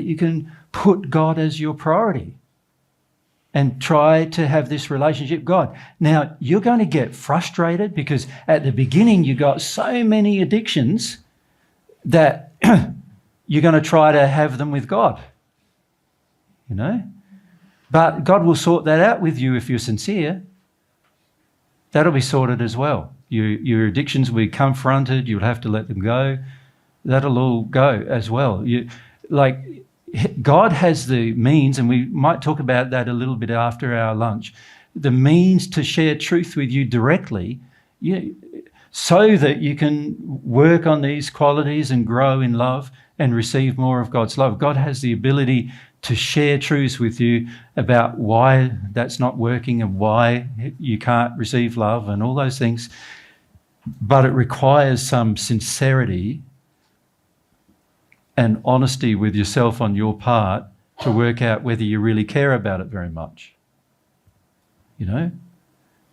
you can put God as your priority and try to have this relationship with God. Now, you're going to get frustrated because at the beginning you got so many addictions that you're going to try to have them with God, you know? But God will sort that out with you if you're sincere. That'll be sorted as well. Your addictions will be confronted. You'll have to let them go. That'll all go as well. God has the means, and we might talk about that a little bit after our lunch, the means to share truth with you directly, so that you can work on these qualities and grow in love and receive more of God's love. God has the ability to share truths with you about why that's not working and why you can't receive love and all those things. But it requires some sincerity and honesty with yourself on your part to work out whether you really care about it very much. You know?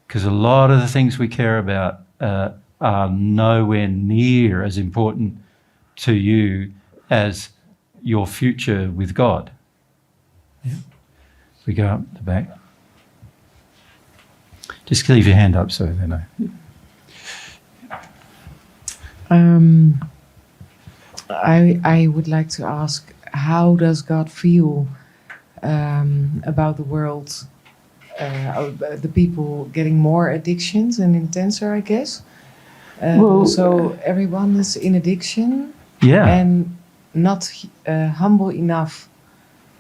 Because a lot of the things we care about are nowhere near as important to you as your future with God. Yeah. We go up the back. Just leave your hand up so they know. I would like to ask, how does God feel about the world, the people getting more addictions and intenser, I guess? So everyone is in addiction, yeah, and not humble enough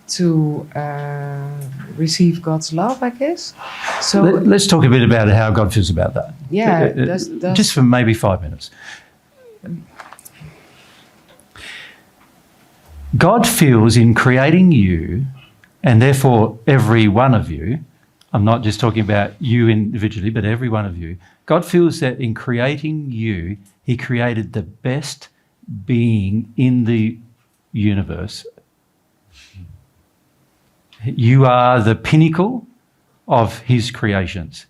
to receive God's love, I guess. So Let's talk a bit about how God feels about that. yeah, Just for maybe 5 minutes. God feels in creating you, and therefore every one of you, I'm not just talking about you individually, but every one of you, God feels that in creating you, he created the best being in the universe. You are the pinnacle of his creations.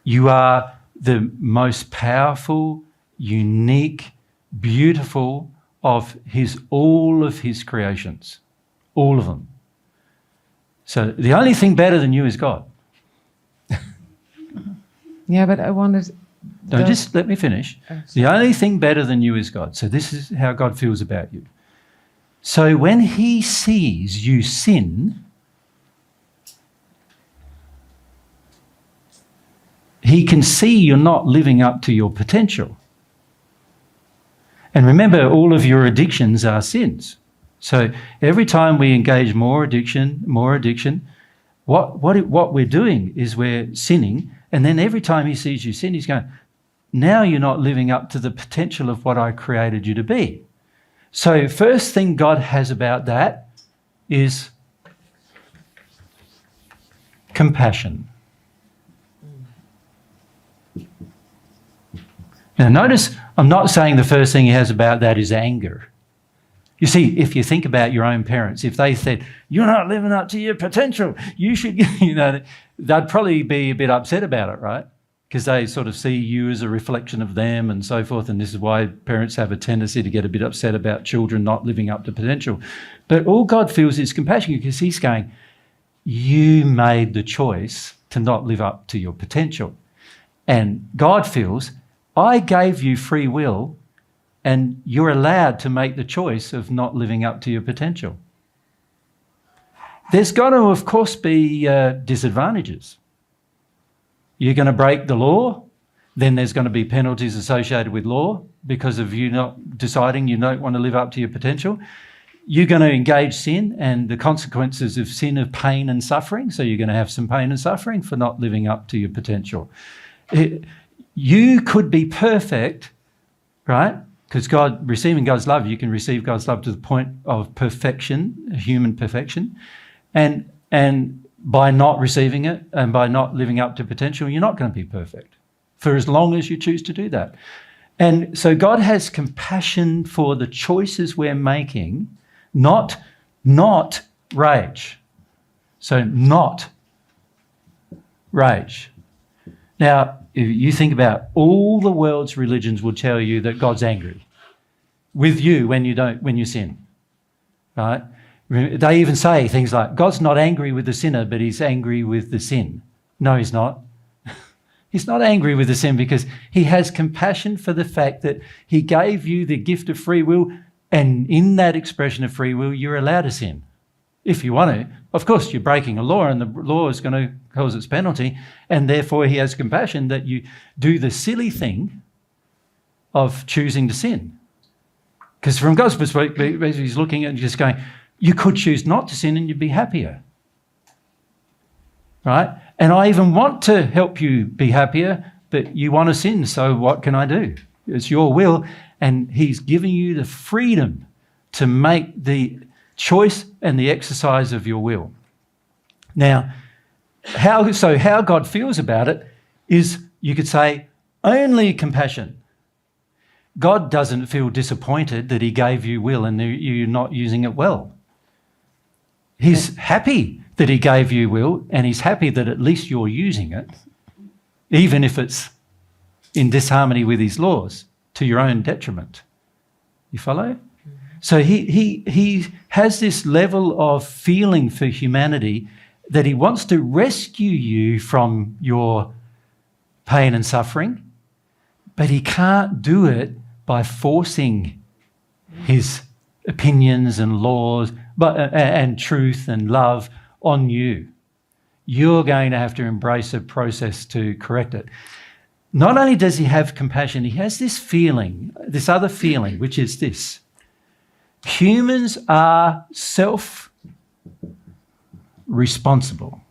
You are the most powerful, unique, beautiful of all of his creations. All of them. So the only thing better than you is God. yeah, but I wanted. No, just let me finish. The only thing better than you is God. So this is how God feels about you. So when he sees you sin, he can see you're not living up to your potential. And remember, all of your addictions are sins. So every time we engage more addiction, what we're doing is we're sinning. And then every time he sees you sin, he's going, now you're not living up to the potential of what I created you to be. So first thing God has about that is compassion. Now notice, I'm not saying the first thing he has about that is anger. You see, if you think about your own parents, if they said, you're not living up to your potential, you should, they'd probably be a bit upset about it, right? Because they sort of see you as a reflection of them and so forth. And this is why parents have a tendency to get a bit upset about children not living up to potential. But all God feels is compassion, because he's going, you made the choice to not live up to your potential. And God feels, I gave you free will and you're allowed to make the choice of not living up to your potential. There's got to, of course, be disadvantages. You're going to break the law, then there's going to be penalties associated with law because of you not deciding you don't want to live up to your potential. You're going to engage sin, and the consequences of sin are pain and suffering, so you're going to have some pain and suffering for not living up to your potential. You could be perfect, right? Because receiving God's love, you can receive God's love to the point of perfection, human perfection. And by not receiving it and by not living up to potential, you're not going to be perfect for as long as you choose to do that. And so God has compassion for the choices we're making, not rage. So not rage. Now, if you think about all the world's religions will tell you that God's angry with you when you sin, right? They even say things like, God's not angry with the sinner, but he's angry with the sin. No, he's not. He's not angry with the sin because he has compassion for the fact that he gave you the gift of free will, and in that expression of free will, you're allowed to sin. If you want to. Of course, you're breaking a law and the law is going to cause its penalty, and therefore he has compassion that you do the silly thing of choosing to sin. Because from God's perspective, he's looking at and just going, you could choose not to sin and you'd be happier. Right? And I even want to help you be happier, but you want to sin, so what can I do? It's your will, and he's giving you the freedom to make the choice and the exercise of your will. Now, how God feels about it is, you could say, only compassion. God doesn't feel disappointed that he gave you will and you're not using it well. He's happy that he gave you will, and he's happy that at least you're using it, even if it's in disharmony with his laws, to your own detriment. You follow? So he has this level of feeling for humanity that he wants to rescue you from your pain and suffering, but he can't do it by forcing his opinions and laws and truth and love on you. You're going to have to embrace a process to correct it. Not only does he have compassion, he has this feeling, this other feeling, which is this. Humans are responsible.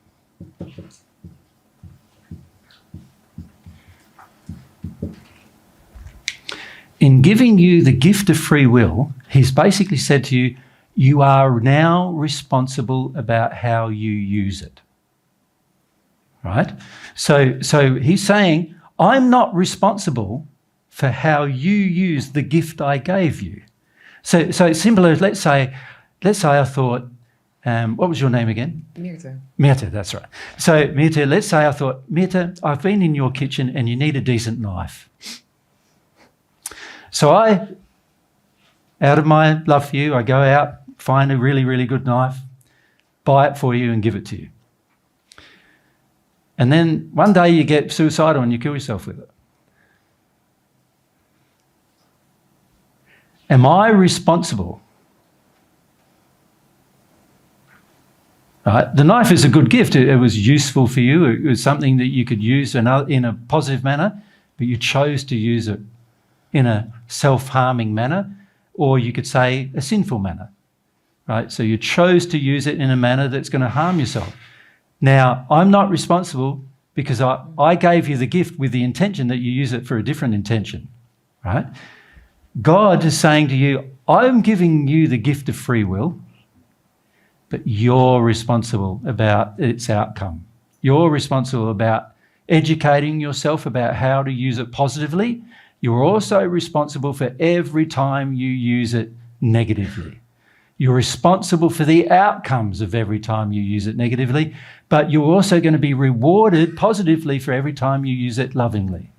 In giving you the gift of free will, he's basically said to you, you are now responsible about how you use it. Right? So he's saying, I'm not responsible for how you use the gift I gave you. So it's simple as, let's say I thought, what was your name again? Mirte. Mirte, that's right. So Mirte, let's say I thought, Mirte, I've been in your kitchen and you need a decent knife. So I, out of my love for you, I go out, find a really, really good knife, buy it for you and give it to you. And then one day you get suicidal and you kill yourself with it. Am I responsible? Right? The knife is a good gift. It was useful for you. It was something that you could use in a positive manner, but you chose to use it in a self-harming manner, or you could say a sinful manner. Right? So you chose to use it in a manner that's going to harm yourself. Now, I'm not responsible because I gave you the gift with the intention that you use it for a different intention. Right? God is saying to you, I'm giving you the gift of free will, but you're responsible about its outcome. You're responsible about educating yourself about how to use it positively. You're also responsible for every time you use it negatively. You're responsible for the outcomes of every time you use it negatively, but you're also going to be rewarded positively for every time you use it lovingly.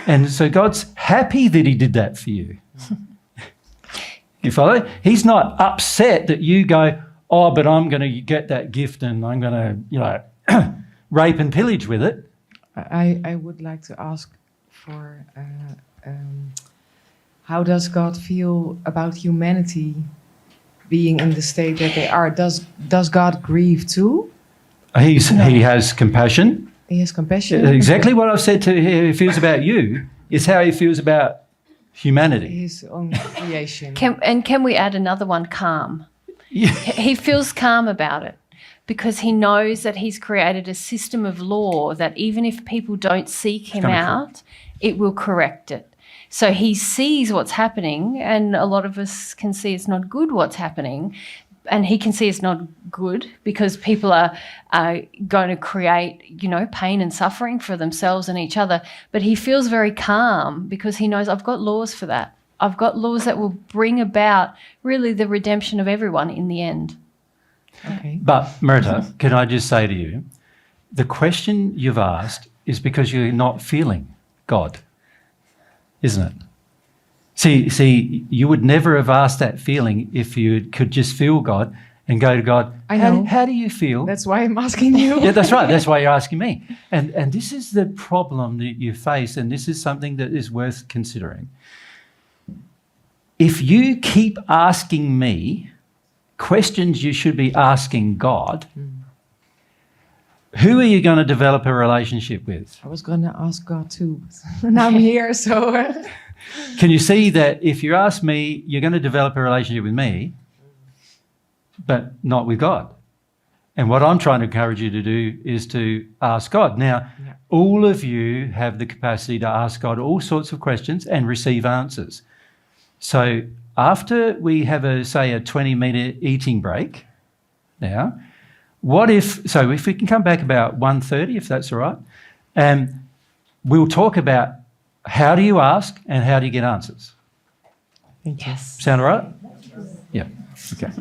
And so God's happy that he did that for you. You follow? He's not upset that you go, oh, but I'm going to get that gift and I'm going to, rape and pillage with it. I would like to ask for how does God feel about humanity being in the state that they are? Does God grieve too? He has compassion. He has compassion. Exactly what I've said to him. He feels about you is how he feels about humanity. His own creation. Can we add another one? Calm. Yeah. He feels calm about it because he knows that he's created a system of law that even if people don't seek him out, it will correct it. So he sees what's happening, and a lot of us can see it's not good what's happening, and he can see it's not good because people are going to create, pain and suffering for themselves and each other. But he feels very calm because he knows I've got laws for that. I've got laws that will bring about really the redemption of everyone in the end. Okay. But, Merita, can I just say to you, the question you've asked is because you're not feeling God, isn't it? See, you would never have asked that feeling if you could just feel God and go to God, I know. How do you feel? That's why I'm asking you. Yeah, that's right. That's why you're asking me. And this is the problem that you face, and this is something that is worth considering. If you keep asking me questions you should be asking God, who are you going to develop a relationship with? I was going to ask God too, but now I'm here, so... Can you see that if you ask me, you're going to develop a relationship with me, but not with God? And what I'm trying to encourage you to do is to ask God. Now, all of you have the capacity to ask God all sorts of questions and receive answers. So after we have a 20-minute eating break now, if we can come back about 1:30, if that's all right, and we'll talk about how do you ask and how do you get answers. Thank you. Yes. Sound all right? Yeah. Okay.